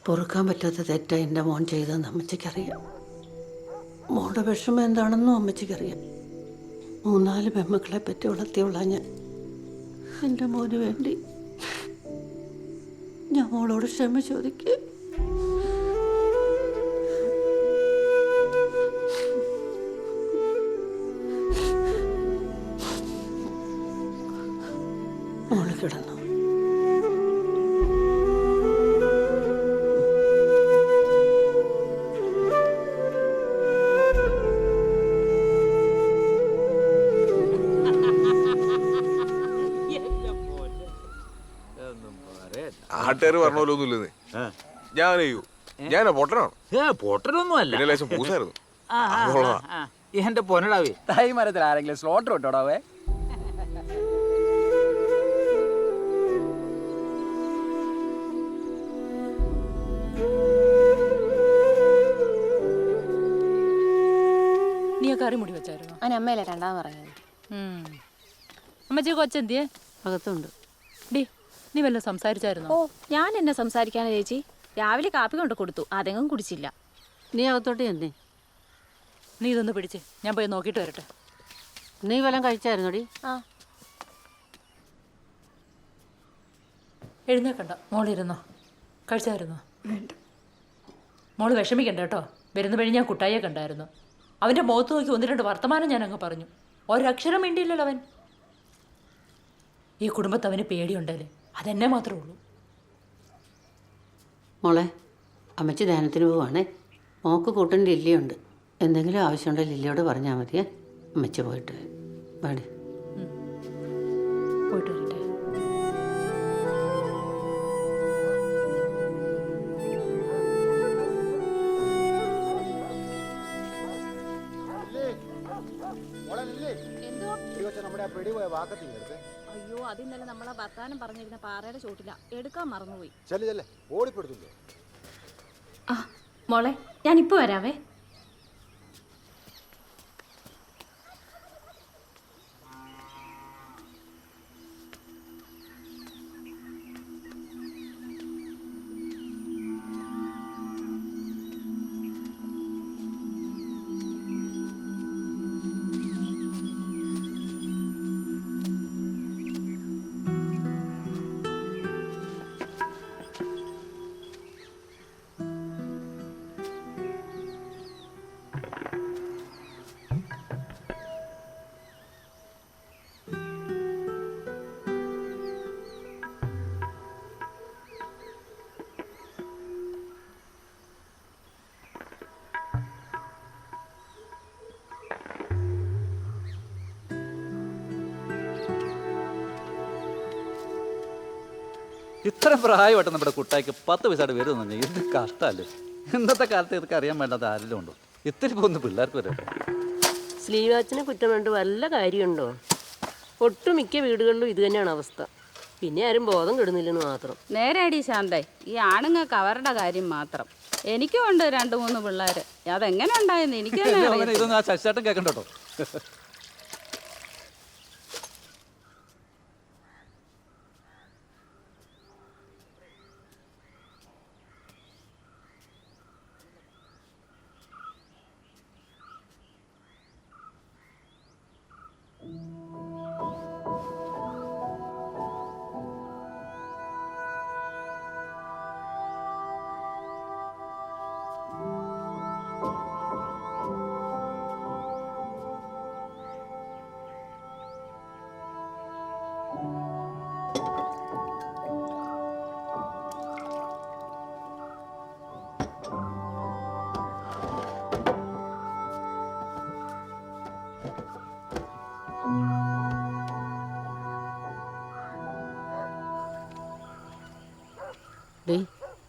പൊറുക്കാൻ പറ്റാത്ത തെറ്റാ എൻ്റെ മോൻ ചെയ്തതെന്ന് അമ്മച്ചിക്കറിയാം. മോളുടെ വിഷമം എന്താണെന്നും അമ്മച്ചിക്കറിയാം. 3-4 പെമ്മക്കളെ പറ്റി വളർത്തിയുള്ള ഞാൻ എൻ്റെ മോന് വേണ്ടി ഞാൻ മോളോട് ക്ഷമ ചോദിക്കുക. മോള് കിടന്നു.
നാട്ടുകാർ പറഞ്ഞ പോലെ ഒന്നുമില്ലെന്ന് ഞാനാ പൊട്ടനാണ്.
പൊട്ടനൊന്നും അല്ല,
പിന്നെ ലേശം പൂസായിരുന്നു.
എന്റെ പൊന്നടാവേ. തൈ മരത്തിൽ ആരെങ്കിലും സ്ലോട്ടർ ഇട്ടോടാവേ.
നീ കറി മുടി വെച്ചായിരുന്നു?
അമ്മയല്ലേ രണ്ടാമത് പറഞ്ഞത്.
അമ്മച്ചി കൊച്ചെന്തിയെ?
അകത്തുണ്ട്.
ഡി നീ വല്ല സംസാരിച്ചായിരുന്നോ?
ഓ, ഞാൻ എന്നെ സംസാരിക്കാനാ ചേച്ചി? രാവിലെ കാപ്പി കൊണ്ട് കൊടുത്തു, അതെങ്ങും കുടിച്ചില്ല.
നീ അകത്തോട്ട് ചെന്നേ.
നീ ഇതൊന്ന് പിടിച്ച് ഞാൻ പോയി നോക്കിയിട്ട് വരട്ടെ.
നീ വല്ലതും കഴിച്ചായിരുന്നോടി?
ആ.
എഴുന്നേക്കണ്ട, മോളിരുന്നോ. കഴിച്ചായിരുന്നോ?
വേണ്ട.
മോള് വിഷമിക്കണ്ട കേട്ടോ. വരുന്ന വഴി ഞാൻ കുട്ടായിയെ കണ്ടായിരുന്നു. അവൻ്റെ മുഖത്ത് നോക്കി 1-2 വർത്തമാനം ഞാൻ അങ്ങ് പറഞ്ഞു. ഒരക്ഷരം വേണ്ടിയില്ലല്ലോ അവൻ. ഈ കുടുംബത്ത് അവന് പേടിയുണ്ടല്ലേ, അതെന്നെ മാത്രമേ ഉള്ളൂ.
മോളെ, അമ്മച്ചി ധ്യാനത്തിന് പോവാണേ. മോക്ക് കൂട്ടിന് ലില്ലിയുണ്ട്. എന്തെങ്കിലും ആവശ്യമുണ്ടെങ്കിൽ ലില്ലിയോട് പറഞ്ഞാൽ മതിയേ. അമ്മച്ചി പോയിട്ട് പാടി
പോയിട്ട് വരട്ടെ.
അയ്യോ, അത് ഇന്നലെ നമ്മളെ വർത്താനം പറഞ്ഞിരുന്ന പാറയുടെ ചോട്ടില, എടുക്കാൻ മറന്നുപോയി.
ഓടിപ്പെടുത്തില്ലേ?
ആ മോളെ, ഞാനിപ്പോ വരാവേ.
ഇത്ര പ്രായമായിട്ട് നമ്മുടെ കുട്ടായിക്ക് 10 പൈസയുടെ വരുന്നു. എന്ത് കഷ്ടമല്ലേ. ഇന്നത്തെ കാലത്ത് ഇതൊക്കെ അറിയാൻ വേണ്ടാത്ത ആരെങ്കിലും ഉണ്ടോ? ഇത്തിരി പോകുന്ന പിള്ളേർക്ക് വരെ.
സ്ലീവാച്ചിനെ കുറ്റം വേണ്ട വല്ല കാര്യമുണ്ടോ? ഒട്ടുമിക്ക വീടുകളിലും ഇത് തന്നെയാണ് അവസ്ഥ. പിന്നെ ആരും ബോധം കെടുന്നില്ലെന്ന് മാത്രം.
നേരെടി ശാന്തേ, ഈ ആണുങ്ങൾക്ക് അവരുടെ കാര്യം മാത്രം. എനിക്കും ഉണ്ട് 2-3 പിള്ളേർ. അതെങ്ങനെ ഉണ്ടായെന്ന് എനിക്ക്
ഇതൊന്നും ആ ശശിചേട്ടൻ കേൾക്കണ്ട കേട്ടോ.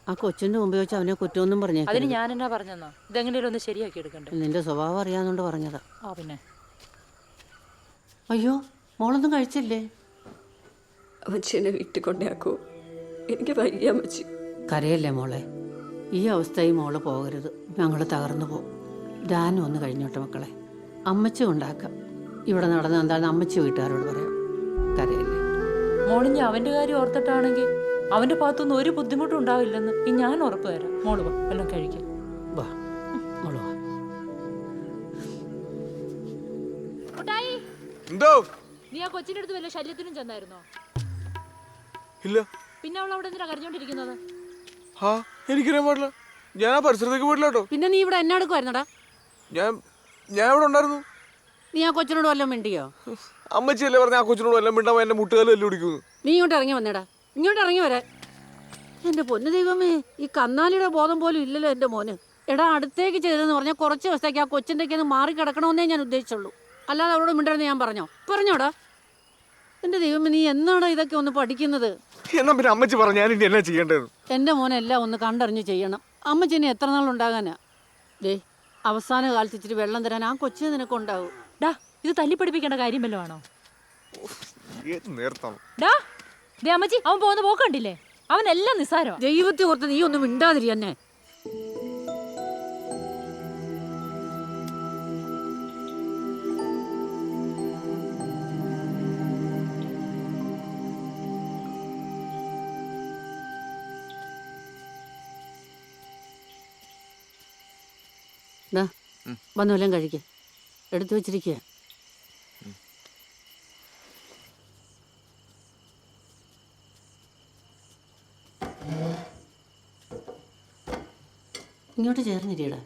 ആ കൊച്ചിന്റെ മുമ്പ് വെച്ച് അവനെ കുറ്റമൊന്നും പറഞ്ഞേ.
അതിന് ഞാൻ എന്നാ പറഞ്ഞെന്നോ? ഇതെങ്ങനെയും ഒന്ന് ശരിയാക്കി എടുക്കണ്ടേ?
നിന്റെ സ്വഭാവം അറിയാന്നുകൊണ്ട് പറഞ്ഞതാ.
ആ പിന്നെ.
അയ്യോ, മോളൊന്നും കഴിച്ചില്ലേ?
അമ്മച്ചീനെ വീട്ടിൽ കൊണ്ടാക്കൂ, എനിക്ക് വയ്യ അമ്മച്ചി.
കരയല്ലേ മോളെ. ഈ അവസ്ഥയിൽ മോള് പോകരുത്. ഞങ്ങൾ തകർന്നു പോകും. ധ്യാനം ഒന്ന് കഴിഞ്ഞോട്ടെ മക്കളെ. അമ്മച്ചി ഉണ്ടാക്കാം. ഇവിടെ നടന്ന എന്താണെന്ന് അമ്മച്ചി വീട്ടുകാരോട് പറയാം. കരയല്ലേ.
മോളിഞ്ഞ് അവന്റെ കാര്യം ഓർത്തിട്ടാണെങ്കിൽ അവന്റെ ഭാഗത്തുനിന്ന് ഒരു ബുദ്ധിമുട്ടും ഉണ്ടാവില്ലെന്ന് ഞാൻ ഉറപ്പ് തരാം. മോള് വാ, എല്ലാം കഴിക്കാം.
വാ മോള് വാ.
എന്തോ
നീ ആ കൊച്ചിന്റെ അടുത്ത് വല്ല ശല്യത്തിനും ചെന്നായിരുന്നോ?
ഇല്ല.
പിന്നെ അവൾ അവിടെ എന്തിനാ കരഞ്ഞോണ്ടിരിക്കുന്നത്?
ആ എനിക്കറിയാൻ പാടില്ല. ഞാൻ ആ പരിസരത്തേക്ക് പോയിട്ടില്ല കേട്ടോ.
പിന്നെ നീ ഇവിടെ എന്നെ എടുക്കുമായിരുന്നടാ?
ഞാൻ ഇവിടെ ഉണ്ടായിരുന്നു.
നീ ആ കൊച്ചിനോട് വല്ലതും മിണ്ടിയോ?
അമ്മച്ചിയല്ലേ പറഞ്ഞ ആ കൊച്ചിനോട് വല്ലതും മിണ്ടാ എന്നെ മുട്ടുകാലും എല്ലാം പിടിക്കുന്നു.
നീ ഇങ്ങോട്ട് ഇറങ്ങി വന്നേടാ, ഇങ്ങോട്ട് ഇറങ്ങി വരാൻ. എൻ്റെ പൊന്നു ദൈവമേ, ഈ കന്നാലിയുടെ ബോധം പോലും ഇല്ലല്ലോ എൻ്റെ മോന്. എടാ, അടുത്തേക്ക് ചെയ്തതെന്ന് പറഞ്ഞാൽ കുറച്ച് ദിവസത്തേക്ക് ആ കൊച്ചിൻ്റെ ഒക്കെ മാറി കിടക്കണമെന്നേ ഞാൻ ഉദ്ദേശിച്ചുള്ളൂ. അല്ലാതെ അവളോട് മിണ്ടരുന്ന് ഞാൻ പറഞ്ഞോടാ? എൻ്റെ ദൈവമേ, നീ എന്നാണ് ഇതൊക്കെ ഒന്ന് പഠിക്കുന്നത്?
എന്നാ പിന്നെ അമ്മച്ചി പറഞ്ഞു ഞാൻ ഇനി എന്നാ ചെയ്യേണ്ടത്?
എൻ്റെ മോനെല്ലാം ഒന്ന് കണ്ടറിഞ്ഞ് ചെയ്യണം. അമ്മച്ചിനെ എത്ര നാളുണ്ടാകാനാ? ദേ, അവസാന കാലത്ത് ഇച്ചിരി വെള്ളം തരാൻ ആ കൊച്ചിന് നിനക്കുണ്ടാവും.
ഡാ, ഇത് തല്ലിപ്പഠിപ്പിക്കേണ്ട കാര്യം വല്ലതും ആണോ?
നേരത്താണ്
ദേ അമ്മച്ചി, അവൻ പോകുന്ന പോക്ക് കണ്ടില്ലേ? അവനെല്ലാം നിസ്സാരോ.
ദൈവത്തെ ഓർത്ത് നീ ഒന്നും മിണ്ടാതിരി എന്നെ. വന്നു വല്ലതും കഴിക്ക, എടുത്തു വെച്ചിരിക്കുക. ഇങ്ങോട്ട് ചേർന്നിരിയടാ.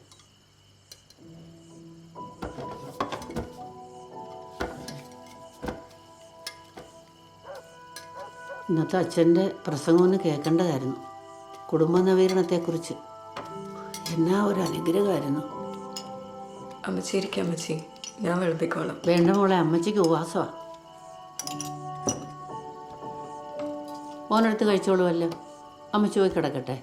ഇന്നത്തെ അച്ഛൻ്റെ പ്രസംഗം ഒന്ന് കേൾക്കേണ്ടതായിരുന്നു. കുടുംബ നവീകരണത്തെക്കുറിച്ച്. എന്നാ ഒരു അനുഗ്രഹമായിരുന്നു.
അമ്മച്ചി ഇരിക്കാം അമ്മച്ചി, ഞാൻ വിളമ്പിക്കോളാം.
വേണ്ട മോളെ, അമ്മച്ചിക്ക് ഉപവാസമാണ്. മോനെടുത്ത് കഴിച്ചോളുമല്ലോ. അമ്മച്ചി പോയി കിടക്കട്ടെ.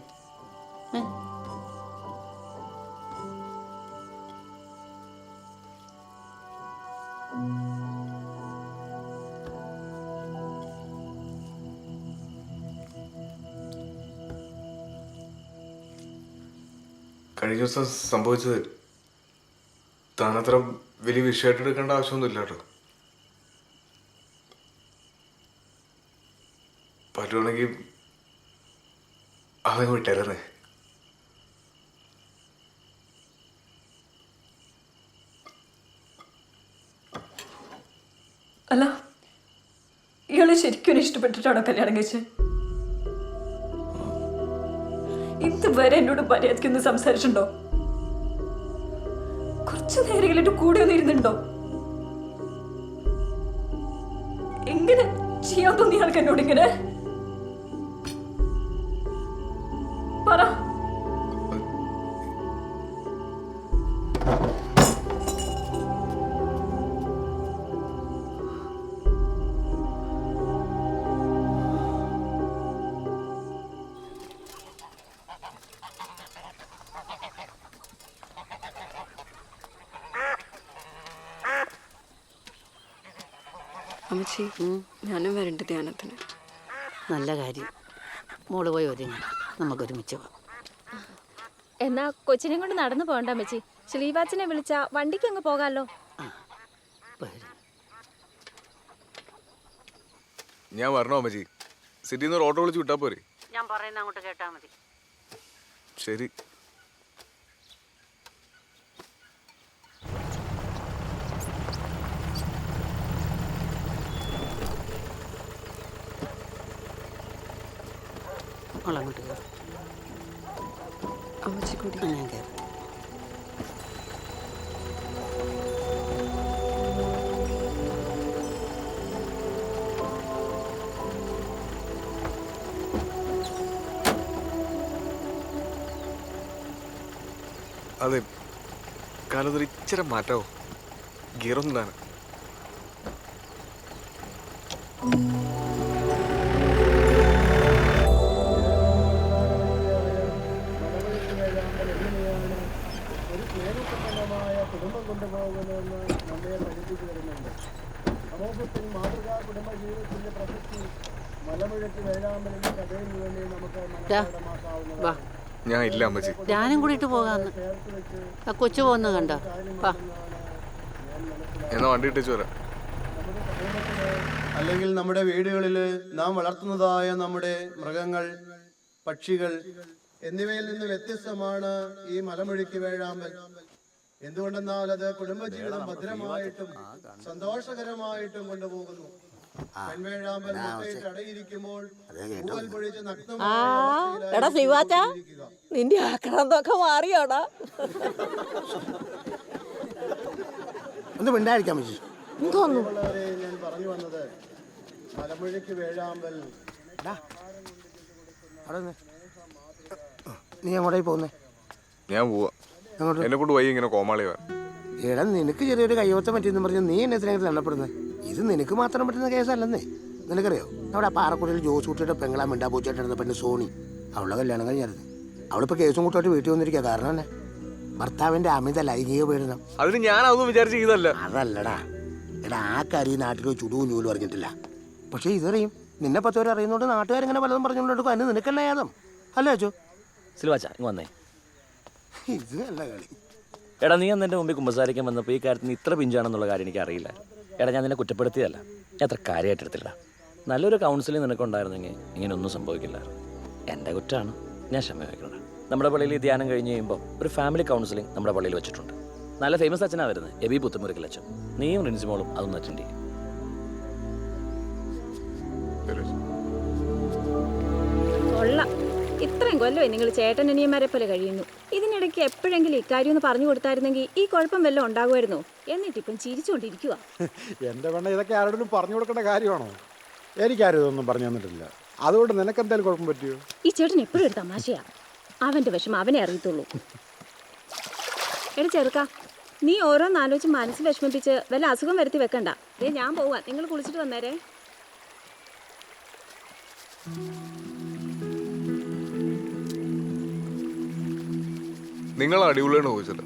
കഴിഞ്ഞ ദിവസം സംഭവിച്ചത് താനത്ര വലിയ വിഷയമായിട്ട് എടുക്കേണ്ട ആവശ്യമൊന്നുമില്ല കേട്ടോ. പറ്റുവാണെങ്കിൽ അതങ്ങ് വിട്ടായിരുന്നേ.
അല്ല, ഇയാളെ ശരിക്കും ഇഷ്ടപ്പെട്ടിട്ടാണോ കല്യാണം കഴിച്ചത്? ഇതുവരെ എന്നോട് മര്യാദയ്ക്കൊന്ന് സംസാരിച്ചിട്ടുണ്ടോ? കുറച്ചു നേരങ്ങളിട്ട് കൂടെ ഒന്നും ഇരുന്നുണ്ടോ? എങ്ങനെ ചെയ്യാൻ തോന്നി ആൾക്ക് എന്നോട് ഇങ്ങനെ? പറ. അമ്മച്ചി, ഞാനും വരണ്ട ധ്യാനത്തിന്.
നല്ല കാര്യം. മോള് പോയി ഒരുങ്ങി, നമുക്ക് ഒരുമിച്ച് പോവാം.
എന്നാ കൊച്ചിനെ കൊണ്ട് നടന്നു പോകണ്ട അമ്മച്ചി. ശ്രീവാച്ചനെ വിളിച്ച വണ്ടിക്ക് അങ്ങ് പോകാമല്ലോ.
ഞാൻ വരണോ അമ്മച്ചി? സിറ്റിയിൽ നിന്ന് ഒരു ഓട്ടോ വിളിച്ച് വിട്ടാ പോരെ?
ഞാൻ പറയുന്ന അങ്ങോട്ട് കേട്ടാ മതി.
ശരി.
അങ്ങോട്ട് കയറും.
അമ്മച്ചി കൂടി.
ഞാൻ കയറും.
അതെ, കാലത്തൊരു ഇച്ചിരി മാറ്റാവോ? ഗിയറൊന്നും താനെ.
കുടുംബം കൊണ്ടുപോകുന്നതെന്ന് നമ്മെ പഠിപ്പിച്ചു വരുന്നുണ്ട്. സമൂഹത്തിൽ മാതൃകാ കുടുംബ ജീവിതത്തിന്റെ പ്രസക്തി മലമുഴക്കി വേഴാമ്പലിന്റെ കഥയിൽ വേണ്ടി നമുക്ക് മനസ്സിലാക്കാവുന്നതാണ്.
ഞാൻ ഇല്ല അമ്മച്ചി.
ഞാനും കൂടിയിട്ട് പോകാന്ന്. ആ കൊച്ചു പോകുന്ന കണ്ടോ?
എന്നാ വണ്ടി ഇട്ടേച്ചു വരാം.
അല്ലെങ്കിൽ നമ്മുടെ വീടുകളിൽ നാം വളർത്തുന്നതായ നമ്മുടെ മൃഗങ്ങൾ, പക്ഷികൾ എന്നിവയിൽ നിന്ന് വ്യത്യസ്തമാണ് ഈ മലമുഴക്കി വേഴാമ്പൽ. എന്തുകൊണ്ടെന്നാൽ അത് കുടുംബജീവിതം ഭദ്രമായിട്ടും സന്തോഷകരമായിട്ടും കൊണ്ടുപോകുന്നു. പെൺവേഴാമ്പൽ മുട്ടയിട്ട് അടയിരിക്കുമ്പോൾ പൂവൽ പൊഴിച്ച്
എടാ ശ്രീവാച്ച, നിന്റെ ആക്രാന്തൊക്കെ മാറിയോടാ?
ഒന്ന് മിണ്ടായിരിക്കാൻ പറ്റി.
എന്തോന്നു
ഞാൻ പറഞ്ഞു വന്നത് മലമുഴയ്ക്ക് വേഴാമ്പൽ.
നീ എങ്ങോട്ടേ പോകുന്നേ?
ഞാൻ പോവാ. എന്നെ കൊണ്ട് വൈകി ഇങ്ങനെ കോമാളിയാ.
എടാ, നിനക്ക് ചെറിയൊരു കൈവത്തം പറ്റിയെന്ന് പറഞ്ഞ് നീ എന്നെ എത്രയും തള്ളപ്പെടുന്നത്? ഇത് നിനക്ക് മാത്രം പറ്റുന്ന കേസല്ലെന്നേ. നിനക്കറിയോ, അവിടെ ആ പാറക്കുടിയിൽ ജോസ് കുട്ടിയുടെ പെങ്ങളാ മിണ്ടാ പൂച്ചായിട്ടിരുന്ന പെണ്ണ് സോണി, അവളുടെ കല്യാണം കഴിഞ്ഞായിരുന്നു. അവളിപ്പോൾ കേസും കൂട്ടുമായിട്ട് വീട്ടിൽ വന്നിരിക്കുക. കാരണം തന്നെ ഭർത്താവിന്റെ അമിത ലൈംഗിക പീഡനം.
അതിന് ഞാൻ അതൊന്നും വിചാരിച്ച ഇതല്ല.
അതല്ലടാ എടാ, ആ കാര്യം നാട്ടിൽ ചുടുവും ചൂലും അറിഞ്ഞിട്ടില്ല. പക്ഷേ ഇതറിയും. നിന്നെ 10 പേര് അറിയുന്നോണ്ട് നാട്ടുകാരിങ്ങനെ പലതും പറഞ്ഞുകൊണ്ടെടുക്കും. അതിന് നിനക്കല്ല യാതം അല്ലേ അച്ചോ?
സിൽവാച്ച ഇങ്ങ് വന്നേ.
ഇത് നല്ല കളി.
എടാ, നീ അന്ന് എൻ്റെ മുമ്പിൽ കുമ്പസാരിക്കാൻ വന്നപ്പോൾ ഈ കാര്യത്തിന് ഇത്ര പിഞ്ചാണെന്നുള്ള കാര്യം എനിക്ക് അറിയില്ല. എടാ, ഞാൻ നിന്നെ കുറ്റപ്പെടുത്തിയതല്ല, ഞാൻ അത്ര കാര്യമായിട്ടെടുത്തില്ല. നല്ലൊരു കൗൺസിലിംഗ് നിനക്കുണ്ടായിരുന്നെങ്കിൽ ഇങ്ങനെയൊന്നും സംഭവിക്കില്ല. എൻ്റെ കുറ്റമാണ്, ഞാൻ ക്ഷമ വയ്ക്കണം. നമ്മുടെ പള്ളിയിൽ ഈ ധ്യാനം കഴിഞ്ഞ് കഴിയുമ്പോൾ ഒരു ഫാമിലി കൗൺസിലിംഗ് നമ്മുടെ പള്ളിയിൽ വെച്ചിട്ടുണ്ട്. നല്ല ഫേമസ് അച്ഛനാണ് വരുന്നത്, എബി പുത്തുമുറിക്കൽ അച്ഛൻ. നീയും റിൻസിമോളും അതൊന്ന് അറ്റൻഡ് ചെയ്യും.
കൊള്ളാം. ഇത്രയും കൊല്ലമായി നിങ്ങൾ ചേട്ടനനിയന്മാരെ പോലെ കഴിയുന്നു. ഇതിനിടയ്ക്ക് എപ്പോഴെങ്കിലും ഇക്കാര്യം ഒന്ന് പറഞ്ഞു കൊടുത്തായിരുന്നെങ്കിൽ ഈ കുഴപ്പം വല്ലതും ഉണ്ടാകുമായിരുന്നോ? എന്നിട്ടിപ്പം ചിരിച്ചുകൊണ്ടിരിക്കുക.
എൻ്റെ പെണ്ണ ഇതൊക്കെ ആരോടും പറഞ്ഞു കൊടുക്കേണ്ട കാര്യമാണോ? എനിക്കാരും ഇതൊന്നും പറഞ്ഞു തന്നിട്ടില്ല. അതുകൊണ്ട് നിനക്ക് എന്തായാലും കുഴപ്പം പറ്റിയോ?
ഈ ചേട്ടൻ എപ്പോഴും ഒരു തമാശയാ. അവന്റെ വിഷമം അവനെ അറിയത്തുള്ളൂ. എടാ ചെറുക്ക, നീ ഓരോന്നാലോചിച്ച് മനസ്സ് വിഷമിപ്പിച്ച് വല്ല അസുഖം വരുത്തി വെക്കണ്ട. ഞാൻ പോവാ, നിങ്ങൾ കുളിച്ചിട്ട് വന്നേരേ.
നിങ്ങൾ അടിപൊളിയാണ് ചോദിച്ചത്.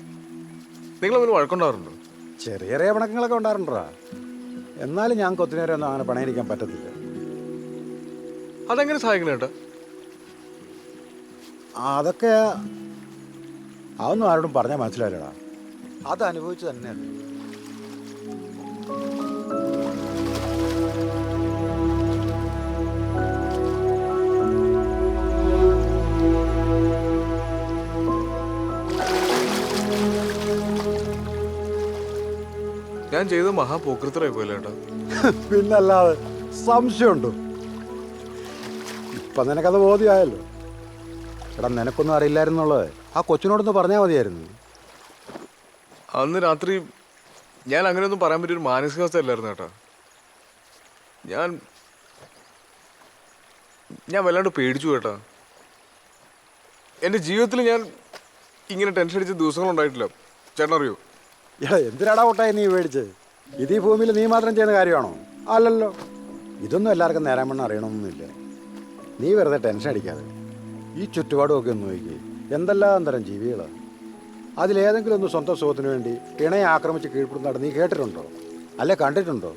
നിങ്ങൾ അവന് വഴക്കുണ്ടാവാറുണ്ടോ?
ചെറിയ ചെറിയ പണക്കങ്ങളൊക്കെ ഉണ്ടാറുണ്ടാ. എന്നാലും ഞാൻ കൊത്തിനേരം ഒന്നും അങ്ങനെ പണയിരിക്കാൻ പറ്റത്തില്ല.
അതെങ്ങനെ സഹായിക്കണം കേട്ടോ?
അതൊക്കെ അതൊന്നും ആരോടും പറഞ്ഞാൽ മനസ്സിലായില്ലടാ. അത് അനുഭവിച്ചു തന്നെയല്ലേ.
ഞാൻ ചെയ്ത മഹാപോക്രിത്തരായി പോയല്ലേ ഏട്ടാ?
പിന്നല്ലാതെ സംശയമുണ്ടോ? ഇപ്പം നിനക്കത് ബോധ്യമായല്ലോ. എടാ, നിനക്കൊന്നും അറിയില്ലായിരുന്നുള്ളത് ആ കൊച്ചിനോടൊന്ന് പറഞ്ഞാൽ മതിയായിരുന്നു.
അന്ന് രാത്രി ഞാൻ അങ്ങനെയൊന്നും പറയാൻ പറ്റിയൊരു മാനസികാവസ്ഥ അല്ലായിരുന്നു ഏട്ടാ. ഞാൻ വല്ലാണ്ട് പേടിച്ചു കേട്ടാ. എൻ്റെ ജീവിതത്തിൽ ഞാൻ ഇങ്ങനെ ടെൻഷൻ അടിച്ച ദിവസങ്ങളുണ്ടായിട്ടില്ല. ചേട്ടൻ അറിയോ?
എടാ, എന്തിനാടാ കൊട്ടായി നീ മേടിച്ചത്? ഇത് ഈ ഭൂമിയിൽ നീ മാത്രം ചെയ്യുന്ന കാര്യമാണോ? അല്ലല്ലോ. ഇതൊന്നും എല്ലാവർക്കും നേരാൻ വേണം അറിയണമെന്നൊന്നുമില്ല. നീ വെറുതെ ടെൻഷൻ അടിക്കാതെ ഈ ചുറ്റുപാടുമൊക്കെ ഒന്ന് നോക്കി. എന്തെല്ലാം തരം ജീവികളാണ്. അതിലേതെങ്കിലും ഒന്ന് സ്വന്തം സുഖത്തിന് വേണ്ടി ഇണയെ ആക്രമിച്ച് കീഴ്പ്പെടുന്നതായിട്ട് നീ കേട്ടിട്ടുണ്ടോ? അല്ലെ കണ്ടിട്ടുണ്ടോ?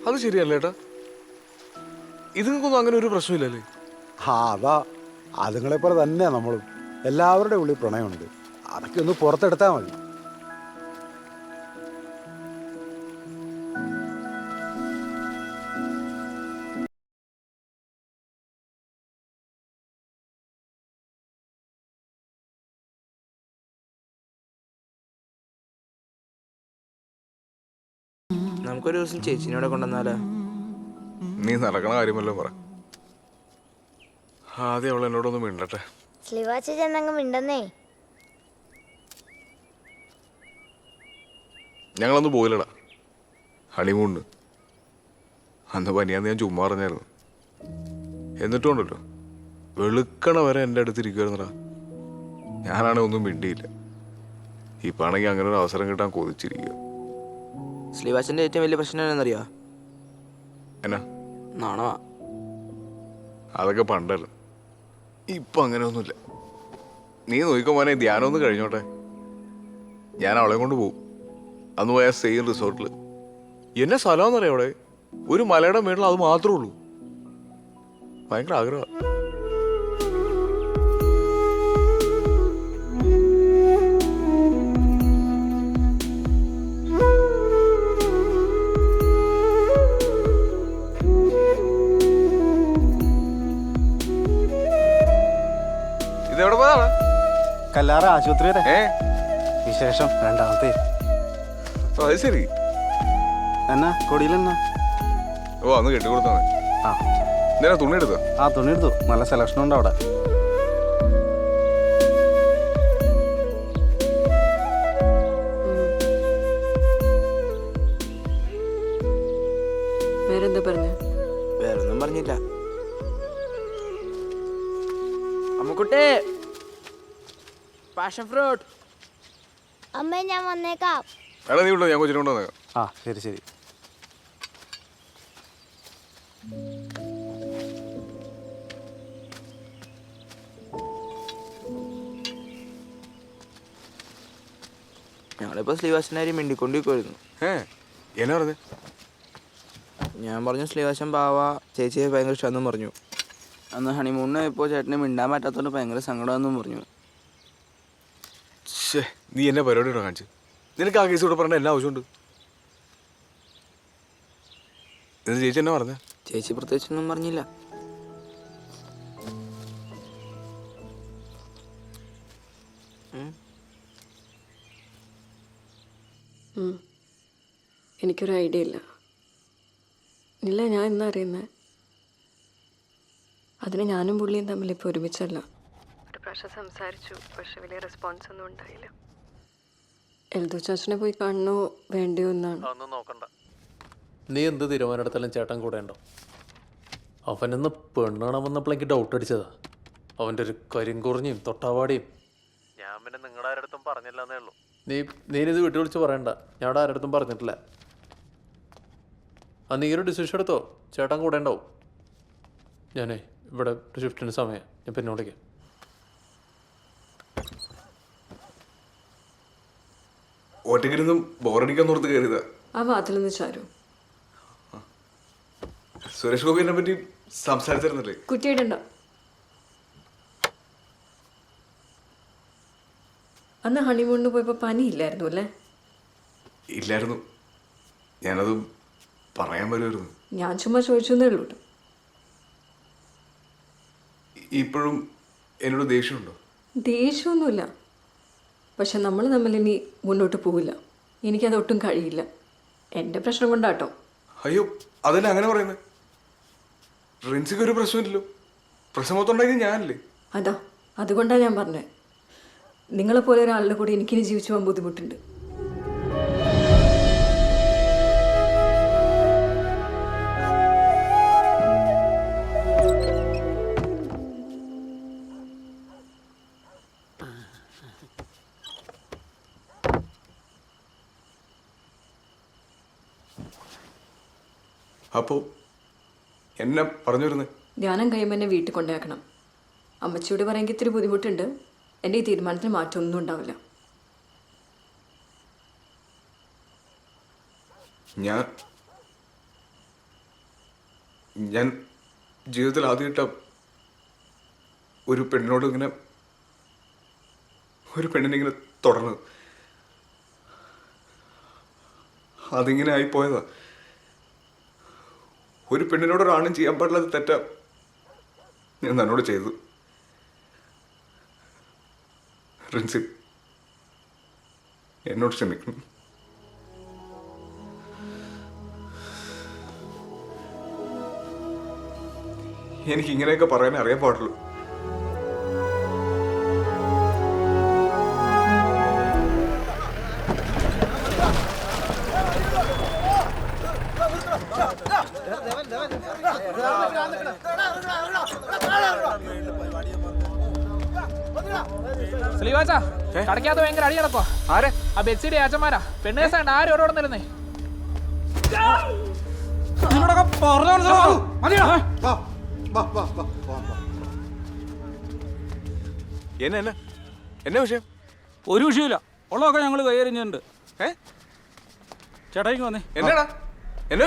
അത് ശരിയല്ല ഏട്ടാ. ഇതുങ്ങൾക്കൊന്നും അങ്ങനെ ഒരു പ്രശ്നമില്ലല്ലേ?
അതാ അതുങ്ങളെപ്പോലെ തന്നെയാണ് നമ്മളും. എല്ലാവരുടെ ഉള്ളിൽ പ്രണയമുണ്ട്. അതൊക്കെ ഒന്ന് പുറത്തെടുത്താൽ മതി.
നമുക്കൊരു ദിവസം ചേച്ചിനോടെ കൊണ്ടുവന്നാലോ?
നീ നടക്കണ കാര്യമല്ലോ പറ. ആദ്യം അവൾ എന്നോടൊന്ന് മിണ്ടട്ടെ.
സ്ലിവാച്ച ചെന്നങ്ങ് മിണ്ടെന്നേ.
ഞങ്ങളൊന്ന് പോയില്ലടാ ഹണിമൂണിന്. അന്ന് പനിയാന്ന് ഞാൻ ചുമ്മാ പറഞ്ഞായിരുന്നു. എന്നിട്ടുണ്ടല്ലോ വെളുക്കണ വരെ എൻ്റെ അടുത്തിരിക്കുവായിരുന്നടാ. ഞാനാണെങ്കിൽ ഒന്നും മിണ്ടിയില്ല. ഇപ്പാണെങ്കിൽ അങ്ങനെ ഒരു അവസരം കിട്ടാൻ കൊതിച്ചിരിക്കുക.
സ്ലീവാച്ചൻ്റെ ഏറ്റവും വലിയ പ്രശ്നം എന്നറിയോ?
എന്നാ?
നാണമാ.
അതൊക്കെ പണ്ടല്ലോ. ഇപ്പം അങ്ങനെയൊന്നുമില്ല. നീ നോക്കിക്കോ മോനെ, ധ്യാനം ഒന്ന് കഴിഞ്ഞോട്ടെ. ഞാൻ അവളെ കൊണ്ട് പോകും. അന്ന് പോയാൽ സെയിം റിസോർട്ടിൽ. എന്നെ സ്ഥലമെന്നറിയാം അവിടെ. ഒരു മലയുടെ മേളിൽ അത് മാത്രമേ ഉള്ളൂ. ഭയങ്കര ആഗ്രഹമാണ്. ഇതെവിടെ പോയതാ?
കല്ലാറ ആശുപത്രി വരെ വിശേഷം രണ്ടാമത്തെ.
അത് ശരി.
എന്നാ കൊടിയിലെന്നാ?
ഓ അന്ന് കെട്ടിക്കൊടുത്താ.
ആ
നേരെ തുണി എടുത്തോ?
ആ തുണി എടുത്തു. നല്ല സെലക്ഷൻ ഉണ്ട് അവിടെ.
വേറെന്താ പറഞ്ഞു?
വേറൊന്നും പറഞ്ഞില്ല. Ammukutty passion fruit.
അമ്മ ഞാൻ വന്നേക്കാം.
എടാ നീ ഉണ്ടോ? ഞാൻ കൊച്ചിനെ കൊണ്ടുവന്നേക്കാം.
ആ ശരി ശരി.
ഞങ്ങളിപ്പോ ശ്രീവാസനാരി മിണ്ടിക്കൊണ്ടിരിക്കുമായിരുന്നു.
എന്നാ പറഞ്ഞേ?
ഞാൻ പറഞ്ഞു ശ്രീവാസൻ ബാവ ചേച്ചിയെ ഭയങ്കര ഇഷ്ടമെന്നും പറഞ്ഞു. അന്ന് ഹണിമൂണിന് ഇപ്പോൾ ചേട്ടന് മിണ്ടാൻ പറ്റാത്തതുകൊണ്ട് ഭയങ്കര സങ്കടമെന്നും പറഞ്ഞു.
നീ എന്നെ പരിപാടിയോടെ കാണിച്ചു. നിനക്ക് ആ കേസ് കൂടെ പറഞ്ഞ എല്ലാ ആവശ്യമുണ്ട്. ഇത് ചേച്ചി എന്നാ പറഞ്ഞേ?
ചേച്ചി പ്രത്യേകിച്ചൊന്നും പറഞ്ഞില്ല.
എനിക്കൊരു ഐഡിയ ഇല്ല. ഇല്ല, ഞാൻ എന്നാ അറിയുന്നത്? അതിന് ഞാനും പുള്ളിയും തമ്മിൽ ഇപ്പോൾ ഒരുമിച്ചല്ല. ഒരു പ്രാവശ്യം സംസാരിച്ചു, പക്ഷെ വലിയ റെസ്പോൺസ് ഒന്നും ഉണ്ടായില്ല. എൽദോ ചാച്ചനെ പോയി കാണണോ വേണ്ടയോ എന്നാണ്.
അതൊന്നും നോക്കണ്ട. നീ എന്ത് തീരുമാനം എടുത്താലും ചേട്ടൻ കൂടെ ഉണ്ടോ? അവനെന്ന് പെണ്ണാണാൻ വന്നപ്പോൾ എനിക്ക് ഡൗട്ട് അടിച്ചതാ. അവൻ്റെ ഒരു കരിങ്കുറിഞ്ഞും തൊട്ടാവാടിയും. ഞാൻ പിന്നെ നിങ്ങളുടെ ആരടുത്തും പറഞ്ഞില്ലെന്നേ ഉള്ളൂ. നീനിത് വീട്ടിൽ വിളിച്ച് പറയണ്ട. ഞാൻ അവിടെ ആരടുത്തും പറഞ്ഞിട്ടില്ല. ആ നീ ഒരു ഡിസിഷൻ എടുത്തോ, ചേട്ടൻ കൂടെ ഉണ്ടാവും. ഞാനേ ഇവിടെ ഒരു ഷിഫ്റ്റിന് സമയം, ഞാൻ പിന്നെ വിളിക്കാം.
ഒറ്റയ്ക്കിരുന്നും ബോറടിക്കാൻ ഓർത്ത് കയറിയതാ.
ആ വാതിൽ നിന്ന് ചാരു.
സുരേഷ് ഗോപിനെ പറ്റി സംസാരിച്ചിരുന്നില്ലേ?
കുറ്റിയിടണ്ട. അന്ന് ഹണിമൂണിന് പോയപ്പോൾ പനിയില്ലായിരുന്നു അല്ലേ?
ഇല്ലായിരുന്നു. ഞാനത് പറയാൻ വരുമായിരുന്നു.
ഞാൻ ചുമ്മാ ചോദിച്ചു എന്നേ ഉള്ളൂ.
ഇപ്പോഴും എന്നോട് ദേഷ്യമുണ്ടോ?
ദേഷ്യമൊന്നുമില്ല, പക്ഷെ നമ്മൾ തമ്മിൽ ഇനി മുന്നോട്ട് പോവില്ല. എനിക്കതൊട്ടും കഴിയില്ല. എൻ്റെ പ്രശ്നം കൊണ്ടാട്ടോ.
അയ്യോ അതല്ല അങ്ങനെ പറയുന്നത്. റിൻസിക്ക് ഒരു പ്രശ്നമില്ലല്ലോ. പ്രശ്നം മൊത്തം ഉണ്ടാക്കി ഞാനല്ലേ.
അതാ അതുകൊണ്ടാണ് ഞാൻ പറഞ്ഞത്. നിങ്ങളെപ്പോലെ ഒരാളുടെ കൂടെ എനിക്കിനി ജീവിച്ചു പോകാൻ ബുദ്ധിമുട്ടുണ്ട്.
അപ്പോ എന്നെ പറഞ്ഞു വരുന്നത്?
ധ്യാനം കഴിയുമ്പോൾ എന്നെ വീട്ടിൽ കൊണ്ടാക്കണം. അമ്മച്ചിയോട് പറയാമെങ്കിൽ ഇത്തിരി ബുദ്ധിമുട്ടുണ്ട്. എൻ്റെ ഈ തീരുമാനത്തിന് മാറ്റമൊന്നും ഉണ്ടാവില്ല.
ഞാൻ ജീവിതത്തിൽ ആദ്യമായിട്ടാ ഒരു പെണ്ണിനോട് ഇങ്ങനെ ഇങ്ങനെ തുടർന്നത്. അതിങ്ങനെ ആയിപ്പോയതാ. ഒരു പെണ്ണിനോട് ഒരാണും ചെയ്യാൻ പാടില്ലാത്ത തെറ്റാ ഞാൻ തന്നോട് ചെയ്തു. റിൻസി എന്നോട് ക്ഷമിക്കണം. എനിക്ക് ഇങ്ങനെയൊക്കെ പറയാൻ അറിയാൻ പാടുള്ളൂ.
സ്ലീവാച്ചാ കടക്കാത്ത ഭയങ്കര അടി നടക്കോ? ആരെ? ആ ബെറ്റ്സിയുടെ ആച്ചന്മാരാ. പെണ്ണേസാണ്ട് ആരും ഓരോടെ നിരുന്നേ.
എന്നാ വിഷയം?
ഒരു വിഷയമില്ല, ഉള്ളതൊക്കെ ഞങ്ങൾ കൈയറിഞ്ഞിട്ടുണ്ട്. ചേട്ടായിക്ക് വന്നേ.
എന്നാടാ? എന്നാ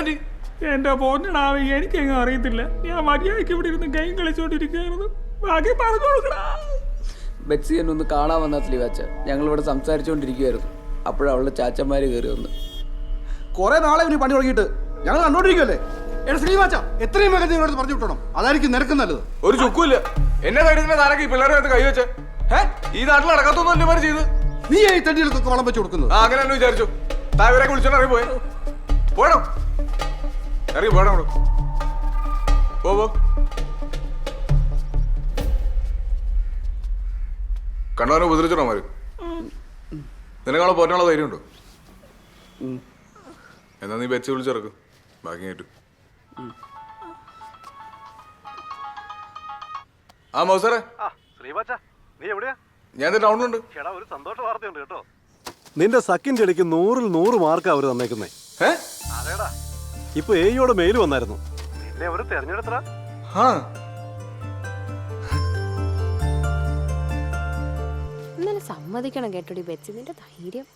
എന്റെ പൊന്നടാവേ, എനിക്കെങ്ങും അറിയത്തില്ല. ഞാൻ മര്യാദയ്ക്ക് ഇവിടെ ഇരുന്ന് ഗെയിം കളിച്ചോണ്ടിരിക്കുകയായിരുന്നു. ബാക്കി പറഞ്ഞു കൊടുക്കടാ.
ബെറ്റ്സി എന്നെ ഒന്ന് കാണാൻ വന്ന സ്ലീവാച്ച. ഞങ്ങളിവിടെ സംസാരിച്ചുകൊണ്ടിരിക്കുകയായിരുന്നു. അപ്പോഴവളുടെ ചാച്ചന്മാർ കയറി വന്ന്.
കുറെ നാളെ ഇവന് പണി തുടങ്ങിയിട്ട് ഞങ്ങൾ കണ്ടോണ്ടിരിക്കുവല്ലേ? എടാ ശ്രീവാച്ച, എത്രയും വേഗം നിങ്ങളോട് പറഞ്ഞു വിട്ടണം. അതായിരിക്കും നിനക്ക് നല്ലത്.
ഒരു ചുക്കുമില്ല. എന്നെ കരുതുന്ന താരക്ക് ഈ പിള്ളേരുടെ കൈ വെച്ച് ഈ നാട്ടിൽ നടക്കാത്തൊന്നും അല്ലേ ചെയ്ത്
നീ ഈ തണ്ടികൾക്കൊക്കെ വളം വെച്ച് കൊടുക്കുന്നത്
അങ്ങനെ തന്നെ വിചാരിച്ചു താവരെ വിളിച്ചോണ്ട് ഇറങ്ങി പോയെ പോടോ ഇറങ്ങി പോടാ പോ കണ്ണവനെ ഉപദ്രവിച്ചോണോ മാര് നിനക്കാളെ പോറ്റാനുള്ള ധൈര്യമുണ്ടോ? എന്നാ നീ വെച്ച് വിളിച്ചിറക്കും ബാക്കി കേട്ടു. ആ മൗസറെ ഞാൻ ടൗണിലുണ്ട്.
ഒരു സന്തോഷ വാർത്തയുണ്ട് കേട്ടോ. നിന്റെ സക്കിന്റെ ഇടയ്ക്ക് 100-ൽ 100 മാർക്കാ അവര് തന്നേക്കുന്നേ. അതേടാ, ഇപ്പൊ എയോടെ മെയിൽ വന്നായിരുന്നു. നിന്നെ അവര് തെരഞ്ഞെടുത്തടാ.
ഇന്നലെ സമ്മതിക്കണം കേട്ടോടി ബെച്ചി, നിന്റെ ധൈര്യം.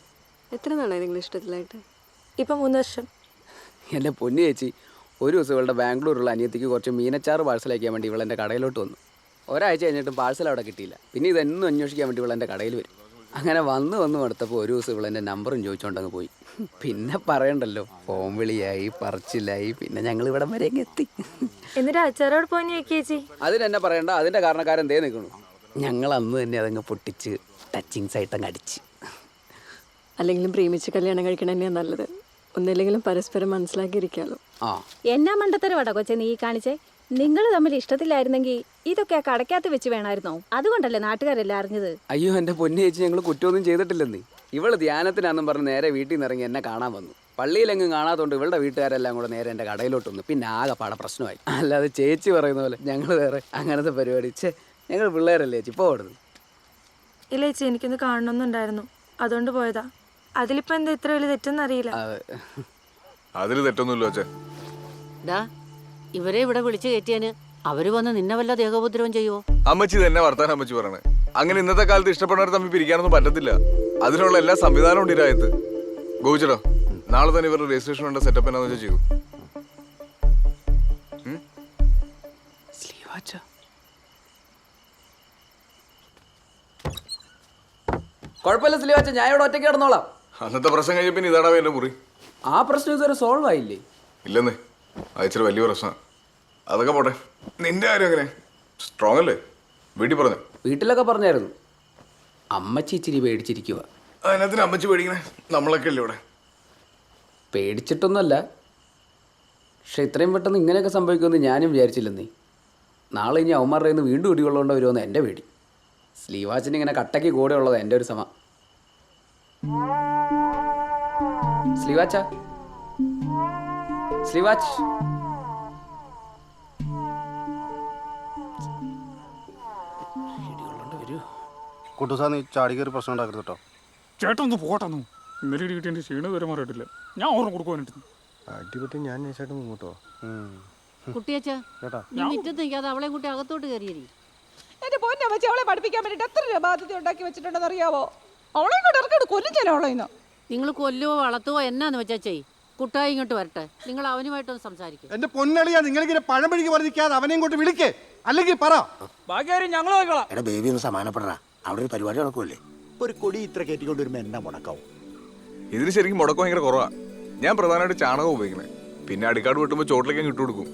എത്ര നാളായി നിങ്ങൾ ഇഷ്ടത്തിലായിട്ട്? ഇപ്പം 3 വർഷം.
എൻ്റെ പൊന്നു ചേച്ചി, ഒരു ദിവസം ഇവളുടെ ബാംഗ്ലൂരുള്ള അനിയത്തിക്ക് കുറച്ച് മീനച്ചാറ് പാഴ്സൽ അയക്കാൻ വേണ്ടി ഇവളെൻ്റെ കടയിലോട്ട് വന്നു. ഒരാഴ്ച കഴിഞ്ഞിട്ടും പാഴ്സൽ അവിടെ കിട്ടിയില്ല. പിന്നെ ഇതെന്നും അന്വേഷിക്കാൻ വേണ്ടി ഇവളെൻ്റെ കടയിൽ വരും. അങ്ങനെ വന്ന് അടുത്തപ്പോൾ ഒരു ദിവസം ഇവളെൻ്റെ നമ്പറും ചോദിച്ചുകൊണ്ടങ്ങ് പോയി. പിന്നെ പറയണ്ടല്ലോ, ഫോൺ വിളിയായി, പറച്ചിലായി, പിന്നെ ഞങ്ങൾ ഇവിടം വരെ അങ്ങ് എത്തി.
എന്നിട്ട് അച്ചാറോട് പോയി ചേച്ചി?
അതിനെന്നെ പറയണ്ട, അതിൻ്റെ കാരണക്കാരൻ ദേ നിൽക്കണു. ഞങ്ങൾ അന്ന് തന്നെ അതങ്ങ് പൊട്ടിച്ച് ടച്ചിങ്സ് ആയിട്ടങ്ങ് അടിച്ച്.
അല്ലെങ്കിലും പ്രേമിച്ച് കല്യാണം കഴിക്കണം തന്നെയാണ് നല്ലത്. ഒന്നില്ലെങ്കിലും പരസ്പരം മനസ്സിലാക്കിയിരിക്കാമല്ലോ.
എന്നാ മണ്ടത്തരവാടാ കൊച്ചെ നീ കാണിച്ചേ? നിങ്ങൾ തമ്മിൽ ഇഷ്ടത്തിലായിരുന്നെങ്കിൽ ഇതൊക്കെ ആ കടക്കകത്ത് വെച്ച് വേണമായിരുന്നോ? അതുകൊണ്ടല്ലേ നാട്ടുകാരെല്ലാം അറിഞ്ഞത്.
അയ്യോ എൻ്റെ പൊന്നു ചേച്ചി, ഞങ്ങൾ കുറ്റമൊന്നും ചെയ്തിട്ടില്ലെന്നേ. ഇവള് ധ്യാനത്തിനാന്നും പറഞ്ഞ് നേരെ വീട്ടിൽ നിന്ന് ഇറങ്ങി എന്നെ കാണാൻ വന്നു. പള്ളിയിലെങ്ങും കാണാത്തോണ്ട് ഇവളുടെ വീട്ടുകാരെല്ലാം കൂടെ നേരെ എൻ്റെ കടയിലോട്ട് വന്നു. പിന്നെ ആകെ പാടെ പ്രശ്നമായി. അല്ലാതെ ചേച്ചി പറയുന്ന പോലെ ഞങ്ങൾ വേറെ അങ്ങനത്തെ പരിപാടി. ഞങ്ങൾ പിള്ളേരല്ലേ ചേച്ചി, ഇപ്പോൾ ഓടുന്നു.
ഇല്ല ചേച്ചി, എനിക്കൊന്ന് കാണണമെന്നുണ്ടായിരുന്നു, അതുകൊണ്ട് പോയതാ. അതിലിപ്പോ എന്താ ഇത്ര വലിയ തെറ്റൊന്നും അറിയില്ല.
അതിൽ തെറ്റൊന്നുമില്ല അച്ഛൻ.
ഇവരെ ഇവിടെ വിളിച്ചു കയറ്റിയാന് അവര് വന്ന് നിന്നെ വല്ല ദേഹോപദ്രവം ചെയ്യുവോ?
അമ്മച്ചി തന്നെ വർത്താനം അമ്മച്ചി പറയണേ. അങ്ങനെ ഇന്നത്തെ കാലത്ത് ഇഷ്ടപ്പെടുന്നവർ തമ്മിൽ പിരിക്കാനൊന്നും പറ്റത്തില്ല. അതിനുള്ള എല്ലാ സംവിധാനവും ഉണ്ട് ഈ രാജ്യത്ത്. ഗോവിച്ചടോ, നാളെ തന്നെ ഇവരുടെ രജിസ്ട്രേഷൻ വേണ്ട സെറ്റപ്പ് എന്നാന്ന് വെച്ചാൽ ചെയ്തു.
കുഴപ്പമില്ല സ്ലീവാച്ച, ഞാൻ ഇവിടെ ഒറ്റയ്ക്ക് കിടന്നോളാം.
അന്നത്തെ പ്രശ്നം കഴിഞ്ഞ പിന്നെ ഇതാടാ എന്റെ മുറി.
ആ പ്രശ്നം ഇതുവരെ സോൾവ് ആയില്ലേ?
ഇല്ലെന്നേ, അയച്ചിട്ട് വലിയ പ്രശ്നം. അതൊക്കെ പോട്ടെ, നിന്റെ കാര്യം എങ്ങനെ? സ്ട്രോങ് അല്ലേ? വീട്ടിൽ പറഞ്ഞു?
വീട്ടിലൊക്കെ പറഞ്ഞായിരുന്നു. അമ്മച്ചി ഇച്ചിരി പേടിച്ചിരിക്കുക.
അതിനകത്തിന് അമ്മച്ചി പേടിക്കണേ? നമ്മളൊക്കെ അല്ലേ ഇവിടെ.
പേടിച്ചിട്ടൊന്നുമല്ല, പക്ഷെ ഇത്രയും പെട്ടെന്ന് ഇങ്ങനെയൊക്കെ സംഭവിക്കുമെന്ന് ഞാനും വിചാരിച്ചില്ലെന്നേ. നാളെ ഇനി അവന്മാരുടെ നിന്ന് വീണ്ടും ഇടികൊള്ളുകൊണ്ട് വരുമെന്ന് എൻ്റെ പേടി. സ്ലീവാച്ചിന് ഇങ്ങനെ കട്ടയ്ക്ക് കൂടെ ഉള്ളത് എൻ്റെ ഒരു സമ. സ്ലീവാച്ച, സ്ലീവാച്ച്.
കുട്ടുസാ, നീ ചാടി കയറി പ്രശ്നം ഉണ്ടാക്കരുത് കേട്ടോ.
ചേട്ടൻ ഒന്ന് പോട്ടെന്നു. ഇന്നലെ കിട്ടി എൻ്റെ ക്ഷീണം വരെ മാറിയിട്ടില്ല. ഞാൻ ഓർമ്മ കൊടുക്കുവാനായിട്ട്
അടിപൊളി. ഞാൻ നൈസായിട്ട് മുങ്ങോട്ടോ.
കുട്ടിയച്ചാ, നീ മുറ്റത്ത് നിൽക്കാതെ അവളെ കൂട്ടി അകത്തോട്ട് കയറിയരി.
എന്റെ പൊന്നെ വെച്ച് അവളെ പഠിപ്പിക്കാൻ വേണ്ടിട്ട് എത്ര രൂപ ബാധ്യത ഉണ്ടാക്കി വെച്ചിട്ടുണ്ടെന്ന് അറിയാവോ? അവളെ ഇങ്ങോട്ട് ഇറക്കോട് കൊല്ലും ഞാൻ അവളെ.
നിങ്ങൾ കൊല്ലുവോ വളർത്തുവോ എന്നാന്ന് വെച്ചാ ചെയ്. കുട്ടായി ഇങ്ങോട്ട് വരട്ടെ, നിങ്ങൾ അവനുമായിട്ടൊന്ന് സംസാരിക്കും.
എന്റെ പൊന്നളിയാ, നിങ്ങളിങ്ങനെ പഴമഴിക്ക് പറഞ്ഞിരിക്കാതെ അവനെ ഇങ്ങോട്ട് വിളിക്കേ, അല്ലെങ്കിൽ പറ.
ഞങ്ങൾ
എടാ ബേബി, ഒന്ന് സമാനപ്പെടാ. അവിടെ ഒരു പരിപാടി നടക്കുമല്ലേ?
ഒരു കൊടി ഇത്ര കയറ്റിക്കൊണ്ട് വരുമ്പോ എന്നാ മുടക്കാവും?
ഇതിന് ശരിക്കും മുടക്കം ഭയങ്കര കുറവാ. ഞാൻ പ്രധാനമായിട്ട് ചാണകം ഉപയോഗിക്കണേ. പിന്നെ അടിക്കാട് വെട്ടുമ്പോൾ ചോട്ടിലേക്ക് ഇട്ട് കൊടുക്കും.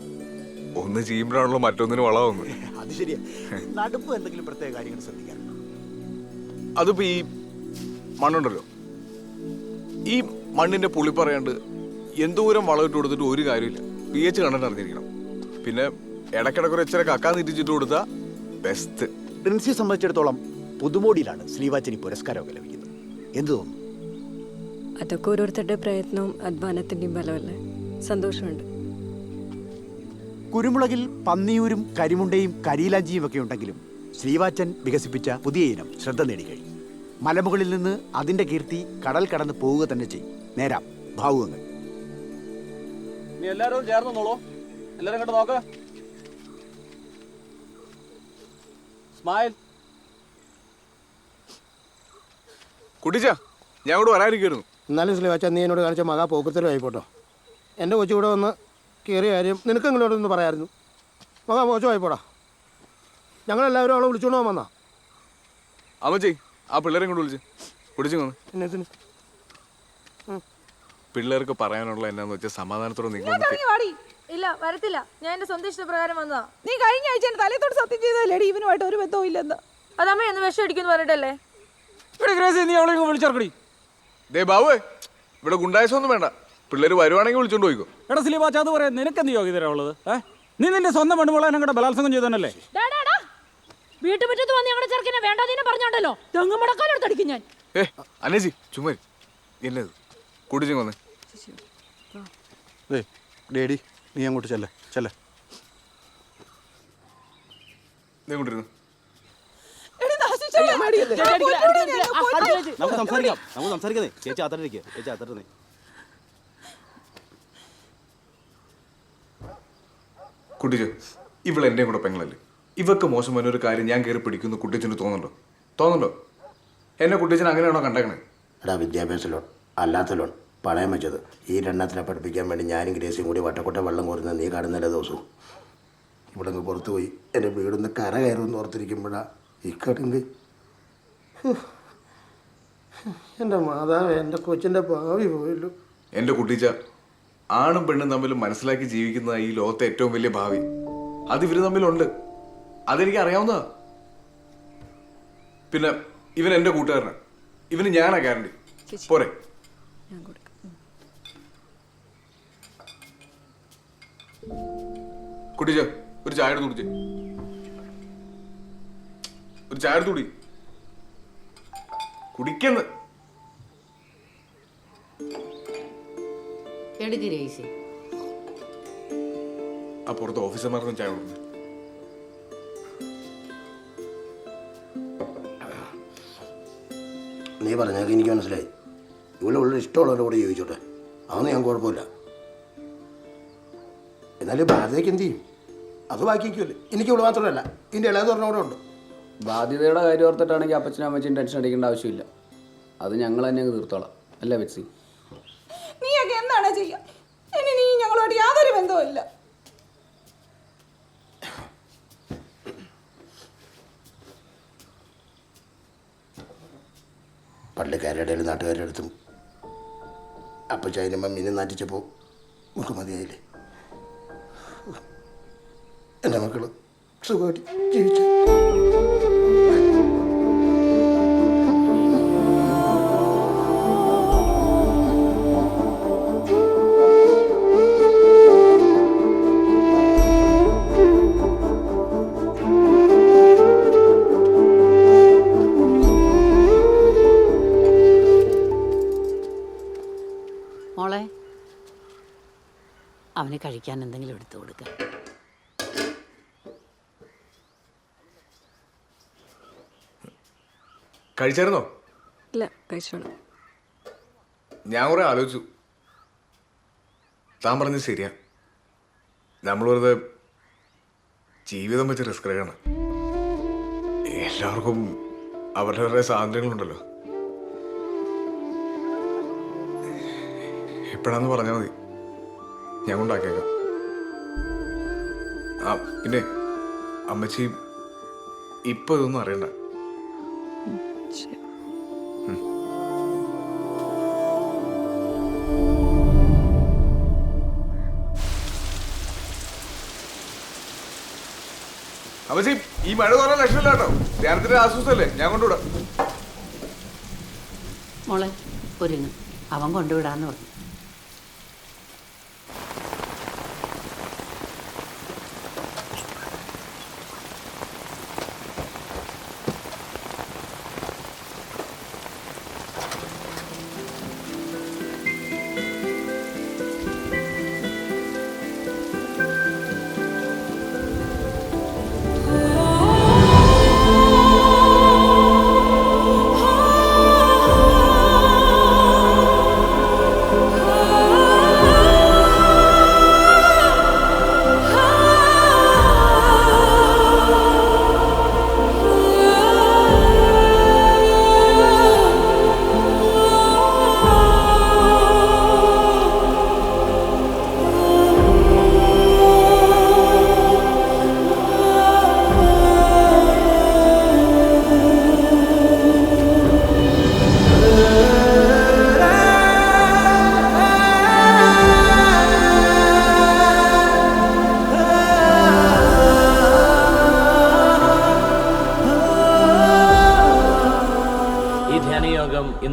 ഒന്ന് ചെയ്യുമ്പോഴാണല്ലോ മറ്റൊന്നിന് വളമാവുന്നത്.
അത് ശരിയാ. നടുപ്പ് എന്തെങ്കിലും പ്രത്യേക കാര്യങ്ങൾ ശ്രദ്ധിക്കാൻ.
അതിപ്പോ ഈ മണ്ണുണ്ടല്ലോ, ഈ മണ്ണിന്റെ പുളി പറയാണ്ട് എന്തോരം വളം ഇട്ട് കൊടുത്തിട്ട് ഒരു കാര്യമില്ല. pH കണ്ടന്റ് അറിഞ്ഞിരിക്കണം. പിന്നെ ഇടയ്ക്കിടക്കൊരു ഇച്ചിരി കക്കാൻ തിരിച്ചിട്ട് കൊടുത്താൽ ബെസ്റ്റ്.
പ്രിൻസിയെ സംബന്ധിച്ചിടത്തോളം പുതുമോടിയിലാണ് സ്ലീവാച്ചിന് പുരസ്കാരമൊക്കെ ലഭിക്കുന്നത്. എന്ത് തോന്നുന്നു?
അതൊക്കെ ഓരോരുത്തരുടെ പ്രയത്നവും അധ്വാനത്തിന്റെയും ബലമല്ലേ. സന്തോഷമുണ്ട്.
കുരുമുളകിൽ പന്നിയൂരും കരിമുണ്ടയും കരിയിലാഞ്ചിയും ഒക്കെ ഉണ്ടെങ്കിലും ശ്രീവാച്ചൻ വികസിപ്പിച്ച പുതിയ ഇനം ശ്രദ്ധ നേടിക്കഴിഞ്ഞു. മലമുകളിൽ നിന്ന് അതിന്റെ കീർത്തി കടൽ കടന്ന് പോവുക തന്നെ ചെയ്യും. നേരാം ഭാവുകങ്ങൾ.
നീ എല്ലാരും ചേർന്നോളൂ. എല്ലാരും ഇങ്ങോട്ട് നോക്ക്. സ്മൈൽ.
കുട്ടിച്ചാ, ഞാൻ ഇവിടെ വരാതിരിക്കുന്നു.
എന്നാലും സ്ലീവാച്ച, നീ എന്നോട് കാണിച്ച മകാ പോക്കത്തരം ആയിപ്പോട്ടോ. എൻ്റെ കൊച്ചു കൂടെ വന്ന് കയറിയ കാര്യം നിനക്ക് എങ്ങനെയോടൊന്ന് പറയായിരുന്നു. മകാ മോശമായിപ്പോടാ. ഞങ്ങളെല്ലാവരും അവളെ വിളിച്ചോണ്ട് പോകാൻ വന്നാ.
അമ്മച്ചി, ആ പിള്ളേരെ കൊണ്ട് വിളിച്ച് കുടിച്ചു വന്ന്. പിള്ളേർക്ക് പറയാനുള്ള എന്നാന്ന് വെച്ചാൽ സമാധാനത്തോടെ നിങ്ങൾ
ഇല്ല, വരത്തില്ല. ഞാൻ എന്റെ സ്വന്തം ഇഷ്ടപ്രകാരം വന്നതാ. നീ കഴിഞ്ഞ ആഴ്ച എന്റെ തലത്തോട് സത്യം ചെയ്തതല്ലേടി ഇവനുമായിട്ട് ഒരു ബന്ധവും ഇല്ലെന്ന്.
അതമ്മ എന്ന് വിഷം അടിക്കുന്നു പറഞ്ഞിട്ടല്ലേ?
ഇവിടെ ഗ്രേസി നീ അവളെ വിളിച്ചിറക്കടി.
ദേ ബാബുവേ, ഇവിടെ ഗുണ്ടായസൊന്നും വേണ്ട. പിള്ളേർ വരുവാണെങ്കിൽ വിളിച്ചോണ്ട് പോയിക്കോ.
എടാ സ്ലീവാച്ച, അത് പറയാം, നിനക്കെന്ത് യോഗ്യതരാ ഉള്ളത്? നീ നിന്റെ സ്വന്തം പെണ്ണുമ്പോളെ ഞങ്ങളുടെ ബലാത്സംഗം ചെയ്തല്ലേ?
വീട്ടുമുറ്റത്ത് വന്ന് ഞങ്ങളുടെ ചെറുക്കനെ വേണ്ടാതീനെ പറഞ്ഞോണ്ടല്ലോ തെങ്ങ് മുടക്കാലെടുത്തടിക്കും ഞാൻ.
അനേജി ചുമ്മാ എന്നത് കുടിച്ചു വന്നേ.
ഡേഡി നീ അങ്ങോട്ട് ചെല്ലേ ചെല്ലേ.
നീ കൊണ്ടിരുന്നു.
നമുക്ക് സംസാരിക്കാം ചേച്ചി അത്തരേ ചേച്ചി അത്തരേ.
കുട്ടിച്ചോ, ഇവിടെ എൻ്റെ കൂടെ പെങ്ങളല്ലേ. ഇവക്ക് മോശമായ ഒരു കാര്യം ഞാൻ കയറി പിടിക്കുന്നു കുട്ടിച്ചന് തോന്നുന്നുണ്ടോ? എന്നെ കുട്ടിച്ചൻ അങ്ങനെയാണോ കണ്ടേക്കണേ?
എടാ, വിദ്യാഭ്യാസ ലോൺ, അല്ലാത്ത ലോൺ, പണയം വെച്ചത്, ഈ രണ്ടെണ്ണത്തിനെ പഠിപ്പിക്കാൻ വേണ്ടി ഞാനും ഗ്രേസിയും കൂടി വട്ടക്കൊട്ട വെള്ളം കോരുന്നത് നീ കാണുന്നില്ല ദിവസവും. ഇവിടെ നിന്ന് പുറത്തു പോയി എൻ്റെ വീടൊന്ന് കര കയറുമെന്ന് ഓർത്തിരിക്കുമ്പോഴാ ഈ കടുങ്ക്. എൻ്റെ മാതാവ്, എൻ്റെ കൊച്ചിൻ്റെ ഭാവി പോയല്ലോ.
എൻ്റെ കുട്ടിച്ച, ആണും പെണ്ണും തമ്മിൽ മനസ്സിലാക്കി ജീവിക്കുന്ന ഈ ലോകത്തെ ഏറ്റവും വലിയ ഭാവി അത് ഇവര് തമ്മിലുണ്ട്. അതെനിക്ക് അറിയാവുന്നതാ. പിന്നെ ഇവൻ എൻ്റെ കൂട്ടുകാരനാണ്. ഇവന് ഞാനാ ഗ്യാരണ്ടി. പോരെ? കുട്ടിച്ച, ഒരു ചായ എടുത്ത് കുടിച്ചേ. ഒരു ചായ എടുത്ത് കുടിക്കുന്നു. ആ പുറത്ത് ഓഫീസർമാർക്കും ചായ കൊടുക്കുന്നു.
നീ പറഞ്ഞതൊക്കെ എനിക്ക് മനസ്സിലായി. ഇവിടെ ഉള്ള ഇഷ്ടമുള്ളവരുടെ കൂടെ ചോദിച്ചോട്ടെ, അതൊന്നും ഞാൻ കുഴപ്പമില്ല. എന്നാലും ബാധ്യതയ്ക്ക് എന്ത് ചെയ്യും? അത് ബാക്കിക്കുമല്ലേ. എനിക്ക് ഇവിടെ മാത്രമല്ല, ഇതിൻ്റെ ഇളയത് പറഞ്ഞ കൂടെ ഉണ്ട്.
ബാധ്യതയുടെ കാര്യം ഓർത്തിട്ടാണെങ്കിൽ അപ്പച്ചനും അമ്മച്ചും ടെൻഷൻ അടിക്കേണ്ട ആവശ്യമില്ല. അത് ഞങ്ങൾ തന്നെ അങ്ങ് തീർത്തോളാം. അല്ല ബെറ്റ്സി?
നീയൊക്കെ എന്താണ് ചെയ്യുക? ഇനി നീ ഞങ്ങളോട് യാതൊരു ബന്ധവും ഇല്ല.
പള്ളിക്കാരുടെ ഇടയിൽ നാട്ടുകാരുടെ അടുത്തും അപ്പം ചൈന മമ്മീനെ നാട്ടിച്ചപ്പോൾ നമുക്ക് മതിയായില്ലേ? എൻ്റെ മക്കൾ സുഖമായിട്ട് ജീവിച്ചു.
മോളെ, അവന് കഴിക്കാൻ എന്തെങ്കിലും എടുത്തു കൊടുക്കുക.
കഴിച്ചായിരുന്നോ?
ഇല്ല, കഴിച്ചോളാം.
ഞാൻ കുറെ ആലോചിച്ചു. താൻ പറഞ്ഞത് ശരിയാ. നമ്മൾ വെറുതെ ജീവിതം വെച്ച് റിസ്ക് എടുക്കണം. എല്ലാവർക്കും അവരുടെ സ്വാതന്ത്ര്യങ്ങളുണ്ടല്ലോ. എപ്പോഴാന്ന് പറഞ്ഞാൽ മതി, ഞാൻ കൊണ്ടാക്കിയേക്കാം. ആ പിന്നെ അമ്മച്ചി ഇപ്പൊ ഇതൊന്നും അറിയണ്ട. അമ്മച്ചി, ഈ മഴ കുറേ ലക്ഷമില്ല കേട്ടോ. ധ്യാനത്തിന്റെ ആശ്വാസമല്ലേ, ഞാൻ കൊണ്ടുവിടാം.
മോളെ ഒരുങ്ങ്, അവൻ കൊണ്ടുവിടാന്ന് പറഞ്ഞു.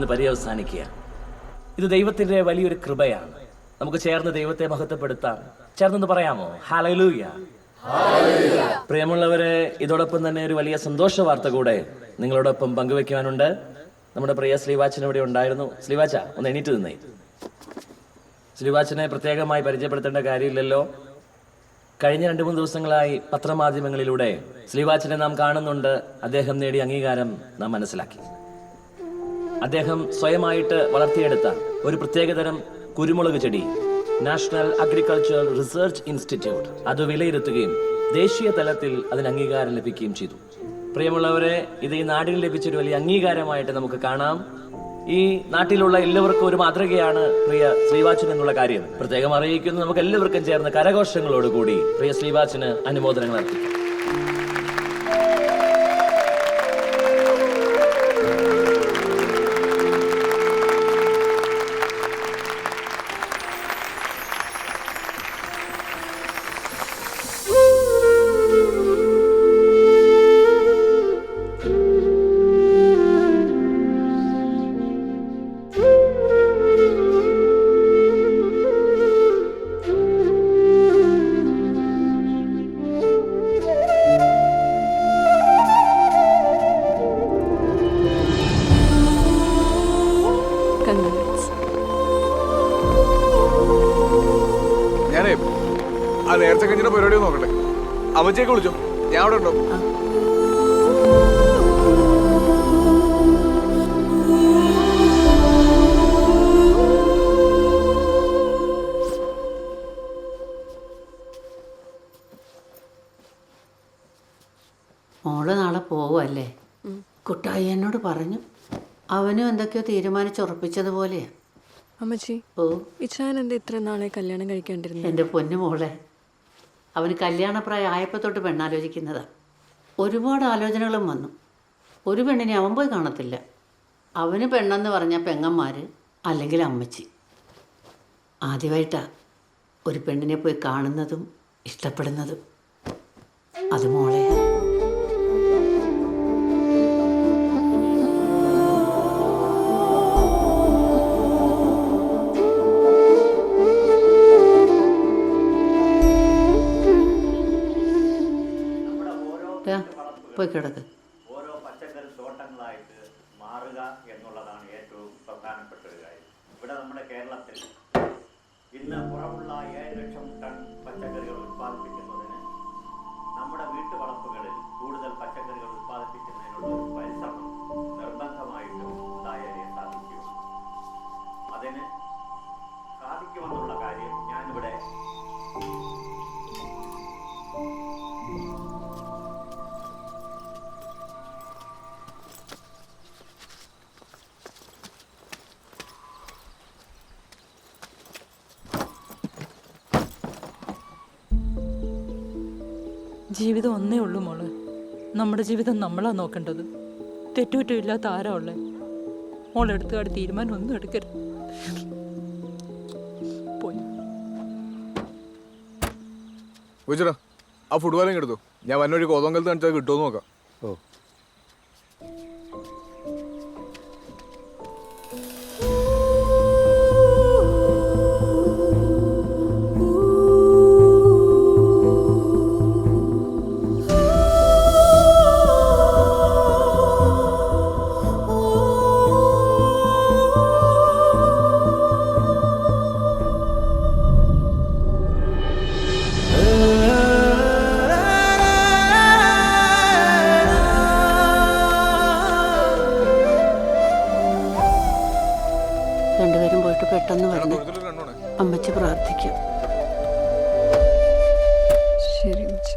ഇന്ന് പര്യവസാനിക്കുക. ഇത് ദൈവത്തിൻ്റെ വലിയൊരു കൃപയാണ്. നമുക്ക് ചേർന്ന് ദൈവത്തെ മഹത്വപ്പെടുത്താം. ചേർന്നെന്ന് പറയാമോ? ഹല്ലേലൂയ. പ്രിയമുള്ളവരെ, ഇതോടൊപ്പം തന്നെ ഒരു വലിയ സന്തോഷ വാർത്ത കൂടെ നിങ്ങളോടൊപ്പം പങ്കുവെക്കാനുണ്ട്. നമ്മുടെ പ്രിയ ശ്രീവാച്ചൻ ഇവിടെ ഉണ്ടായിരുന്നു. ശ്രീവാച്ച, ഒന്ന് എണീറ്റ് നിന്നേ. ശ്രീവാച്ചനെ പ്രത്യേകമായി പരിചയപ്പെടുത്തേണ്ട കാര്യമില്ലല്ലോ. കഴിഞ്ഞ 2-3 ദിവസങ്ങളായി പത്രമാധ്യമങ്ങളിലൂടെ ശ്രീവാച്ചനെ നാം കാണുന്നുണ്ട്. അദ്ദേഹം നേടിയ അംഗീകാരം നാം മനസ്സിലാക്കി. അദ്ദേഹം സ്വയമായിട്ട് വളർത്തിയെടുത്ത ഒരു പ്രത്യേകതരം കുരുമുളക് ചെടി നാഷണൽ അഗ്രികൾച്ചറൽ റിസർച്ച് ഇൻസ്റ്റിറ്റ്യൂട്ട് അത് വിലയിരുത്തുകയും ദേശീയ തലത്തിൽ അതിന് അംഗീകാരം ലഭിക്കുകയും ചെയ്തു. പ്രിയമുള്ളവരെ, ഇത് ഈ നാടിന് ലഭിച്ചൊരു വലിയ അംഗീകാരമായിട്ട് നമുക്ക് കാണാം. ഈ നാട്ടിലുള്ള എല്ലാവർക്കും ഒരു മാതൃകയാണ് പ്രിയ ശ്രീവാച്ചൻ എന്നുള്ള കാര്യം പ്രത്യേകം അറിയിക്കുന്നു. നമുക്ക് എല്ലാവർക്കും ചേർന്ന് കരഘോഷങ്ങളോടുകൂടി പ്രിയ ശ്രീവാച്ചന് അനുമോദനങ്ങൾ അർപ്പിക്കാം.
ഞാനേ ആ നേരത്തെ കഴിഞ്ഞ പരിപാടി നോക്കട്ടെ. അമ്മച്ചേക്ക് വിളിച്ചോ, ഞാൻ അവിടെ ഉണ്ടോ?
മോള് നാളെ പോവല്ലേ? കുട്ടായി എന്നോട് പറഞ്ഞു. അവനും എന്തൊക്കെയോ തീരുമാനിച്ചുറപ്പിച്ചതുപോലെയാ.
അമ്മച്ചി, ഇച്ചാൻ എന്താ ഇത്ര നാളെ കല്യാണം കഴിക്കാണ്ടിരുന്നു?
എൻ്റെ പൊന്നു മോളെ, അവന് കല്യാണപ്രായം ആയപ്പോൾ തൊട്ട് പെണ്ണാലോചിക്കുന്നതാ. ഒരുപാട് ആലോചനകളും വന്നു. ഒരു പെണ്ണിനെ അവൻ പോയി കാണത്തില്ല. അവന് പെണ്ണെന്ന് പറഞ്ഞാൽ പെങ്ങന്മാർ അല്ലെങ്കിൽ അമ്മച്ചി. ആദ്യമായിട്ടാ ഒരു പെണ്ണിനെ പോയി കാണുന്നതും ഇഷ്ടപ്പെടുന്നതും. അത് മോളെയാ. പോയി കിടക്ക്.
ഓരോ പച്ചക്കറി തോട്ടങ്ങളായിട്ട് മാറുക എന്നുള്ളതാണ് ഏറ്റവും പ്രധാനപ്പെട്ട ഒരു കാര്യം. ഇവിടെ നമ്മുടെ കേരളത്തിൽ ഇന്ന് പുറമുള്ള 7 ലക്ഷം ടൺ പച്ചക്കറികൾ ഉത്പാദിപ്പിക്കുന്നതിന് നമ്മുടെ വീട്ടുവളപ്പുകളിൽ കൂടുതൽ പച്ചക്കറികൾ ഉത്പാദിപ്പിക്കുന്നതിനുള്ള ഒരു പരിശ്രമം നിർബന്ധമായിട്ടും ഉണ്ടായാലേ സാധിക്കൂ. അതിന് സാധിക്കുമെന്നുള്ള കാര്യം ഞാനിവിടെ
ജീവിതം ഒന്നേ ഉള്ളൂ മോള്. നമ്മുടെ ജീവിതം നമ്മളാ നോക്കേണ്ടത്. തെറ്റുകുറ്റമില്ലാത്ത ആരാ ഉള്ളേ? മോളെടുത്തുകാട് തീരുമാനം ഒന്നും എടുക്കരുത്. പോയി
ആ ഫുട്ബോളിങ് എടുത്തു. ഞാൻ വന്നൊരു കോതോങ്കലത്ത് കാണിച്ചാൽ കിട്ടുമോ നോക്കാം.
രണ്ടുപേരും പോയിട്ട് പെട്ടെന്ന് വരണം. അമ്മച്ചി പ്രാർത്ഥിക്കാം.
ശരി അമ്മച്ചി.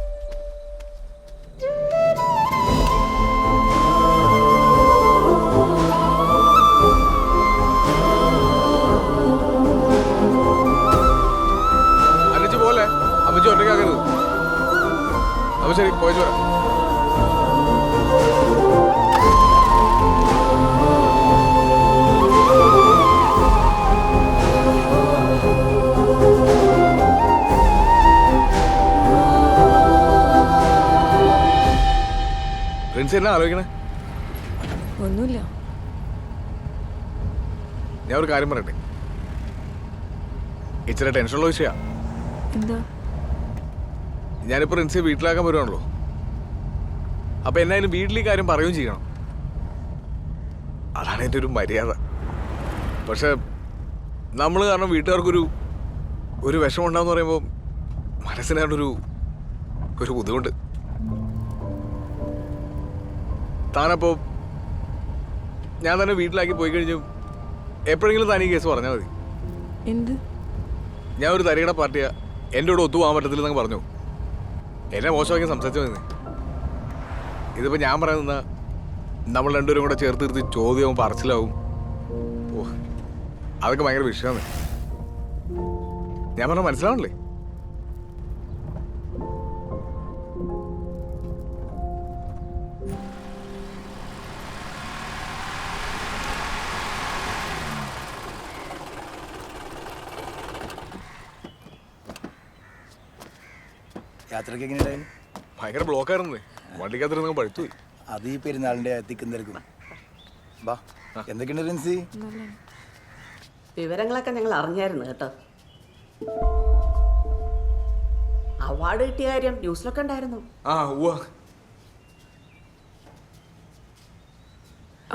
അമ്മച്ചി പോലെ അമ്മച്ചി ഒറ്റയ്ക്കാക്കരുത്. അപ്പൊ ശരി, പോയിട്ട് വരാം.
ഒന്നുമില്ല.
ഞാൻ ഒരു കാര്യം പറയട്ടെ, ഇച്ചിരി ടെൻഷനുള്ള വിഷയമാണ്.
എന്താ?
ഞാനിപ്പോൾ റിൻസിയെ വീട്ടിലാക്കാൻ വരുവാണല്ലോ. അപ്പം എന്നായാലും വീട്ടിൽ ഈ കാര്യം പറയുകയും ചെയ്യണം. അതാണ് എൻ്റെ ഒരു മര്യാദ. പക്ഷെ നമ്മൾ കാരണം വീട്ടുകാർക്കൊരു വിഷമം ഉണ്ടാവെന്ന് പറയുമ്പോൾ മനസ്സിനായിട്ടൊരു ബുദ്ധിമുട്ട്. താനപ്പോൾ ഞാൻ തന്നെ വീട്ടിലാക്കി പോയി കഴിഞ്ഞു എപ്പോഴെങ്കിലും താൻ ഈ കേസ് പറഞ്ഞാൽ മതി.
എന്ത്?
ഞാൻ ഒരു തരികട പാർട്ടിയാ, എൻ്റെ കൂടെ ഒത്തുപോകാൻ പറ്റത്തില്ലെന്നങ്ങ് പറഞ്ഞു. എന്നെ മോശമാക്കി സംസാരിച്ചു മതി. ഇതിപ്പോൾ ഞാൻ പറയാൻ നിന്നാ നമ്മൾ രണ്ടുപേരും കൂടെ ചേർത്ത് നിർത്തി ചോദ്യവും പറച്ചിലാവും. ഓ, അതൊക്കെ ഭയങ്കര വിഷയമാണ്. ഞാൻ പറഞ്ഞ മനസ്സിലാവണല്ലേ?
യാത്രയ്ക്ക് എങ്ങനെയുണ്ടായിരുന്നു?
ഭയങ്കര ബ്ലോക്കായിരുന്നു. വണ്ടിക്കകത്തിരുന്ന് പഴുത്തുപോയി.
അത് ഈ പെരുന്നാളിൻ്റെ തിക്കും തിരക്കും. ബാ, എന്തൊക്കെയുണ്ട് റിൻസി?
വിവരങ്ങളൊക്കെ ഞങ്ങൾ അറിഞ്ഞായിരുന്നു കേട്ടോ. അവാർഡ് കിട്ടിയ കാര്യം ന്യൂസിലൊക്കെ ഉണ്ടായിരുന്നു.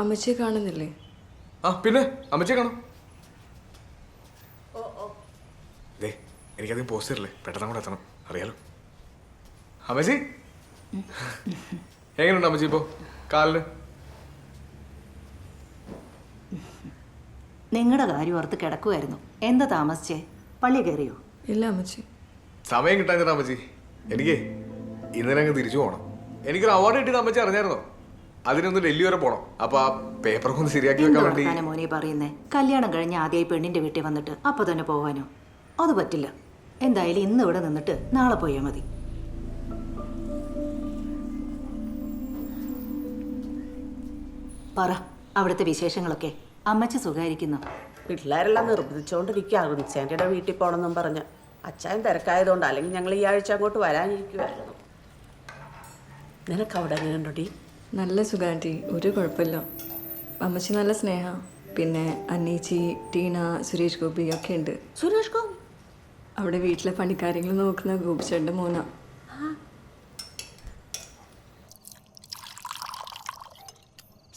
അമ്മച്ചിയെ കാണുന്നില്ലേ?
പിന്നെ അമ്മച്ചിയെ കാണാം. എനിക്കധികം പോസ്റ്റ് തരില്ലേ, പെട്ടെന്ന് കൂടെ എത്തണം, അറിയാലോ. അമ്മച്ചി എങ്ങനെയുണ്ട് അമ്മച്ചി ഇപ്പോ കാലിന്?
നിങ്ങളുടെ കാര്യം ഓർത്ത് കിടക്കുമായിരുന്നു. എന്താ താമസിച്ചേ? പള്ളി കയറിയോ?
ഇല്ല അമ്മച്ചി,
സമയം കിട്ടാഞ്ഞിട്ടാ അമ്മച്ചി. എനിക്ക് ഇന്നലെ അങ്ങ് തിരിച്ചു പോകണം. എനിക്കൊരു അവാർഡ് കിട്ടിയത് അമ്മച്ചി അറിഞ്ഞായിരുന്നോ? അതിനൊന്ന് ഡൽഹി വരെ പോണം. അപ്പൊ ആ പേപ്പറൊക്കെ ഒന്ന് ശരിയാക്കി വെക്കാൻ വേണ്ടി.
മോനെ പറയുന്നേ, കല്യാണം കഴിഞ്ഞ് ആദ്യമായി പെണ്ണിന്റെ വീട്ടിൽ വന്നിട്ട് അപ്പൊ തന്നെ പോകാനോ? അത് പറ്റില്ല. എന്തായാലും ഇന്ന് ഇവിടെ നിന്നിട്ട് നാളെ പോയാൽ മതി. പറ, അവിടുത്തെ വിശേഷങ്ങളൊക്കെ. അമ്മച്ചി സുഖായിരിക്കുന്നു?
പിള്ളേരെല്ലാം നിർബന്ധിച്ചുകൊണ്ടിരിക്കുക റിൻസാൻ്റെ വീട്ടിൽ പോകണമെന്നും പറഞ്ഞ്. അച്ഛൻ തിരക്കായതുകൊണ്ട്, അല്ലെങ്കിൽ ഞങ്ങൾ ഈ ആഴ്ച അങ്ങോട്ട് വരാനിരിക്കുമായിരുന്നു. നിനക്ക് അവിടെ എങ്ങനെയുണ്ടോടി?
നല്ല സുഖാൻറ്റി, ഒരു കുഴപ്പമില്ല. അമ്മച്ചി നല്ല സ്നേഹ. പിന്നെ അന്നേച്ചി, ടീന, സുരേഷ് ഗോപി ഒക്കെ ഉണ്ട്.
സുരേഷ് ഗോപി
അവിടെ വീട്ടിലെ പണിക്കാര്യങ്ങൾ നോക്കുന്ന ഗോപിച്ചേട്ടൻ്റെ മോനാ.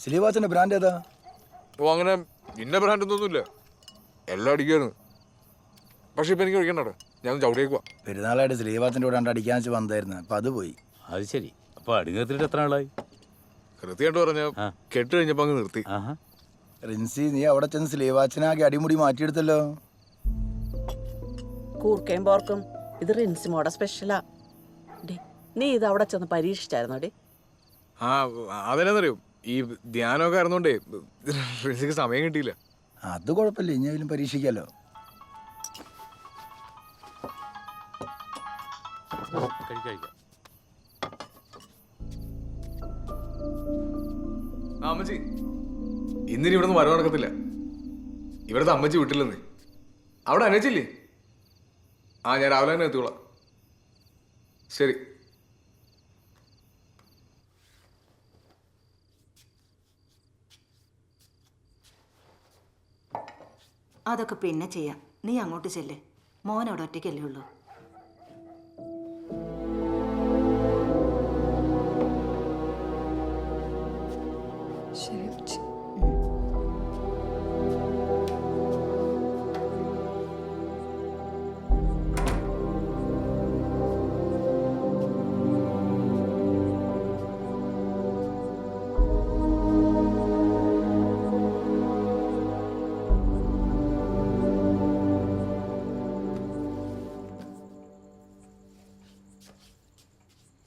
സ്ലീവാച്ചിന്റെ ബ്രാൻഡ് ഏതാ?
ഓ, അങ്ങനെ ഇന്ന ബ്രാൻഡ് ഒന്നുമില്ല, എല്ലാം അടിക്കായിരുന്നു. പക്ഷെ ഇപ്പൊ എനിക്ക് ഒഴിക്കണ്ടോ, ഞാൻ ചവിടിയേക്കുവാ.
പെരുന്നാളായിട്ട് സ്ലീവാച്ചിന്റെ കൂടെ അടിക്കാൻ വെച്ച് വന്നായിരുന്നു, അപ്പൊ അത് പോയി.
അത് ശരി. അപ്പൊ അടിങ്ങത്തിട്ട് എത്ര ആളായി?
കൃത്യമായിട്ട് പറഞ്ഞ കെട്ട് കഴിഞ്ഞപ്പോ അങ്ങ് നിർത്തി.
റിൻസി, നീ അവിടെ ചെന്ന് സ്ലീവാച്ചിനാകെ അടിമുടി മാറ്റിയെടുത്തല്ലോ.
കൂർക്കയും പോർക്കും ഇത് റിൻസിമോടെ സ്പെഷ്യലാ. നീ ഇത് അവിടെ ചെന്ന് പരീക്ഷിച്ചായിരുന്നോ ഡി?
അതെന്നറിയോ, ഈ ധ്യാനമൊക്കെ ആയിരുന്നോണ്ടേ റിൻസിക്ക് സമയം കിട്ടിയില്ല.
അത് കുഴപ്പമില്ല, ഇനിയെങ്കിലും പരീക്ഷിക്കാലോ.
അമ്മച്ചി ഇന്നിനി ഇവിടെ നിന്ന് വരവ് നടക്കത്തില്ല. ഇവിടുത്തെ അമ്മച്ചി വിട്ടില്ലെന്ന്. അവിടെ അനച്ചില്ലേ? ഞാൻ രാവിലെ തന്നെ എത്തിക്കോളാം. ശരി.
അതൊക്കെ പിന്നെ ചെയ്യാം. നീ അങ്ങോട്ട് ചെല്ലേ. മോൻ അവിടെ ഒറ്റയ്ക്കല്ലേ ഉള്ളൂ.
ശരി അമ്മച്ചി.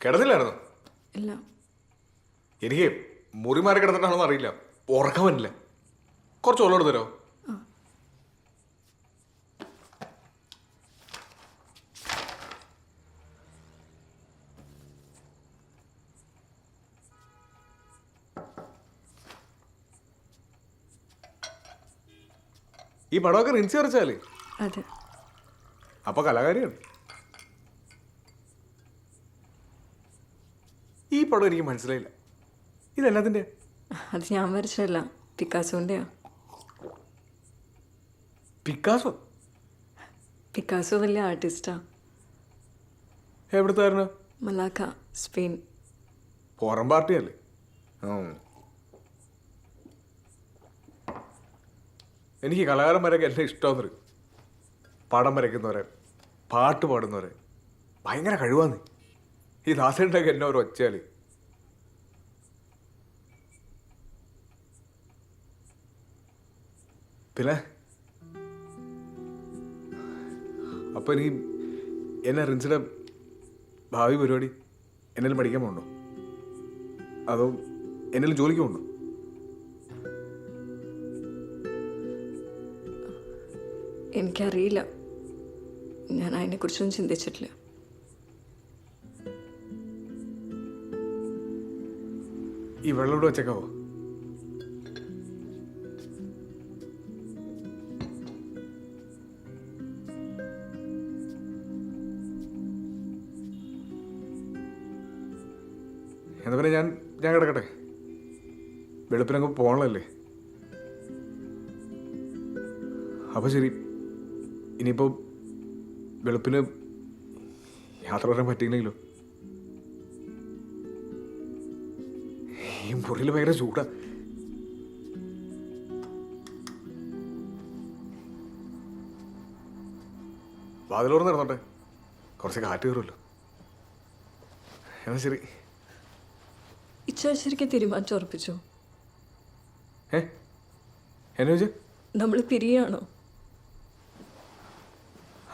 കിടന്നില്ലായിരുന്നു?
ഇല്ല.
എനിക്ക് മുറി മാറി കിടന്നിട്ടാണോന്ന് അറിയില്ല, ഉറക്കം പറ്റില്ല. കുറച്ച് വെള്ളം എടുത്തരോ? ഈ പടമൊക്കെ റിൻസി വരച്ചാലേ?
അതെ.
അപ്പൊ കലാകാരിയാണ്. ഈ പടം എനിക്ക് മനസ്സിലായില്ല, ഇതെല്ലാത്തിൻ്റെ?
അത് ഞാൻ വരച്ചതല്ല, പിക്കാസോൻ്റെയാ.
പിക്കാസോ?
പിക്കാസോ വലിയ ആർട്ടിസ്റ്റാ.
എവിടുത്തായിരുന്നു?
മലാക്ക, സ്പെയിൻ.
ഫോറൻ പാർട്ടിയല്ലേ? എനിക്ക് കലാകാരന്മാരൊക്കെ എന്നെ ഇഷ്ടമെന്നറിയും. പടം വരയ്ക്കുന്നവരെ, പാട്ട് പാടുന്നവരെ ഭയങ്കര കഴിവാന്ന്. ഈ ദാസേട്ടൊക്കെ എന്നെ ഒരു ഒച്ചയാല്. പിന്നെ അപ്പൊ എനിക്ക് എന്നെ റിൻസിയുടെ ഭാവി പരിപാടി എന്തെങ്കിലും പഠിക്കാൻ പോകണ്ടോ? അതോ എന്തെങ്കിലും ജോലിക്ക് പോകണ്ടോ?
എനിക്കറിയില്ല. ഞാൻ അതിനെക്കുറിച്ചൊന്നും ചിന്തിച്ചിട്ടില്ല.
ഈ വെള്ളം ഇവിടെ വെച്ചേക്കാവോ? എന്താ പറയുക, ഞാൻ കിടക്കട്ടെ. വെളുപ്പിനങ്ങ് പോകണല്ലേ. അപ്പോൾ ശരി. ഇനിയിപ്പോൾ വെളുപ്പിന് യാത്ര വരാൻ പറ്റിയില്ലെങ്കിലോ? ഈ മുറിയിൽ ഭയങ്കര ചൂടാ. വാതിലോർന്ന് നടന്നോട്ടെ, കുറച്ച് കാറ്റ് കയറുമല്ലോ. എന്നാ ശരി.
ശരിക്കും തീരുമാനിച്ചു ഉറപ്പിച്ചോ?
എന്നു വെച്ചാ
നമ്മൾ പിരിയാണോ?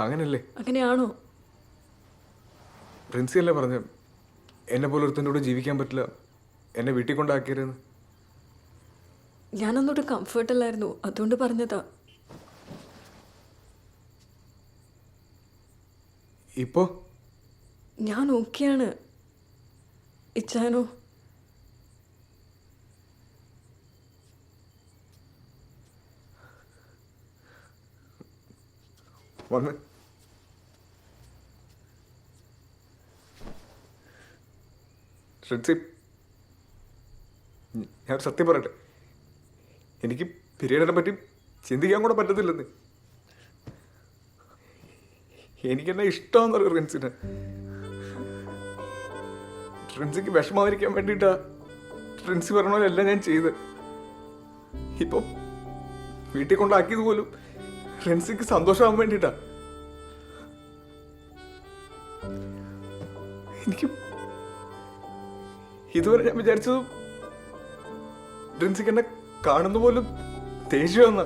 അങ്ങനല്ലേ?
അങ്ങനെയാണോ?
പ്രിൻസി അല്ലേ പറഞ്ഞ എന്നെ പോലെ ഒരുത്തൻ്റെ കൂടെ ജീവിക്കാൻ പറ്റില്ല, എന്നെ വീട്ടിൽ കൊണ്ടാക്കിയതെന്ന്.
ഞാനൊന്നോട്ട് കംഫർട്ടല്ലായിരുന്നു, അതുകൊണ്ട് പറഞ്ഞതാ.
ഇപ്പോ
ഞാൻ ഓക്കെയാണ്. ഇച്ചാനോ?
വന്ന് ഞാൻ സത്യം പറയട്ടെ, എനിക്ക് പീരീഡിനെ പറ്റി ചിന്തിക്കാൻ കൂടെ പറ്റത്തില്ലെന്ന്. എനിക്കെന്നെ ഇഷ്ടമെന്ന് പറയും റിൻസിനെ. റിൻസിക്ക് വിഷമാതിരിക്കാൻ വേണ്ടിയിട്ടാ റിൻസി പറഞ്ഞ പോലെ എല്ലാം ഞാൻ ചെയ്ത്. ഇപ്പൊ വീട്ടിൽ കൊണ്ടാക്കിയത് പോലും റിൻസിക്ക് സന്തോഷമാകാൻ വേണ്ടിയിട്ടാ. എനിക്ക് ഇതുവരെ ഞാൻ വിചാരിച്ചത് റിൻസിക്ക് എന്നെ കാണുന്ന പോലും ദേഷ്യമെന്ന.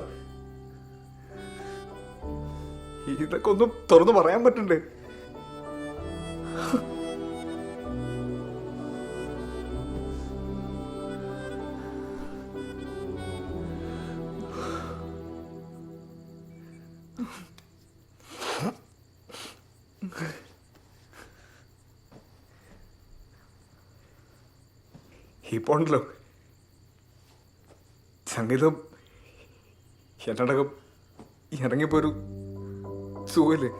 ഇതൊക്കെ ഒന്നും തുറന്നു പറയാൻ പറ്റണ്ടേ? ഇപ്പൊ ഉണ്ടല്ലോ സംഗീതം എന്നടക്കം ഇറങ്ങിപ്പോരു സുഖല്ലേ.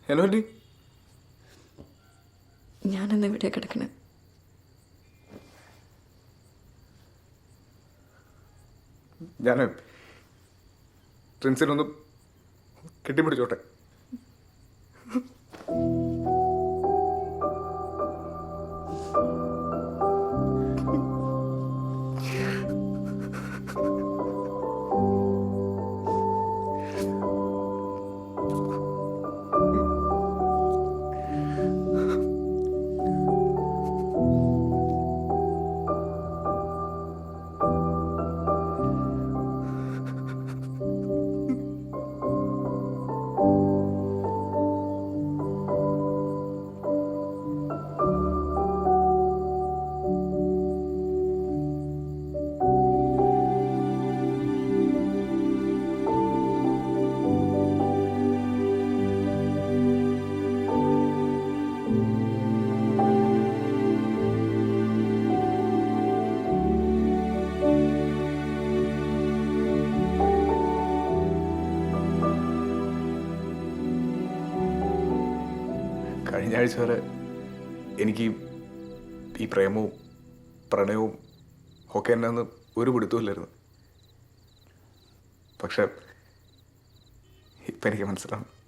ഹലോ ഡി,
ഞാനെന്ന് എവിടെയാ കിടക്കണേ?
ഞാൻ പ്രിൻസിനൊന്ന് കെട്ടിപ്പിടിച്ചോട്ടെ. കഴിഞ്ഞ ആഴ്ച വരെ എനിക്ക് ഈ പ്രേമവും പ്രണയവും ഒക്കെ എന്നു ഒരു പിടുത്തമില്ലായിരുന്നു. പക്ഷെ ഇപ്പം എനിക്ക് മനസ്സിലാവും.